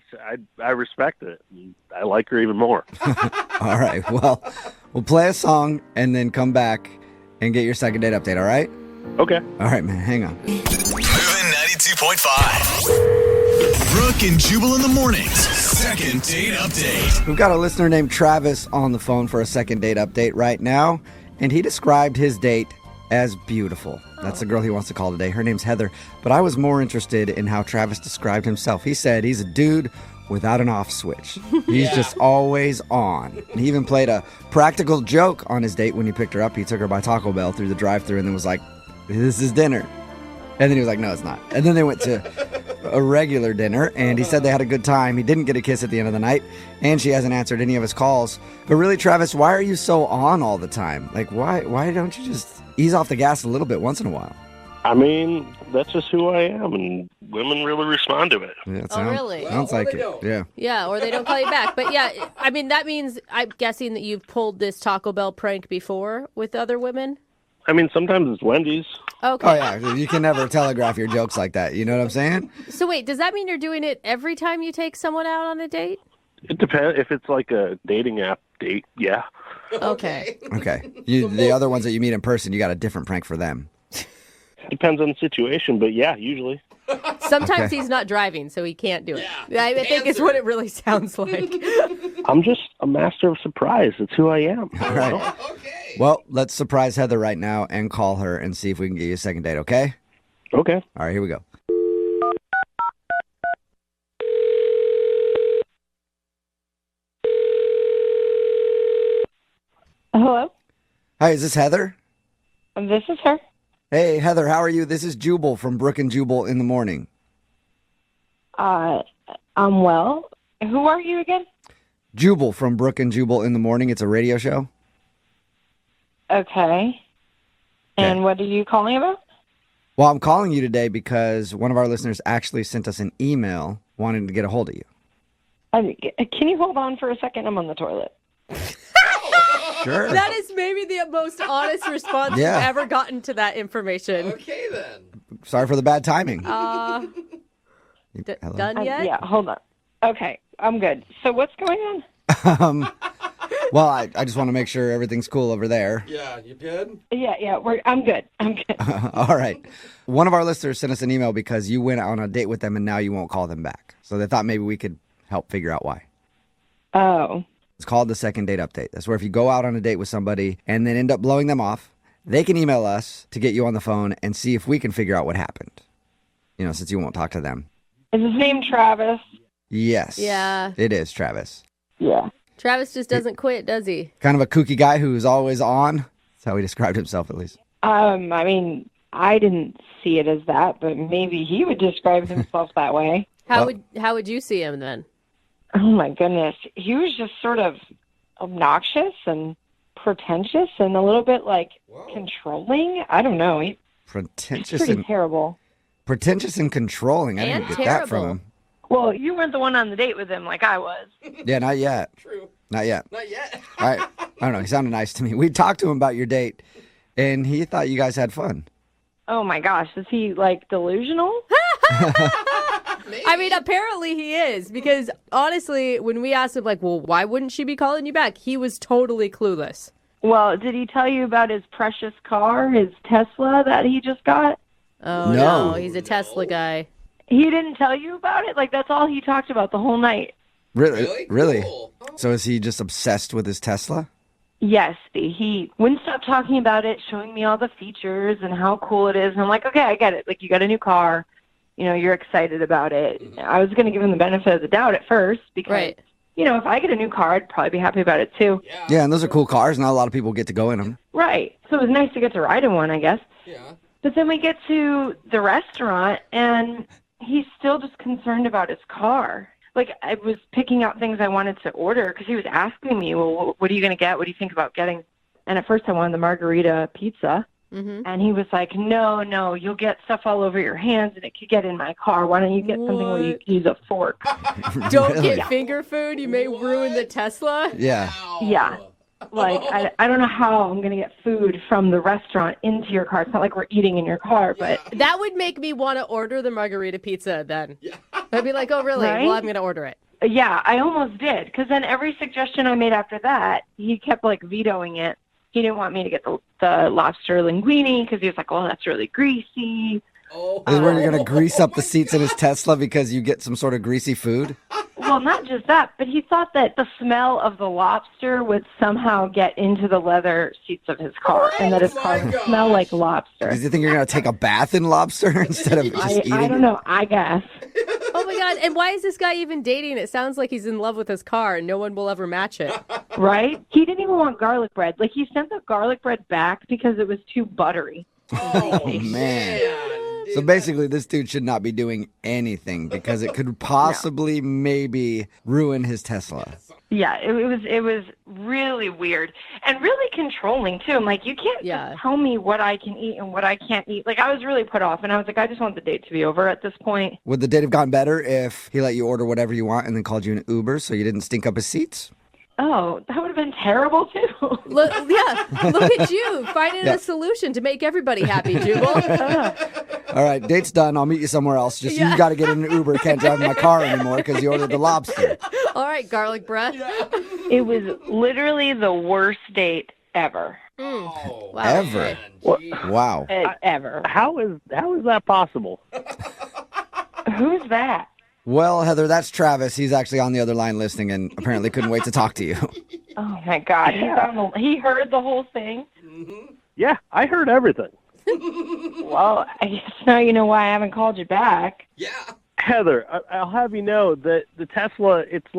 I respect it. I like her even more. All right, well, we'll play a song and then come back and get your second date update, all right? Okay. All right, man, hang on. Moving 92.5. Brooke and Jubal in the mornings. Second date update. We've got a listener named Travis on the phone for a second date update right now, and he described his date as beautiful. That's the girl he wants to call today. Her name's Heather, but I was more interested in how Travis described himself. He said he's a dude without an off switch. He's just always on. And he even played a practical joke on his date when he picked her up. He took her by Taco Bell through the drive-thru and then was like, "This is dinner." And then he was like, "No, it's not." And then they went to a regular dinner, and he said they had a good time. He didn't get a kiss at the end of the night, and she hasn't answered any of his calls. But really, Travis, why are you so on all the time? Like, why don't you just ease off the gas a little bit once in a while? I mean, that's just who I am, and women really respond to it. Yeah, really? Sounds like it. Yeah. Yeah, or they don't call you back. But yeah, I mean, that means I'm guessing that you've pulled this Taco Bell prank before with other women? I mean, sometimes it's Wendy's. Okay. Oh, yeah. You can never telegraph your jokes like that. You know what I'm saying? So wait, does that mean you're doing it every time you take someone out on a date? It depends. If it's like a dating app date, yeah. Okay. Okay. The other ones that you meet in person, you got a different prank for them. Depends on the situation, but yeah, usually. Sometimes Okay. he's not driving, so he can't do it. I think it's what it really sounds like. I'm just a master of surprise. It's who I am. All right. Well, let's surprise Heather right now and call her and see if we can get you a second date, okay? Okay. All right, here we go. Hello, Hi, is this Heather? this is her. Hey, Heather, how are you? This is Jubal from Brooke and Jubal in the morning. I'm well. Who are you again? Jubal from Brooke and Jubal in the morning. It's a radio show. Okay. And what are you calling about? Well, I'm calling you today because one of our listeners actually sent us an email wanting to get a hold of you. Can you hold on for a second? I'm on the toilet. Sure. That is maybe the most honest response Yeah. you've ever gotten to that information. Okay, then. Sorry for the bad timing. Done yet? Yeah, hold on. Okay, I'm good. So what's going on? Well, I just want to make sure everything's cool over there. Yeah, you good? Yeah, I'm good. I'm good. All right. One of our listeners sent us an email because you went on a date with them and now you won't call them back. So they thought maybe we could help figure out why. Oh. It's called the second date update. That's where if you go out on a date with somebody and then end up blowing them off, they can email us to get you on the phone and see if we can figure out what happened. You know, since you won't talk to them. Is his name Travis? Yes. Yeah. It is Travis. Yeah. Travis just doesn't quit, does he? Kind of a kooky guy who's always on. That's how he described himself, at least. I mean, I didn't see it as that, but maybe he would describe himself that way. How would you see him then? Oh my goodness. He was just sort of obnoxious and pretentious and a little bit like controlling. I don't know. He's Pretentious pretty and terrible. pretentious and controlling. I And didn't get that from terrible. him. Well, you weren't the one on the date with him like I was. Yeah, not yet. True. Not yet. Not yet. I don't know. He sounded nice to me. We talked to him about your date, and he thought you guys had fun. Oh my gosh, is he like delusional? I mean, apparently he is, because honestly, when we asked him, like, well, why wouldn't she be calling you back? He was totally clueless. Well, did he tell you about his precious car, his Tesla that he just got? Oh, No. no, he's a Tesla guy. He didn't tell you about it? Like, that's all he talked about the whole night. Really? Really? So is he just obsessed with his Tesla? Yes, he wouldn't stop talking about it, showing me all the features and how cool it is. And I'm like, okay, I get it. Like, you got a new car. You know, you're excited about it. I was going to give him the benefit of the doubt at first because, you know, if I get a new car, I'd probably be happy about it too. Yeah, and those are cool cars. Not a lot of people get to go in them. Right. So it was nice to get to ride in one, I guess. Yeah. But then we get to the restaurant, and he's still just concerned about his car. Like, I was picking out things I wanted to order because he was asking me, well, what are you going to get? What do you think about getting? And at first I wanted the margarita pizza. Mm-hmm. And he was like, no, you'll get stuff all over your hands, and it could get in my car. Why don't you get something where you can use a fork? Don't Really? get finger food. You may ruin the Tesla. Yeah. Yeah. Like, I don't know how I'm going to get food from the restaurant into your car. It's not like we're eating in your car, but... That would make me want to order the margarita pizza then. I'd be like, oh, really? Right? Well, I'm going to order it. Yeah, I almost did. Because then every suggestion I made after that, he kept, like, vetoing it. He didn't want me to get the lobster linguine because he was like, oh, that's really greasy. Oh. Is where you're going to grease up the seats in his Tesla because you get some sort of greasy food? Well, not just that, but he thought that the smell of the lobster would somehow get into the leather seats of his car, and that his car would smell like lobster. Does he think you're going to take a bath in lobster instead of just eating? I don't know. I guess. Oh, my God. And why is this guy even dating? It sounds like he's in love with his car, and no one will ever match it. Right? He didn't even want garlic bread. Like, he sent the garlic bread back because it was too buttery. Oh, man. So basically, this dude should not be doing anything because it could possibly maybe ruin his Tesla. Yeah, it was really weird and really controlling too. I'm like, you can't just tell me what I can eat and what I can't eat. Like, I was really put off, and I was like, I just want the date to be over at this point. Would the date have gone better if he let you order whatever you want and then called you an Uber so you didn't stink up his seats? Oh, that would have been terrible too. Look at you finding a solution to make everybody happy, Jubal. All right, date's done. I'll meet you somewhere else. Just you got to get in an Uber. Can't drive in my car anymore because you ordered the lobster. All right, garlic breath. It was literally the worst date ever. Wow. Ever? Wow. Ever. How is that possible? Who's that? Well, Heather, that's Travis. He's actually on the other line listening and apparently couldn't wait to talk to you. Oh, my God. He heard the whole thing? Yeah, I heard everything. Well, I guess now you know why I haven't called you back. Yeah. Heather, I'll have you know that the Tesla, it's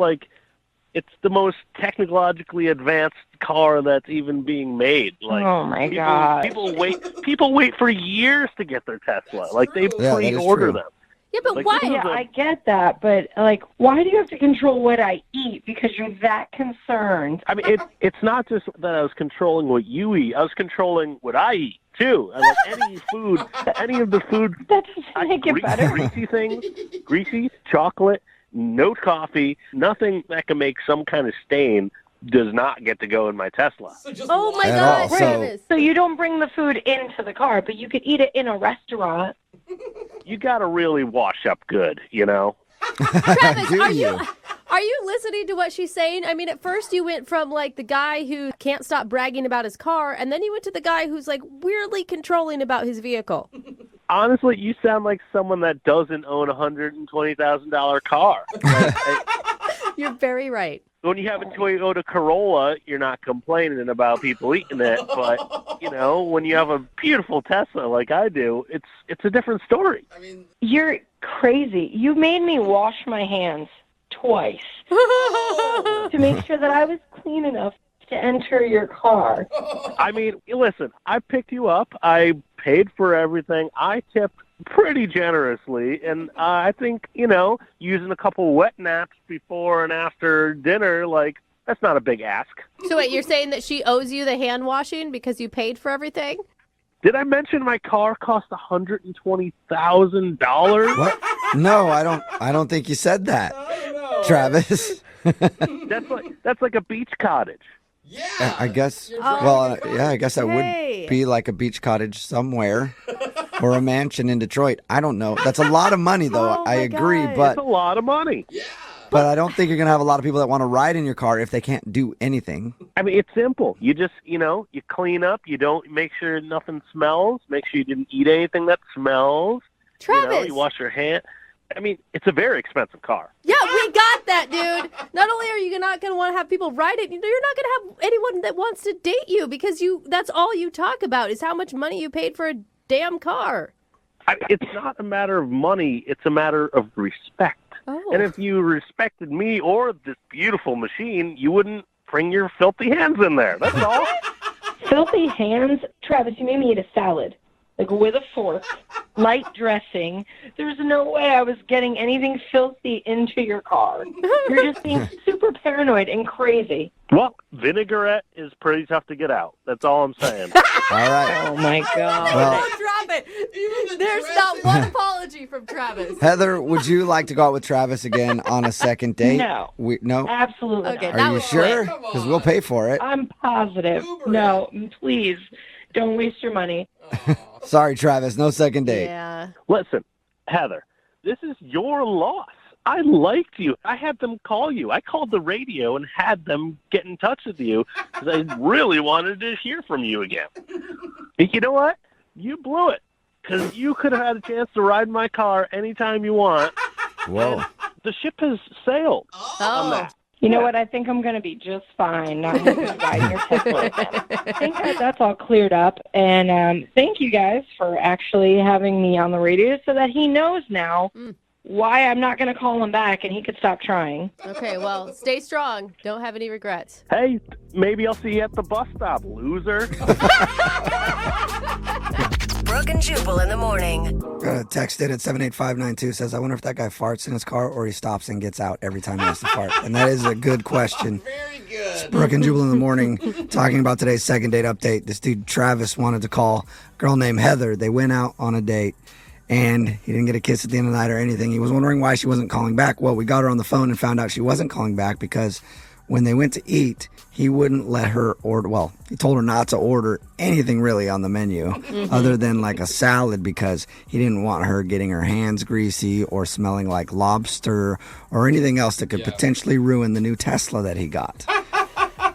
the most technologically advanced car that's even being made. Like, oh my God. People wait for years to get their Tesla. Like, they pre-order them. Yeah, but Like, why? Yeah, I get that, but like, why do you have to control what I eat because you're that concerned? I mean, it's not just that I was controlling what you eat. I was controlling what I eat too. And like any of the food that doesn't make it better. Greasy things, greasy chocolate, no coffee, nothing that can make some kind of stain does not get to go in my Tesla. Oh my God, Travis. So you don't bring the food into the car, but you could eat it in a restaurant. You got to really wash up good, you know? Travis, are you listening to what she's saying? I mean, at first you went from like the guy who can't stop bragging about his car, and then you went to the guy who's like weirdly controlling about his vehicle. Honestly, you sound like someone that doesn't own a $120,000 car. You're very right. When you have a Toyota Corolla, you're not complaining about people eating it. But, you know, when you have a beautiful Tesla like I do, it's a different story. You're crazy. You made me wash my hands twice to make sure that I was clean enough to enter your car. I mean, listen, I picked you up. I paid for everything. I tipped pretty generously. And I think, using a couple wet naps before and after dinner, that's not a big ask. So wait, you're saying that she owes you the hand washing because you paid for everything? Did I mention my car cost $120,000? What? No, I don't think you said that, Travis. That's like a beach cottage. Yeah, I guess. Oh, I guess that would be like a beach cottage somewhere, or a mansion in Detroit. I don't know. That's a lot of money, though. I agree, but it's a lot of money. Yeah. But I don't think you're gonna have a lot of people that want to ride in your car if they can't do anything. I mean, it's simple. You just, you clean up. You don't make sure nothing smells. Make sure you didn't eat anything that smells. Travis, you wash your hand. I mean, it's a very expensive car. Yeah, we got that, dude. Not only are you not going to want to have people ride it, you're not going to have anyone that wants to date you because that's all you talk about is how much money you paid for a damn car. It's not a matter of money. It's a matter of respect. Oh. And if you respected me or this beautiful machine, you wouldn't bring your filthy hands in there. That's all. Filthy hands? Travis, you made me eat a salad. With a fork, light dressing. There's no way I was getting anything filthy into your car. You're just being super paranoid and crazy. Well, vinaigrette is pretty tough to get out. That's all I'm saying. All right. Oh, my God. Well, Drop it. There's not one apology from Travis. Heather, would you like to go out with Travis again on a second date? No. No? Absolutely Okay, not. that Are you was sure? quick. Because we'll pay for it. I'm positive. No, please. Don't waste your money. Sorry, Travis. No second date. Yeah. Listen, Heather, this is your loss. I liked you. I had them call you. I called the radio and had them get in touch with you because I really wanted to hear from you again. But you know what? You blew it because you could have had a chance to ride my car anytime you want. Whoa. The ship has sailed on that. You know what? I think I'm going to be just fine not having to ride your Tesla again. I think that's all cleared up. And thank you guys for actually having me on the radio so that he knows now why I'm not going to call him back and he could stop trying. Okay, well, stay strong. Don't have any regrets. Hey, maybe I'll see you at the bus stop, loser. Brooke and Jubal in the morning. Got a text in at 78592 says, I wonder if that guy farts in his car or he stops and gets out every time he has to fart. And that is a good question. Very good. It's Brooke and Jubal in the morning talking about today's second date update. This dude, Travis, wanted to call a girl named Heather. They went out on a date and he didn't get a kiss at the end of the night or anything. He was wondering why she wasn't calling back. Well, we got her on the phone and found out she wasn't calling back because when they went to eat, he wouldn't let her order. Well, he told her not to order anything really on the menu other than like a salad because he didn't want her getting her hands greasy or smelling like lobster or anything else that could potentially ruin the new Tesla that he got.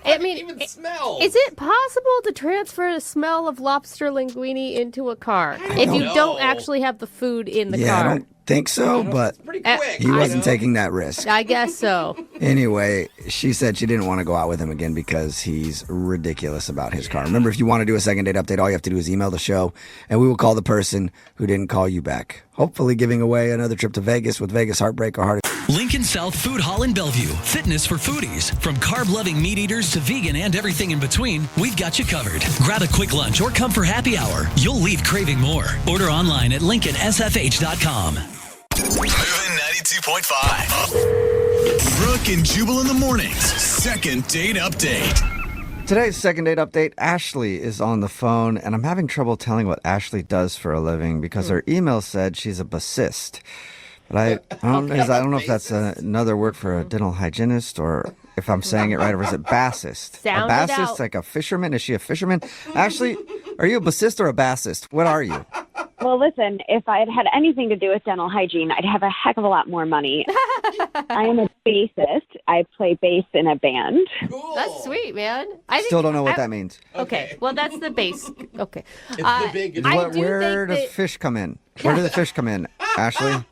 I mean, Even smell. is it possible to transfer the smell of lobster linguine into a car if you don't actually have the food in the Yeah, I car? don't think so, but he wasn't taking that risk. I guess so. Anyway, she said she didn't want to go out with him again because he's ridiculous about his car. Remember, if you want to do a second date update, all you have to do is email the show, and we will call the person who didn't call you back. Hopefully giving away another trip to Vegas with Vegas Heartbreak or Heart. Lincoln South Food Hall in Bellevue. Fitness for foodies. From carb-loving meat eaters to vegan and everything in between, we've got you covered. Grab a quick lunch or come for happy hour. You'll leave craving more. Order online at LincolnSFH.com. Moving 92.5. Brooke and Jubal in the mornings. Second date update. Today's second date update, Ashley is on the phone, and I'm having trouble telling what Ashley does for a living because her email said she's a bassist. But I don't know if that's another word for a dental hygienist or if I'm saying it right, or is it bassist? Sound a it bassist, out. like a fisherman? Is she a fisherman? Ashley, are you a bassist or a bassist? What are you? Well, listen, if I had had anything to do with dental hygiene, I'd have a heck of a lot more money. I am a bassist. I play bass in a band. That's sweet, man. I think Still don't know what that means. Okay, well, that's the base. Okay. It's the big. Where does fish come in? Where do the fish come in, Ashley?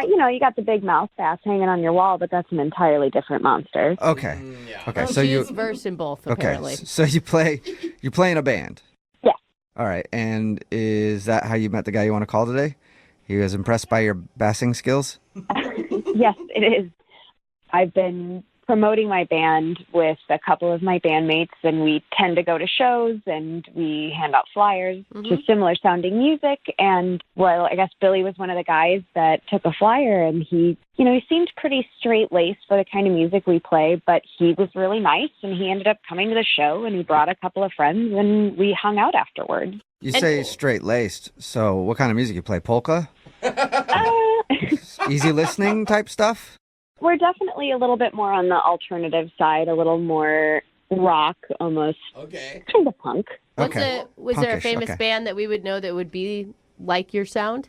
You got the big mouth bass hanging on your wall, but that's an entirely different monster. Okay. Okay. Well, so she's versed in both, apparently. Okay. So you play in a band. Yeah. All right. And is that how you met the guy you want to call today? He was impressed by your bassing skills? Yes, it is. I've been promoting my band with a couple of my bandmates, and we tend to go to shows and we hand out flyers to similar sounding music. And well, I guess Billy was one of the guys that took a flyer, and he seemed pretty straight laced for the kind of music we play, but he was really nice, and he ended up coming to the show, and he brought a couple of friends, and we hung out afterwards. You say straight laced, so what kind of music you play? Polka? Easy listening type stuff? We're definitely a little bit more on the alternative side, a little more rock, almost kind of punk. Was there a famous band that we would know that would be like your sound?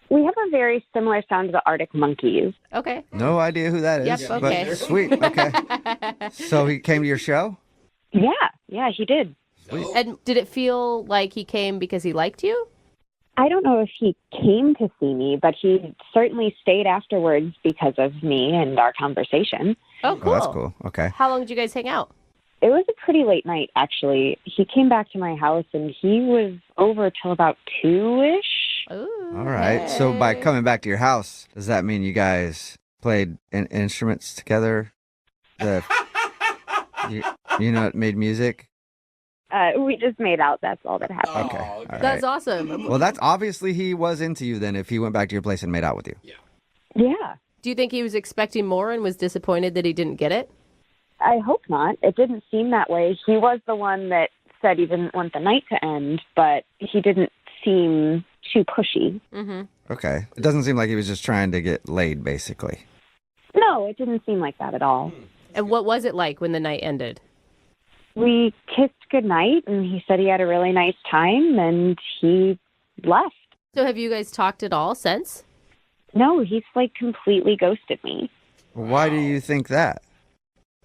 We have a very similar sound to the Arctic Monkeys. Okay. No idea who that is. Yep, okay. But sweet, okay. So he came to your show? Yeah, he did. Sweet. And did it feel like he came because he liked you? I don't know if he came to see me, but he certainly stayed afterwards because of me and our conversation. Oh, cool. Oh, that's cool. Okay. How long did you guys hang out? It was a pretty late night, actually. He came back to my house, and he was over till about 2-ish. All right. So by coming back to your house, does that mean you guys played instruments together? Made music? We just made out. That's all that happened. Okay. All That's right. awesome. Well, that's obviously he was into you then if he went back to your place and made out with you. Yeah. Do you think he was expecting more and was disappointed that he didn't get it? I hope not. It didn't seem that way. He was the one that said he didn't want the night to end, but he didn't seem too pushy. Mm-hmm. Okay. It doesn't seem like he was just trying to get laid, basically. No, it didn't seem like that at all. And what was it like when the night ended? We kissed goodnight, and he said he had a really nice time, and he left. So have you guys talked at all since? No, he's completely ghosted me. Why do you think that?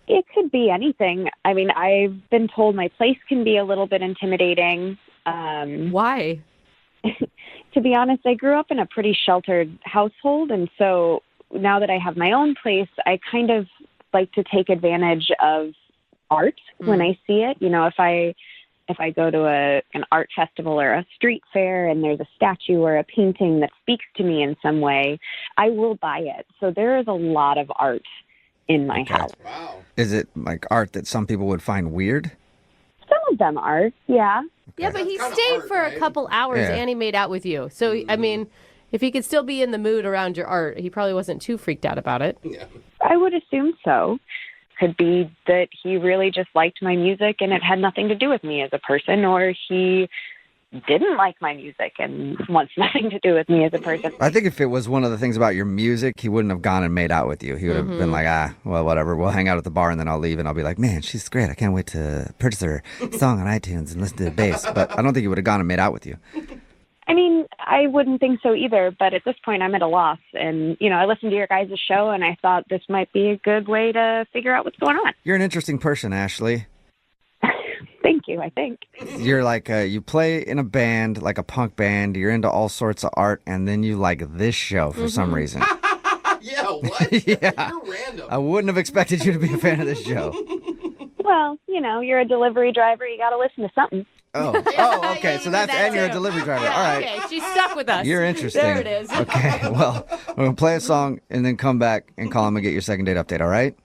It could be anything. I mean, I've been told my place can be a little bit intimidating. Why? To be honest, I grew up in a pretty sheltered household, and so now that I have my own place, I kind of like to take advantage of art when I see it. If I go to an art festival or a street fair and there's a statue or a painting that speaks to me in some way, I will buy it. So there is a lot of art in my house. Wow. Is it like art that some people would find weird? Some of them are, yeah. Yeah, but he stayed for a couple hours Yeah. and he made out with you. So, I mean, if he could still be in the mood around your art, he probably wasn't too freaked out about it. Yeah. I would assume so. Could be that he really just liked my music and it had nothing to do with me as a person, or he didn't like my music and wants nothing to do with me as a person. I think if it was one of the things about your music, he wouldn't have gone and made out with you. He would have been like, well, whatever. We'll hang out at the bar and then I'll leave and I'll be like, man, she's great. I can't wait to purchase her song on iTunes and listen to the bass. But I don't think he would have gone and made out with you. I mean, I wouldn't think so either, but at this point I'm at a loss. And, I listened to your guys' show and I thought this might be a good way to figure out what's going on. You're an interesting person, Ashley. Thank you, I think. You're like, you play in a band, like a punk band. You're into all sorts of art, and then you like this show for some reason. Yeah, what? Yeah. You're random. I wouldn't have expected you to be a fan of this show. Well, you're a delivery driver. You got to listen to something. Oh, okay. So that's, and you're a delivery driver. All right. Okay, she's stuck with us. You're interesting. There it is. Okay, well, I'm going to play a song and then come back and call him and get your second date update, all right?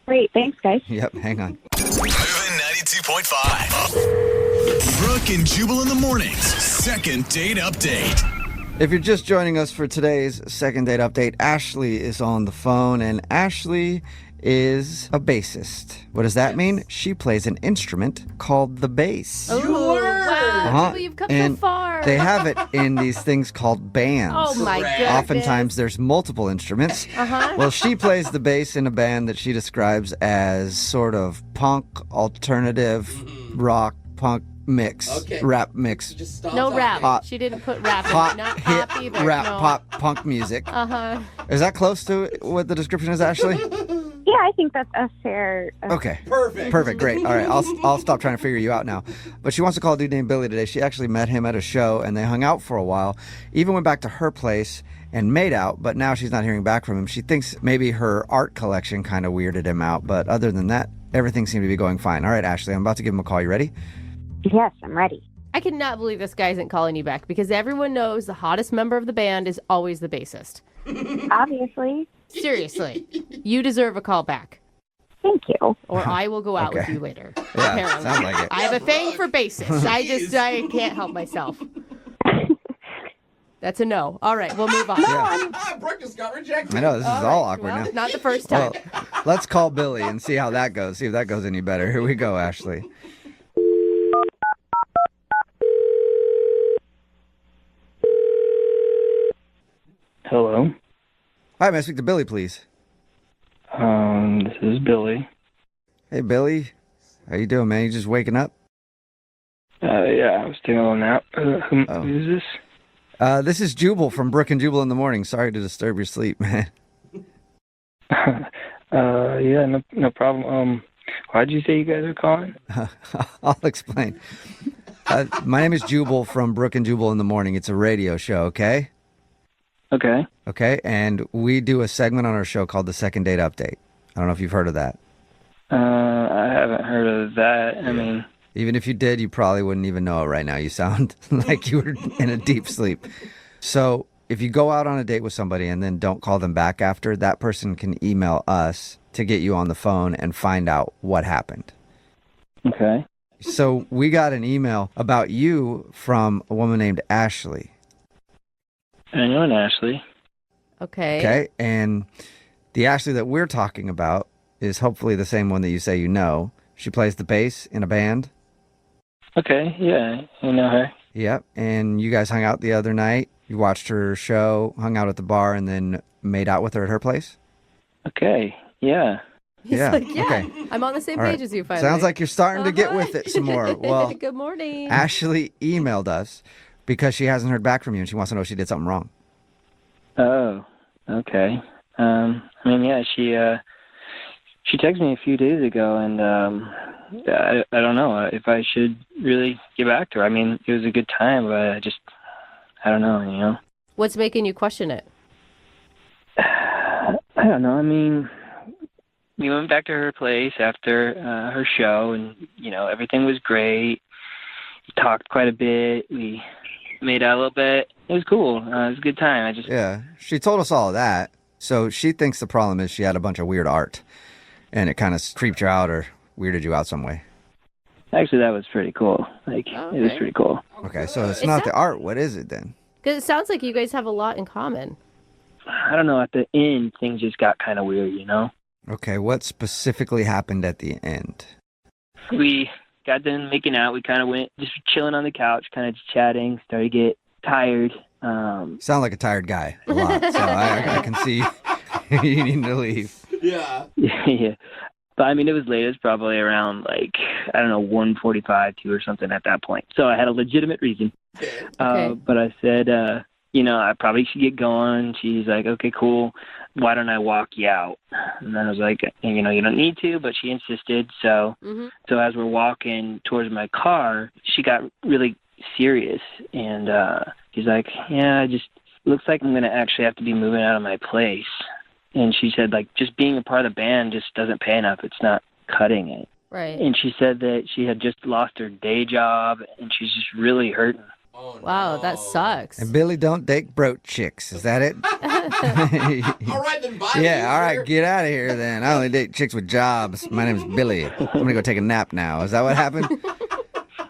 Great. Thanks, guys. Yep, hang on. Moving 92.5. Brooke and Jubal in the mornings. Second date update. If you're just joining us for today's second date update, Ashley is on the phone, and Ashley is a bassist. What does that mean? She plays an instrument called the bass. Oh, wow. Jubal, you've come And so far. they have it in these things called bands. Oh, my goodness. Oftentimes there's multiple instruments. Uh-huh. Well, she plays the bass in a band that she describes as sort of punk, alternative, rock, punk mix, rap mix. No rap. Pop, She didn't put rap in pop, it. Not hit, pop either. rap, no. pop, punk music. Uh-huh. Is that close to what the description is, Ashley? Yeah, I think that's a fair... Okay. Perfect. Great. All right. I'll stop trying to figure you out now. But she wants to call a dude named Billy today. She actually met him at a show, and they hung out for a while. Even went back to her place and made out, but now she's not hearing back from him. She thinks maybe her art collection kind of weirded him out, but other than that, everything seemed to be going fine. All right, Ashley, I'm about to give him a call. You ready? Yes, I'm ready. I cannot believe this guy isn't calling you back because everyone knows the hottest member of the band is always the bassist. Obviously. Seriously. You deserve a call back. Thank you. Or I will go out with Okay. you later. Yeah, Apparently. sounds like it. I have a thing for basics. I can't help myself. That's a no. All right, we'll move on. Brooke just got rejected. I know, this is all awkward Well, now. not the first time. Well, let's call Billy and see how that goes. See if that goes any better. Here we go, Ashley. Hello. Hi, may I speak to Billy, please? This is Billy. Hey, Billy. How you doing, man? You just waking up? Yeah, I was taking a little nap. Who's this? This is Jubal from Brooke and Jubal in the morning. Sorry to disturb your sleep, man. Yeah, no problem. Why'd you say you guys are calling? I'll explain. My name is Jubal from Brooke and Jubal in the morning. It's a radio show, okay? Okay. Okay, and we do a segment on our show called the Second Date Update. I don't know if you've heard of that. I haven't heard of that. I mean, even if you did, you probably wouldn't even know it right now. You sound like you were in a deep sleep. So if you go out on a date with somebody and then don't call them back after, that person can email us to get you on the phone and find out what happened. Okay. So we got an email about you from a woman named Ashley. I know an Ashley. Okay. Okay, and the Ashley that we're talking about is hopefully the same one that you say you know. She plays the bass in a band. Okay, yeah, I know her. Yep, and you guys hung out the other night. You watched her show, hung out at the bar, and then made out with her at her place? Okay, yeah. He's Yeah, like, yeah, okay. I'm on the same All page right. as you finally. Sounds like you're starting to get with it some more. Well, Good morning. Ashley emailed us because she hasn't heard back from you and she wants to know if she did something wrong. Oh, okay. I mean, yeah, she texted me a few days ago, and I don't know if I should really get back to her. I mean, it was a good time, but I don't know, you know. What's making you question it? I don't know. I mean, we went back to her place after her show, and, you know, everything was great. We talked quite a bit. We made out a little bit. It was cool. It was a good time. Yeah, she told us all of that. So she thinks the problem is she had a bunch of weird art, and it kind of creeped her out or weirded you out some way. Actually, that was pretty cool. Like, it was pretty cool. Okay, so it's not the art. What is it then? Because it sounds like you guys have a lot in common. I don't know. At the end, things just got kind of weird, you know? Okay, what specifically happened at the end? We got done making out. We kind of went just chilling on the couch, kind of chatting, started to get tired. Sound like a tired guy a lot, so I can see you need to leave. Yeah. Yeah. But, I mean, it was late. It was probably around, like, I don't know, 1:45, 2 or something at that point. So I had a legitimate reason. But I said, you know, I probably should get going. She's like, okay, cool. Why don't I walk you out? And then I was like, you know, you don't need to, but she insisted. So, so as we're walking towards my car, she got really serious. And she's like, yeah, just looks like I'm going to actually have to be moving out of my place. And she said, like, just being a part of the band just doesn't pay enough. It's not cutting it. Right. And she said that she had just lost her day job, and she's just really hurting. Wow, that sucks. And Billy don't date broke chicks. Is that it? All right, then bye. Yeah, all right, get out of here then. I only date chicks with jobs. My name's Billy. I'm going to go take a nap now. Is that what happened?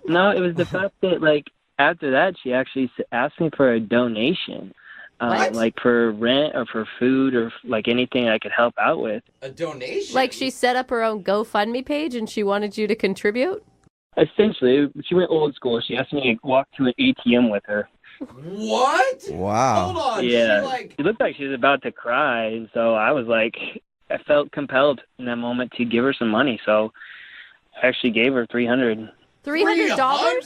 No, it was the fact that, like, after that, she actually asked me for a donation. Like for rent or for food or like anything I could help out with. A donation? Like she set up her own GoFundMe page and she wanted you to contribute? Essentially, she went old school. She asked me to walk to an ATM with her. What? Wow. Hold on. Yeah. She looked like she was about to cry, and so I was like, I felt compelled in that moment to give her some money, so I actually gave her $300. $300?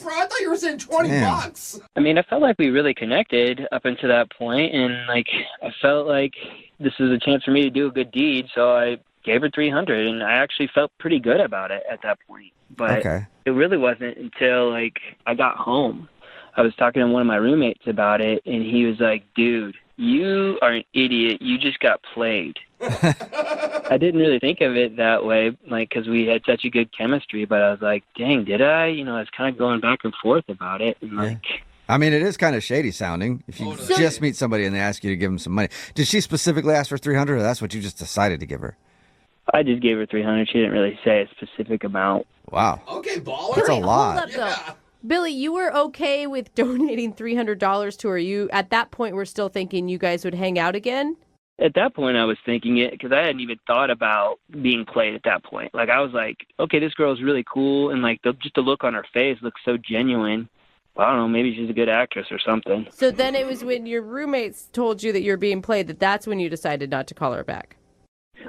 Bro, I thought you were saying $20. I mean, I felt like we really connected up until that point, and like I felt like this was a chance for me to do a good deed, so I gave her $300, and I actually felt pretty good about it at that point. But it really wasn't until like I got home. I was talking to one of my roommates about it, and he was like, "Dude, you are an idiot. You just got played." I didn't really think of it that way, like, because we had such a good chemistry, but I was like, dang, did I? You know, I was kind of going back and forth about it. And, like, I mean, it is kind of shady sounding if you just meet somebody and they ask you to give them some money. Did she specifically ask for $300 or that's what you just decided to give her? I just gave her $300. She didn't really say a specific amount. Wow. Okay, baller. That's a lot. Hold up, though. Billy, you were okay with donating $300 to her. You, at that point, were still thinking you guys would hang out again? At that point, I was thinking it because I hadn't even thought about being played at that point. Like, I was like, okay, this girl's really cool, and, like, just the look on her face looks so genuine. I don't know, maybe she's a good actress or something. So then it was when your roommates told you that you were being played that's when you decided not to call her back.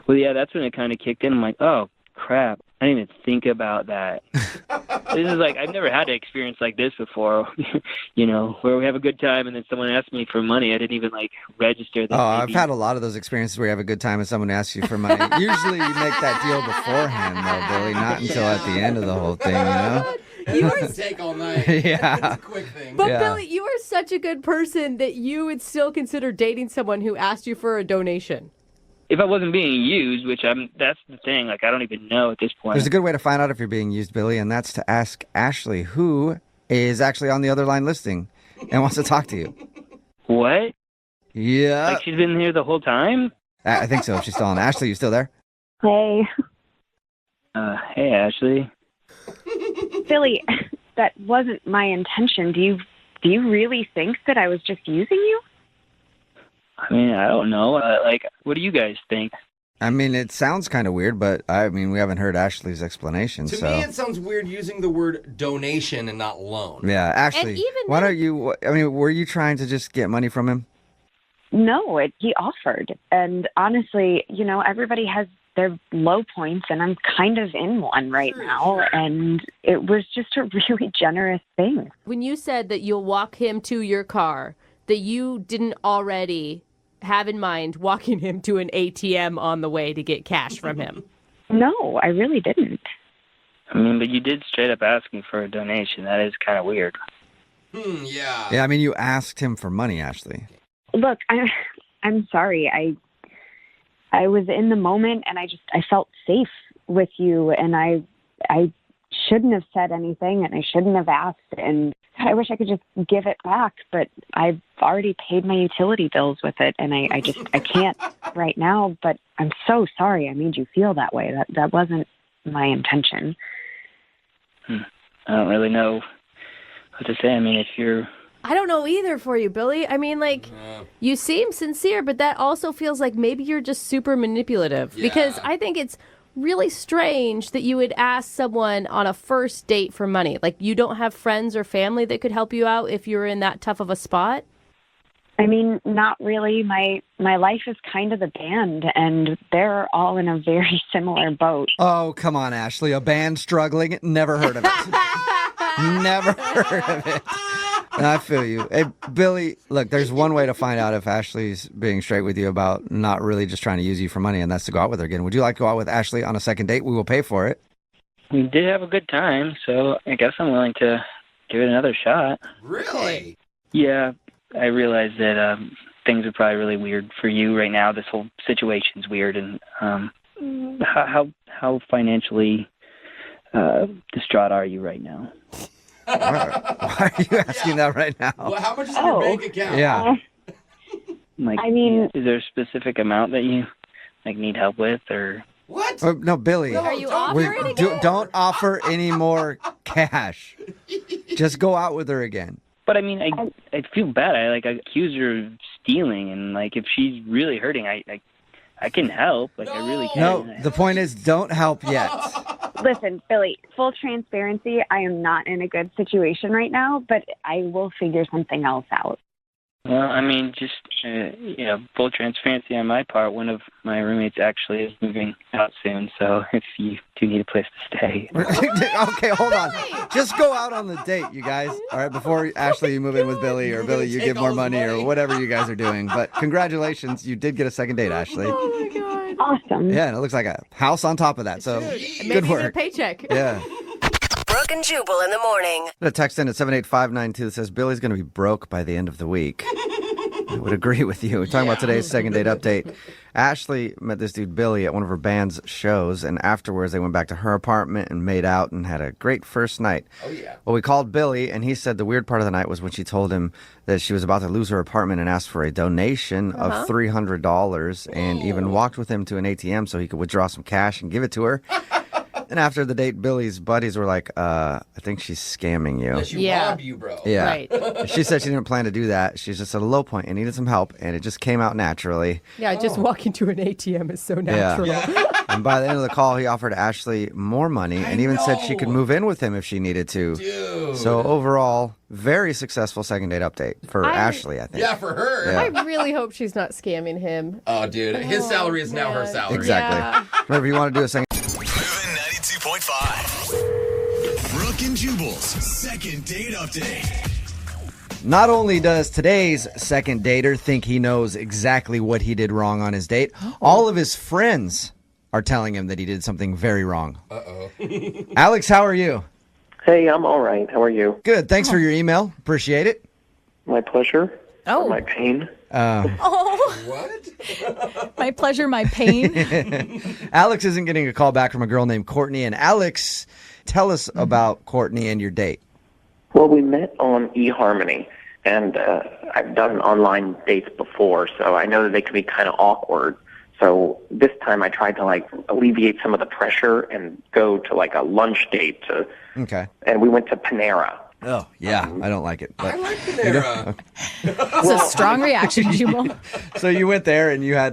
Well, yeah, that's when it kind of kicked in. I'm like, oh, crap. I didn't even think about that. This is like, I've never had an experience like this before, where we have a good time and then someone asks me for money. I didn't even, register that. I've had a lot of those experiences where you have a good time and someone asks you for money. Usually you make that deal beforehand, though, Billy, not until at the end of the whole thing, You are take all night. Yeah. It's a quick thing. But Billy, you are such a good person that you would still consider dating someone who asked you for a donation. If I wasn't being used, that's the thing. I don't even know at this point. There's a good way to find out if you're being used, Billy, and that's to ask Ashley, who is actually on the other line listening and wants to talk to you. What? Yeah. She's been here the whole time? I think so. She's still on. Ashley, you still there? Hey. Hey, Ashley. Billy, that wasn't my intention. Do you really think that I was just using you? I mean, I don't know. What do you guys think? I mean, it sounds kind of weird, but we haven't heard Ashley's explanation. To me, it sounds weird using the word donation and not loan. Yeah, Ashley, why don't you, were you trying to just get money from him? No, he offered. And honestly, everybody has their low points, and I'm kind of in one right now. And it was just a really generous thing. When you said that you'll walk him to your car, that you didn't already have in mind walking him to an ATM on the way to get cash from him. No, I really didn't. I mean, but you did straight up asking for a donation. That is kind of weird. Yeah. Yeah, you asked him for money, Ashley. Look, I'm sorry. I was in the moment, and I felt safe with you, and I shouldn't have said anything, and I shouldn't have asked, and I wish I could just give it back, but I've already paid my utility bills with it, and I can't right now, but I'm so sorry I made you feel that way. That wasn't my intention. I don't really know what to say. I mean, if you're... I don't know either for you, Billy. I mean, you seem sincere, but that also feels like maybe you're just super manipulative. Yeah. Because I think it's really strange that you would ask someone on a first date for money. You don't have friends or family that could help you out if you were in that tough of a spot? I mean, not really. My life is kind of the band, and they're all in a very similar boat. Oh, come on, Ashley. A band struggling? Never heard of it. Never heard of it. I feel you. Hey, Billy, look, there's one way to find out if Ashley's being straight with you about not really just trying to use you for money, and that's to go out with her again. Would you like to go out with Ashley on a second date? We will pay for it. We did have a good time, so I guess I'm willing to give it another shot. Really? Yeah, I realize that things are probably really weird for you right now. This whole situation's weird, and how financially distraught are you right now? Why are you asking that right now? Well, how much is in your bank account? Yeah. Is there a specific amount that you need help with, or what? No, Billy. Are you offering don't offer any more cash. Just go out with her again. But I mean, I feel bad. I accuse her of stealing, and if she's really hurting, I can help. I really can. No, the point is, don't help yet. Listen, Billy, full transparency, I am not in a good situation right now, but I will figure something else out. Well, I mean, just, full transparency on my part. One of my roommates actually is moving out soon, so if you do need a place to stay. Okay, hold on. Just go out on the date, you guys. All right, before Ashley, you move in with Billy, or Billy, you give more money, or whatever you guys are doing. But congratulations, you did get a second date, Ashley. Oh, my God. Awesome. Yeah, and it looks like a house on top of that, so good work. Maybe a paycheck. Yeah. Brooke and Jubal in the morning. A text in at 78592 that says Billy's going to be broke by the end of the week. I would agree with you. We're talking about today's second date update. Ashley met this dude, Billy, at one of her band's shows, and afterwards they went back to her apartment and made out and had a great first night. Oh, yeah. Well, we called Billy, and he said the weird part of the night was when she told him that she was about to lose her apartment and asked for a donation of $300 and even walked with him to an ATM so he could withdraw some cash and give it to her. And after the date, Billy's buddies were like, I think she's scamming you. She robbed you, bro. Yeah. Right. She said she didn't plan to do that. She's just at a low point and needed some help, and it just came out naturally. Yeah, just walking to an ATM is so natural. And by the end of the call, he offered Ashley more money and even said she could move in with him if she needed to. Dude. So overall, very successful second date update for Ashley, I think. Yeah, for her. Yeah. I really hope she's not scamming him. Oh, dude. His salary is now her salary. Exactly. Yeah. Remember, if you want to do a second... Moving 92.5. Brooke and Jubal's second date update. Not only does today's second dater think he knows exactly what he did wrong on his date, all of his friends are telling him that he did something very wrong. Uh-oh. Alex, how are you? Hey, I'm all right. How are you? Good. Thanks for your email. Appreciate it. My pleasure. Oh. My pain. Oh. What? My pleasure, my pain. Alex isn't getting a call back from a girl named Courtney. And Alex, tell us about Courtney and your date. Well, we met on eHarmony, and I've done online dates before, so I know that they can be kind of awkward. So this time I tried to alleviate some of the pressure and go to a lunch date. Okay. And we went to Panera. Oh, yeah. I don't like it. But I like Panera. It's a strong reaction, Jubal. So you went there and you had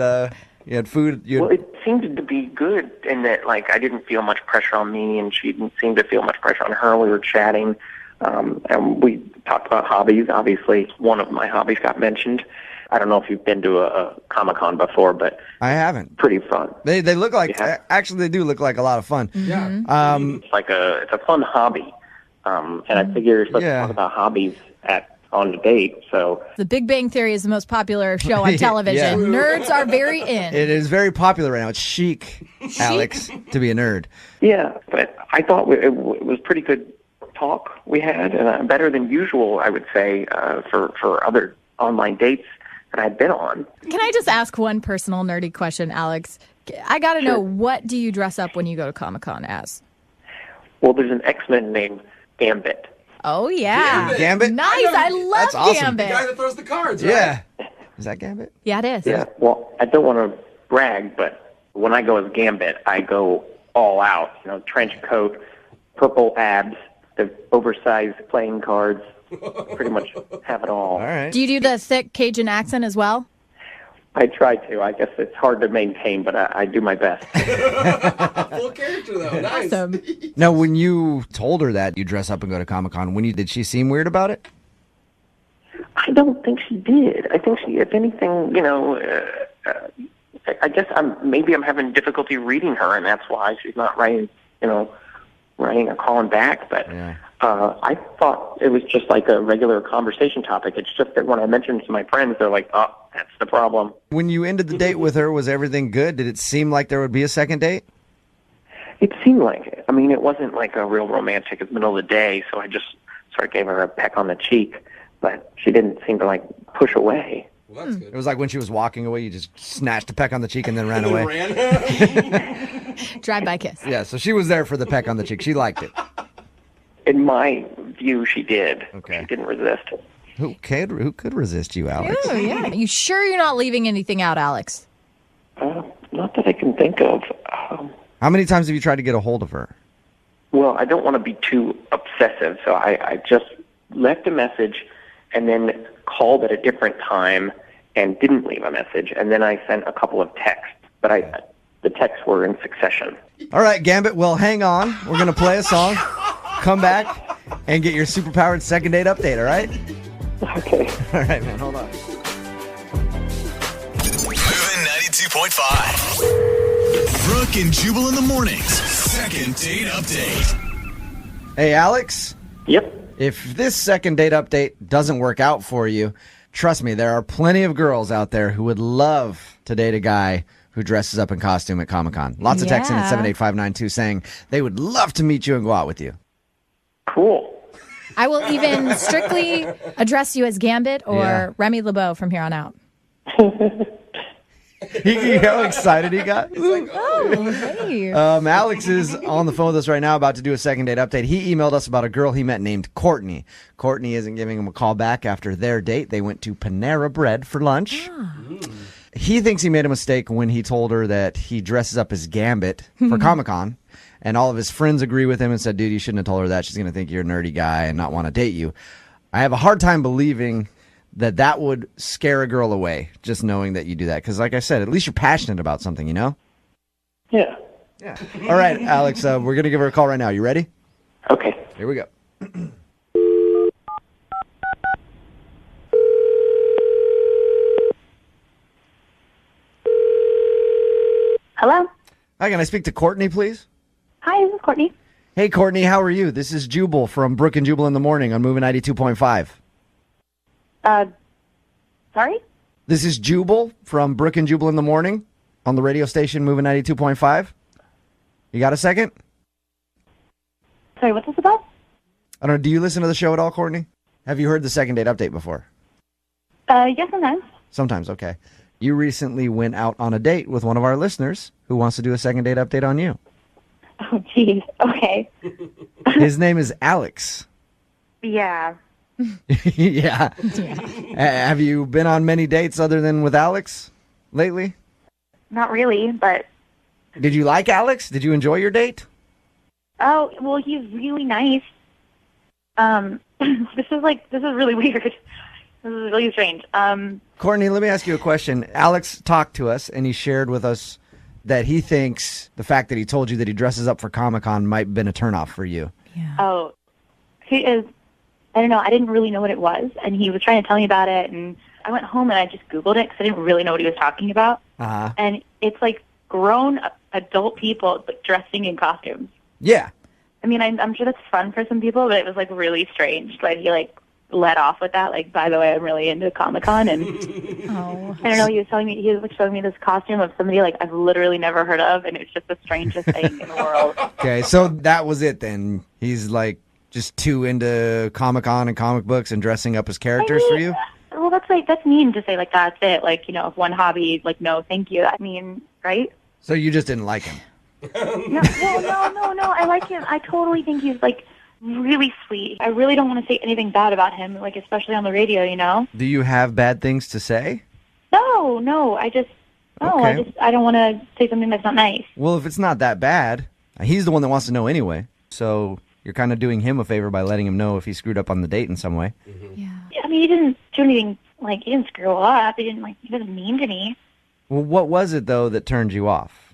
food. Well, it seemed to be good in that I didn't feel much pressure on me, and she didn't seem to feel much pressure on her. We were chatting, and we talked about hobbies. Obviously, one of my hobbies got mentioned. I don't know if you've been to a Comic-Con before, but I haven't. Pretty fun. They look like actually they do look like a lot of fun. Yeah. It's a fun hobby, and I figure you're supposed to talk about hobbies on the date. So The Big Bang Theory is the most popular show on television. Yeah. Nerds are very in. It is very popular right now. It's chic, Alex, to be a nerd. Yeah, but I thought it was pretty good talk we had, and better than usual, I would say, for other online dates that I'd been on. Can I just ask one personal nerdy question, Alex? I got to know, what do you dress up when you go to Comic-Con as? Well, there's an X-Men named Gambit. Oh, yeah. Gambit? Nice. I love That's awesome. Gambit. The guy that throws the cards, right? Yeah. Is that Gambit? Yeah, it is. Yeah, well, I don't want to brag, but when I go as Gambit, I go all out. Trench coat, purple abs, the oversized playing cards, pretty much have it all. All right. Do you do the thick Cajun accent as well? I try to. I guess it's hard to maintain, but I do my best. Full character, though. Nice. Awesome. Now, when you told her that you dress up and go to Comic-Con, did she seem weird about it? I don't think she did. I think she, if anything, I guess maybe I'm having difficulty reading her, and that's why she's not writing or calling back. But I thought it was just like a regular conversation topic. It's just that when I mentioned it to my friends, they're like, "Oh, that's the problem." When you ended the date with her, was everything good? Did it seem like there would be a second date? It seemed like it. I mean, it wasn't like a real romantic in the middle of the day, so I just sort of gave her a peck on the cheek, but she didn't seem to push away. Well, that's good. It was like when she was walking away, you just snatched a peck on the cheek and then ran away. Drive-by kiss. Yeah, so she was there for the peck on the cheek. She liked it. In my view, she did. Okay. She didn't resist. Who could resist you, Alex? Oh, yeah. You sure you're not leaving anything out, Alex? Not that I can think of. How many times have you tried to get a hold of her? Well, I don't want to be too obsessive, so I just left a message and then called at a different time and didn't leave a message, and then I sent a couple of texts, but the texts were in succession. All right, Gambit, well, hang on. We're going to play a song, come back, and get your superpowered second date update, all right? Okay. All right, man, hold on. Moving 92.5. Brooke and Jubal in the mornings. Second date update. Hey, Alex? Yep. If this second date update doesn't work out for you, trust me, there are plenty of girls out there who would love to date a guy who dresses up in costume at Comic-Con. Lots of texting at 78592 saying they would love to meet you and go out with you. Cool. I will even strictly address you as Gambit or Yeah. Remy LeBeau from here on out. How excited he got. Oh, hey. Alex is on the phone with us right now about to do a second date update. He emailed us about a girl he met named Courtney. Courtney isn't giving him a call back after their date. They went to Panera Bread for lunch. He thinks he made a mistake when he told her that he dresses up as Gambit for Comic-Con. And all of his friends agree with him and said, dude, you shouldn't have told her that. She's going to think you're a nerdy guy and not want to date you. I have a hard time believing that would scare a girl away, just knowing that you do that. Because like I said, at least you're passionate about something, you know? Yeah. Yeah. All right, Alex, we're going to give her a call right now. You ready? Okay. Here we go. Hello? Hi, can I speak to Courtney, please? Hi, this is Courtney. Hey, Courtney, how are you? This is Jubal from Brooke and Jubal in the Morning on Moving 92.5. Sorry? This is Jubal from Brooke and Jubal in the Morning on the radio station Moving 92.5. You got a second? Sorry, what's this about? I don't know. Do you listen to the show at all, Courtney? Have you heard the second date update before? Yes, sometimes. Sometimes, okay. You recently went out on a date with one of our listeners who wants to do a second date update on you. Oh, jeez. Okay. His name is Alex. Yeah. Yeah. Have you been on many dates other than with Alex lately? Not really, but... Did you like Alex? Did you enjoy your date? Oh, well, he's really nice. This is really weird. This is really strange. Courtney, let me ask you a question. Alex talked to us, and he shared with us that he thinks the fact that he told you that he dresses up for Comic-Con might have been a turnoff for you. Oh, he is... I don't know. I didn't really know what it was, and he was trying to tell me about it, and I went home and I just Googled it because I didn't really know what he was talking about. Uh-huh. And it's like grown adult people like dressing in costumes. Yeah. I mean, I'm sure that's fun for some people, but it was like really strange. Like he like let off with that. Like, by the way, I'm really into Comic-Con, and I don't know. He was like showing me this costume of somebody like I've literally never heard of, and it's just the strangest thing in the world. Okay, so that was it then. He's like just too into Comic-Con and comic books and dressing up as characters for you? Well, that's mean to say like that's it. Like, you know, if one hobby, like no, thank you. I mean, right? So you just didn't like him? No. I like him. I totally think he's like really sweet. I really don't want to say anything bad about him, like especially on the radio, you know? Do you have bad things to say? No. I don't want to say something that's not nice. Well, if it's not that bad, he's the one that wants to know anyway. So you're kind of doing him a favor by letting him know if he screwed up on the date in some way. Yeah. I mean, he didn't do anything, like, he didn't screw up. He wasn't mean to me. Well, what was it, though, that turned you off?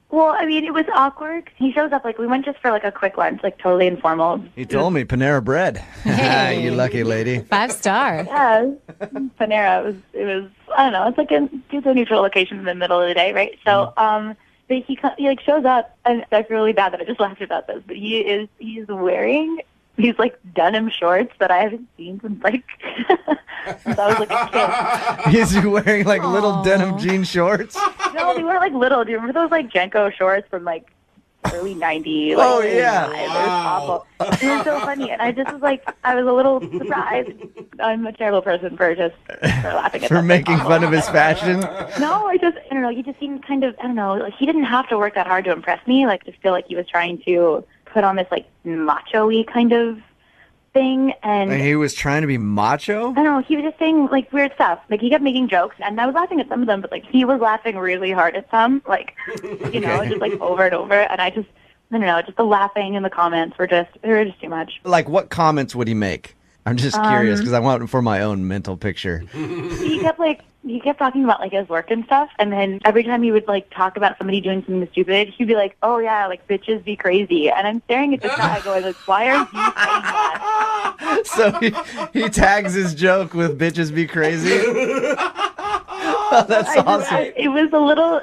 Well, I mean, it was awkward. He shows up, like, we went just for, like, a quick lunch, like, totally informal. He told me Panera Bread. Hey. You lucky lady. 5-star. Yeah, Panera. It was, I don't know, it's like a neutral location in the middle of the day, right? So, but he like shows up, and I feel really bad that I just laughed about this, but he's wearing these like denim shorts that I haven't seen since like since I was like a kid. He's wearing like little denim jean shorts? No, they weren't like little. Do you remember those like Jenko shorts from like early 90s? Like, oh, yeah. It was awful. It was so funny, and I just was like, I was a little surprised. I'm a terrible person for laughing at For something making awful. fun of his fashion? No, I don't know. He just seemed kind of, I don't know, like he didn't have to work that hard to impress me. Like, I just feel like he was trying to put on this like macho-y kind of thing, and He was trying to be macho? I don't know, he was just saying like weird stuff. Like he kept making jokes, and I was laughing at some of them, but like he was laughing really hard at some, like you know, just like over and over. And I don't know, just the laughing and the comments were just too much. Like, what comments would he make? I'm just curious because I want it for my own mental picture. He kept talking about like his work and stuff, and then every time he would like talk about somebody doing something stupid, he'd be like, "Oh yeah, like bitches be crazy," and I'm staring at this guy going, like, "Why are you saying that?" So he tags his joke with "bitches be crazy." Oh, that's awesome. It was a little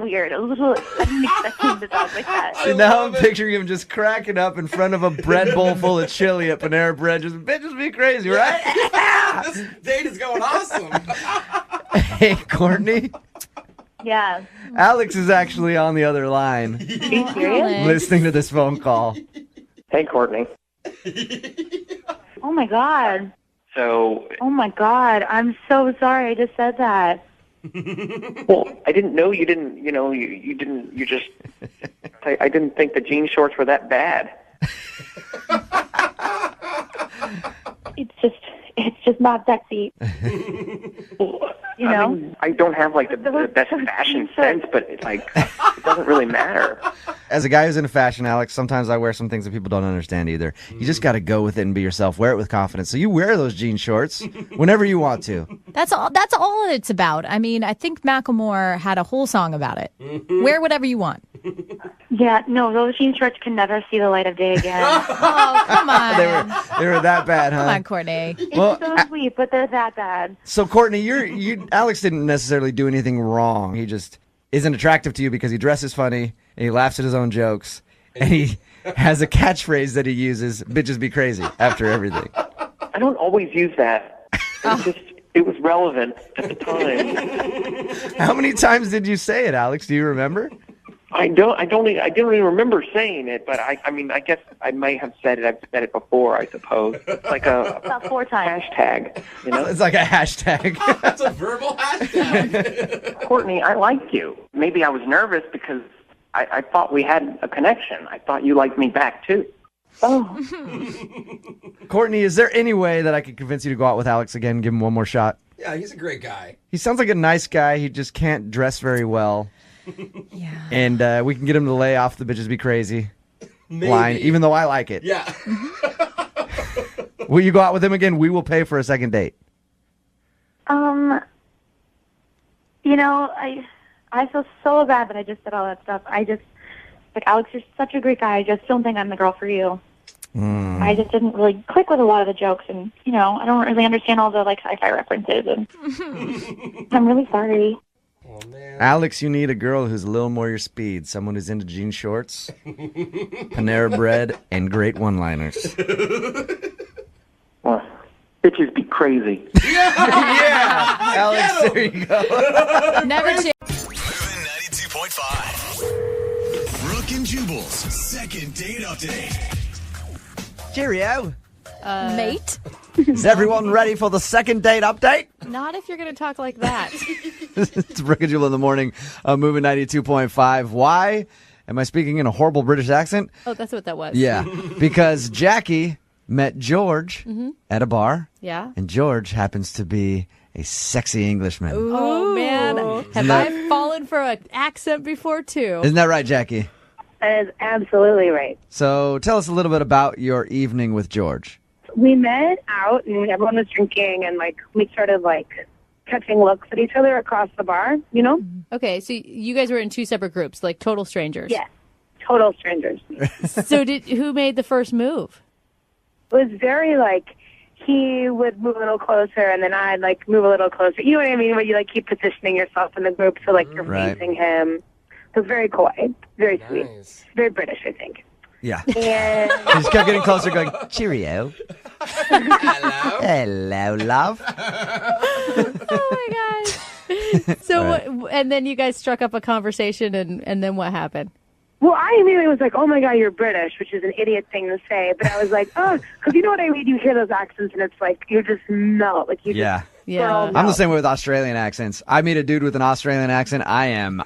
weird. I didn't expect him to talk like that. See, now I'm picturing him just cracking up in front of a bread bowl full of chili at Panera Bread. Just, bitches be crazy, right? This date is going awesome. Hey, Courtney. Yeah. Alex is actually on the other line. Are you serious? Listening to this phone call. Hey, Courtney. Oh my God. So, Oh my God. I'm so sorry. I just said that. well, I didn't know you didn't, you just, I didn't think the jean shorts were that bad. It's just not sexy. You know? I mean, I don't have like the best fashion sense, but it doesn't really matter. As a guy who's into fashion, Alex, sometimes I wear some things that people don't understand either. You just got to go with it and be yourself. Wear it with confidence. So you wear those jean shorts whenever you want to. That's all it's about. I mean, I think Macklemore had a whole song about it. Wear whatever you want. Yeah, no, those jean shorts can never see the light of day again. Oh, come on. They were that bad, huh? Come on, Courtney. It's so sweet, but they're that bad. So Courtney, Alex didn't necessarily do anything wrong. He just isn't attractive to you because he dresses funny and he laughs at his own jokes and he has a catchphrase that he uses, "Bitches be crazy," after everything. I don't always use that. It was relevant at the time. How many times did you say it, Alex? Do you remember? I don't even remember saying it, but I mean, I guess I might have said it. I've said it before, I suppose. It's like about 4 times. Hashtag, It's like a hashtag. That's a verbal hashtag. Courtney, I liked you. Maybe I was nervous because I thought we had a connection. I thought you liked me back, too. Oh. Courtney, is there any way that I could convince you to go out with Alex again and give him one more shot? Yeah, he's a great guy. He sounds like a nice guy. He just can't dress very well. Yeah. And we can get him to lay off the "bitches be crazy" line, even though I like it. Yeah. Will you go out with him again? We will pay for a second date. I feel so bad that I just said all that stuff. Alex, you're such a great guy. I just don't think I'm the girl for you. I just didn't really click with a lot of the jokes, and, I don't really understand all the, sci-fi references, and I'm really sorry. Oh, man. Alex, you need a girl who's a little more your speed. Someone who's into jean shorts, Panera Bread, and great one-liners. Well, bitches be crazy. Yeah! Alex, there you go. Never change. Moving 92.5. Brooke and Jubal's second date update. Cheerio. Mate? Is everyone ready for the second date update? Not if you're going to talk like that. It's Brooke and Jubal in the morning, moving 92.5. Why am I speaking in a horrible British accent? Oh, that's what that was. Yeah, because Jackie met George at a bar. Yeah. And George happens to be a sexy Englishman. Ooh. Oh, man. Have I fallen for an accent before, too? Isn't that right, Jackie? That is absolutely right. So tell us a little bit about your evening with George. We met out and everyone was drinking and we started catching looks at each other across the bar, Okay, so you guys were in 2 separate groups, like total strangers. Yeah, total strangers. So who made the first move? It was very he would move a little closer and then I'd move a little closer. You know what I mean? Where you keep positioning yourself in the group so you're facing him. It was very coy, very sweet, very British, I think. Yeah. And He just kept getting closer, going, "Cheerio." Hello. Hello, love. Oh my gosh. So, and then you guys struck up a conversation, and then what happened? Well, I immediately was like, "Oh my God, you're British," which is an idiot thing to say. But I was like, "Oh," because you know what I mean. You hear those accents, and it's you just melt. Yeah. Yeah. I'm the same way with Australian accents. I meet a dude with an Australian accent, I am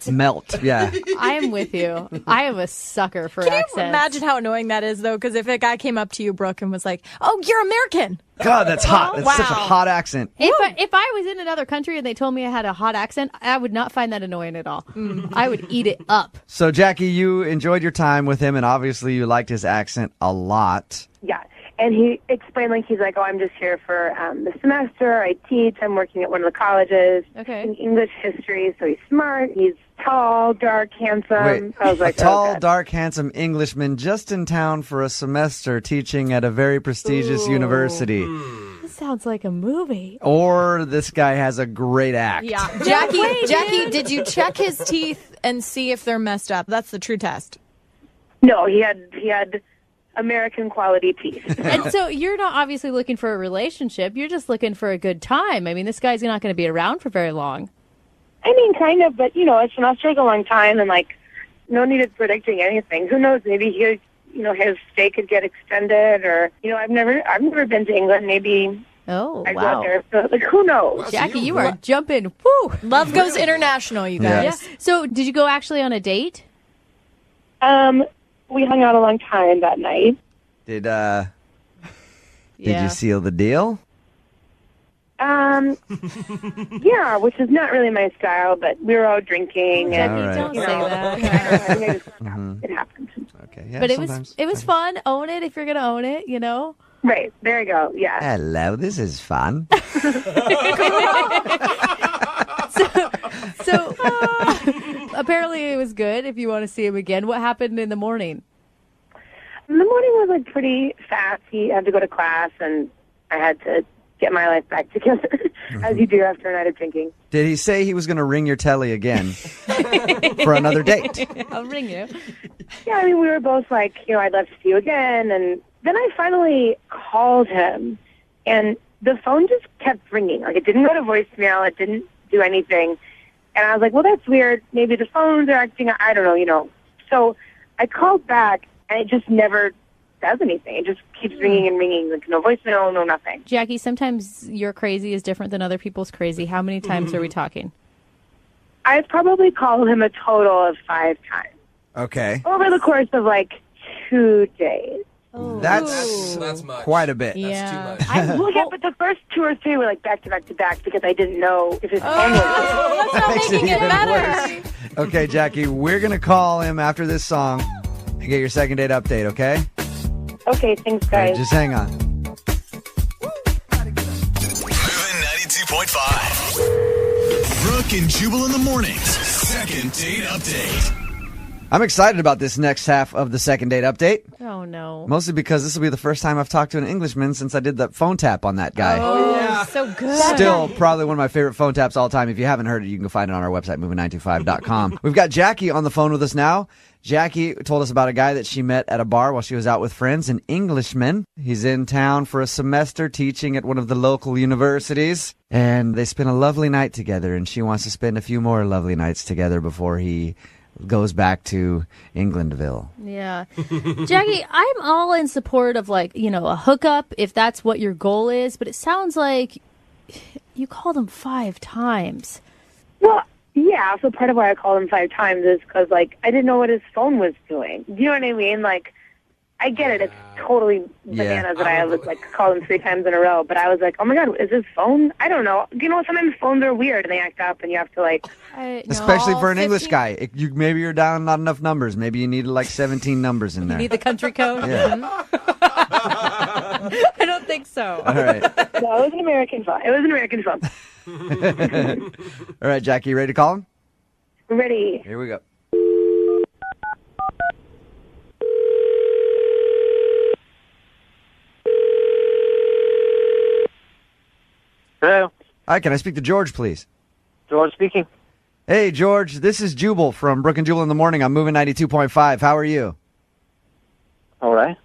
melt. Yeah. I am with you. I am a sucker for accents. Can you imagine how annoying that is, though? Because if a guy came up to you, Brooke, and was like, "Oh, you're American." God, that's hot. That's such a Wow. hot accent. If I was in another country and they told me I had a hot accent, I would not find that annoying at all. I would eat it up. So, Jackie, you enjoyed your time with him, and obviously you liked his accent a lot. Yeah. And he explained, he's like, "Oh, I'm just here for the semester. I teach. I'm working at one of the colleges in English history. So he's smart. He's tall, dark, handsome." Wait, I was like, a tall, "Oh, God." dark, handsome Englishman just in town for a semester teaching at a very prestigious university. This sounds like a movie. Or this guy has a great act. Yeah. Jackie, did you check his teeth and see if they're messed up? That's the true test. No, he had American quality teeth. And so you're not obviously looking for a relationship. You're just looking for a good time. I mean, this guy's not going to be around for very long. I mean, kind of, but, it's an Australia a long time, and, no need of predicting anything. Who knows? Maybe his stay could get extended, or I've never been to England. Maybe I'd go out there. So who knows? Jackie, you are jumping. Woo! Love goes international, you guys. Yeah. So, did you go actually on a date? We hung out a long time that night. Did you seal the deal? Yeah, which is not really my style, but we were all drinking. And, Don't say that. It happened. Okay, yeah, but sometimes. it was fun. Own it if you're gonna own it. Right, there you go. Yeah. Hello, this is fun. So apparently it was good. If you want to see him again, what happened in the morning? The morning was pretty fast. He had to go to class, and I had to get my life back together, as you do after a night of drinking. Did he say he was going to ring your telly again for another date? I'll ring you. Yeah, we were both like, I'd love to see you again. And then I finally called him, and the phone just kept ringing. It didn't go to voicemail. It didn't do anything. And I was like, well, that's weird. Maybe the phones are acting, I don't know, So I called back, and it just never does anything. It just keeps ringing and ringing. No voicemail, no nothing. Jackie, sometimes your crazy is different than other people's crazy. How many times are we talking? I've probably called him a total of 5 times. Okay. Over the course of 2 days. That's much. quite a bit. Yeah. That's too much. Yeah, but the first 2 or 3 were back to back to back because I didn't know if his phone was. That's not Makes making it it even better. worse. Okay, Jackie, we're going to call him after this song and get your second date update, okay? Okay, thanks, All right, guys. just hang on. Moving 92.5. Brooke and Jubal in the mornings. Second date update. I'm excited about this next half of the second date update. Oh, no. Mostly because this will be the first time I've talked to an Englishman since I did that phone tap on that guy. Oh, yeah. So good. Still probably one of my favorite phone taps all time. If you haven't heard it, you can go find it on our website, moving925.com. We've got Jackie on the phone with us now. Jackie told us about a guy that she met at a bar while she was out with friends, an Englishman. He's in town for a semester teaching at one of the local universities, and they spent a lovely night together, and she wants to spend a few more lovely nights together before he goes back to Englandville. Yeah. Jackie, I'm all in support of a hookup if that's what your goal is, but it sounds like you called him 5 times. Well, yeah, so part of why I called him 5 times is because, I didn't know what his phone was doing. Do you know what I mean? I get it. It's totally bananas that I was called him 3 times in a row. But I was like, oh my God, is his phone? I don't know. Sometimes phones are weird and they act up and you have to especially for an English guy. Maybe you're down not enough numbers. Maybe you need 17 numbers in there. You need the country code? Yeah. I don't think so. All right. No, it was an American phone. All right, Jackie, you ready to call him? Ready. Here we go. Hello. Hi, can I speak to George, please? George speaking. Hey, George, this is Jubal from Brooke and Jubal in the Morning. I'm moving 92.5. How are you? All right.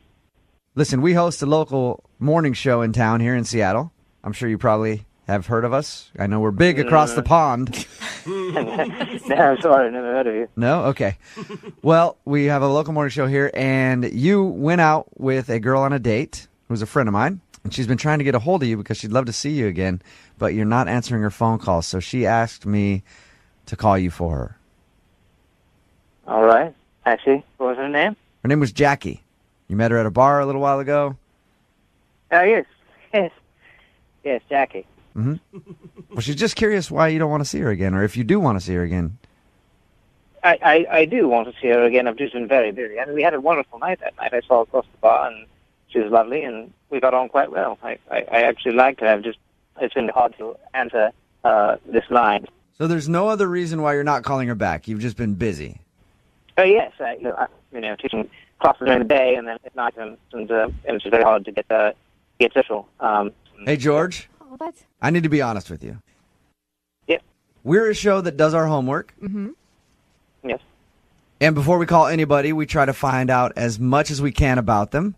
Listen, we host a local morning show in town here in Seattle. I'm sure you probably have heard of us. I know we're big across the pond. No, sorry, never heard of you. No? Okay. Well, we have a local morning show here, and you went out with a girl on a date who's a friend of mine, and she's been trying to get a hold of you because she'd love to see you again, but you're not answering her phone calls, so she asked me to call you for her. All right. Actually, what was her name? Her name was Jackie. You met her at a bar a little while ago? Yes, Jackie. Mm-hmm. Well, she's just curious why you don't want to see her again, or if you do want to see her again. I do want to see her again. I've just been very busy. I mean, we had a wonderful night that night. I saw her across the bar, and she was lovely, and we got on quite well. I actually liked her. It's been hard to answer this line. So there's no other reason why you're not calling her back. You've just been busy. Yes, teaching classes during the day, and then at night, and it's very hard to get social. Hey, George. Oh, that's... I need to be honest with you. Yep. We're a show that does our homework. Mm-hmm. Yes. And before we call anybody, we try to find out as much as we can about them.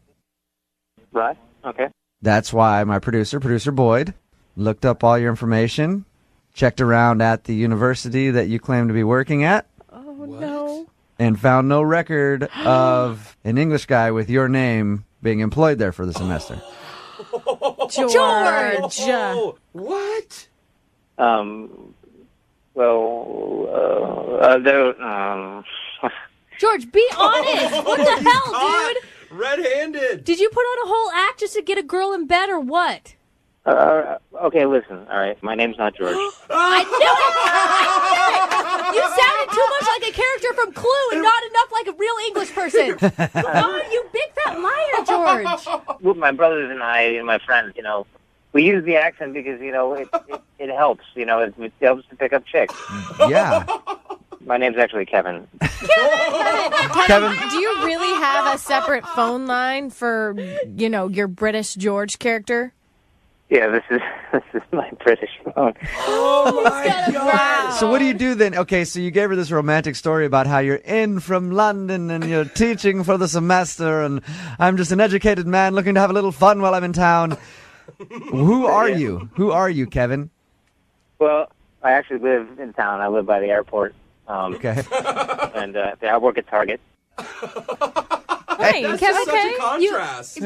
Right. Okay. That's why my producer Boyd, looked up all your information, checked around at the university that you claim to be working at. Oh, no. and found no record of an English guy with your name being employed there for the semester. George! What? George, be honest. What the hell, dude? Red-handed. Did you put on a whole act just to get a girl in bed or what? Okay, listen. All right, my name's not George. I knew it! You sounded too much like a character from Clue and not enough like a real English person. Oh, you big fat liar, George. Well, my brothers and I and my friends, we use the accent because, it helps. It helps to pick up chicks. Yeah. My name's actually Kevin. Kevin, do you really have a separate phone line for, your British George character? Yeah, this is my British phone. Oh my God! So what do you do then? Okay, so you gave her this romantic story about how you're in from London and you're teaching for the semester, and I'm just an educated man looking to have a little fun while I'm in town. Who are you? Who are you, Kevin? Well, I actually live in town. I live by the airport. Okay. And I work at Target. Hey, That's Kevin, such a contrast.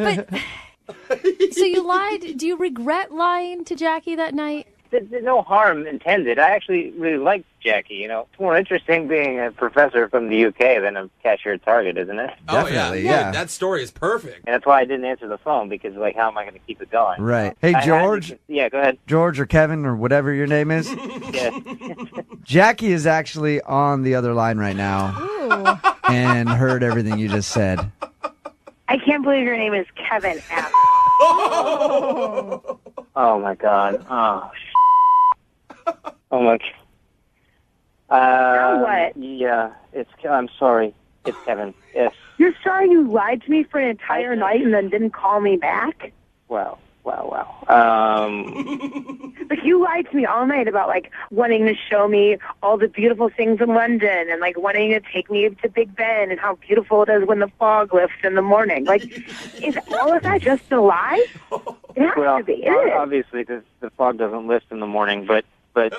So you lied. Do you regret lying to Jackie that night? There's no harm intended. I actually really like Jackie. It's more interesting being a professor from the UK than a cashier at Target, isn't it? Definitely, yeah. That story is perfect. And that's why I didn't answer the phone, because, how am I going to keep it going? Right. Hey, George. Yeah, go ahead. George or Kevin or whatever your name is. Yeah. Jackie is actually on the other line right now and heard everything you just said. I can't believe your name is Kevin. Oh my God. Oh my. Now what? Yeah, I'm sorry. It's Kevin. Yes. You're sorry you lied to me for an entire night and then didn't call me back? Well. But you lied to me all night about wanting to show me all the beautiful things in London and wanting to take me to Big Ben and how beautiful it is when the fog lifts in the morning. Is all of that just a lie? It has to be. It is. Obviously, because the fog doesn't lift in the morning, but yeah.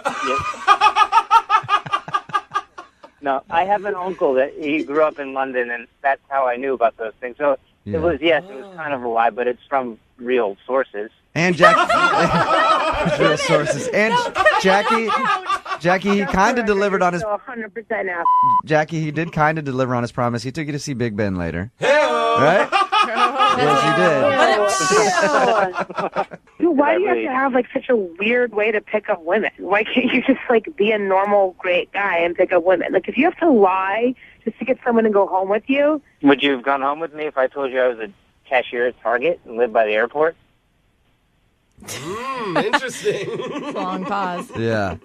No, I have an uncle that he grew up in London, and that's how I knew about those things. So it was kind of a lie, but it's from real sources. And Jackie, real sources. And Jackie, he kind of delivered on his. 100% now. Jackie, he did kind of deliver on his promise. He took you to see Big Ben later, right? Yes, he did. Dude, why do you have to have such a weird way to pick up women? Why can't you just be a normal, great guy and pick up women? If you have to lie just to get someone to go home with you, would you have gone home with me if I told you I was a cashier at Target and lived by the airport? Interesting. Long pause. Yeah.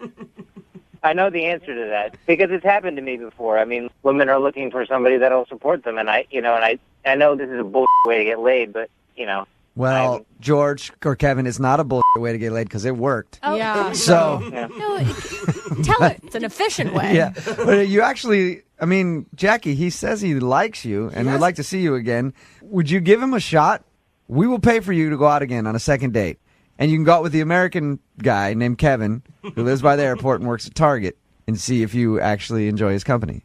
I know the answer to that because it's happened to me before. I mean, women are looking for somebody that'll support them, and I know this is a bullshit way to get laid, but Well, George or Kevin, it's not a bullshit way to get laid because it worked. Oh. Yeah. So. No, tell it. It's an efficient way. Yeah. But you actually, Jackie, he says he likes you and would like to see you again. Would you give him a shot? We will pay for you to go out again on a second date. And you can go out with the American guy named Kevin, who lives by the airport and works at Target, and see if you actually enjoy his company.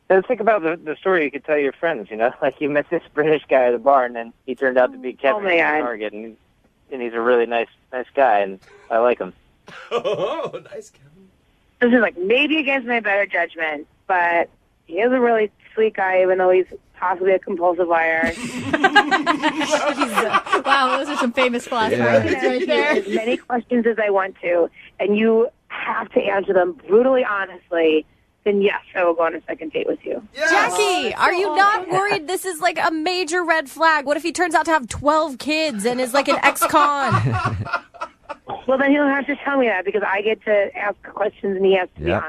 So think about the story you could tell your friends, you met this British guy at the bar, and then he turned out to be Kevin at Target, and he's a really nice guy, and I like him. Oh, nice, Kevin. this is maybe against my better judgment, but he is a really sweet guy, even though he's possibly a compulsive liar. Wow, those are some famous flashbacks right there. As many questions as I want to, and you have to answer them brutally honestly, then yes, I will go on a second date with you. Yes. Jackie, are you not worried this is a major red flag? What if he turns out to have 12 kids and is an ex-con? Well, then he'll have to tell me that because I get to ask questions and he has to be honest.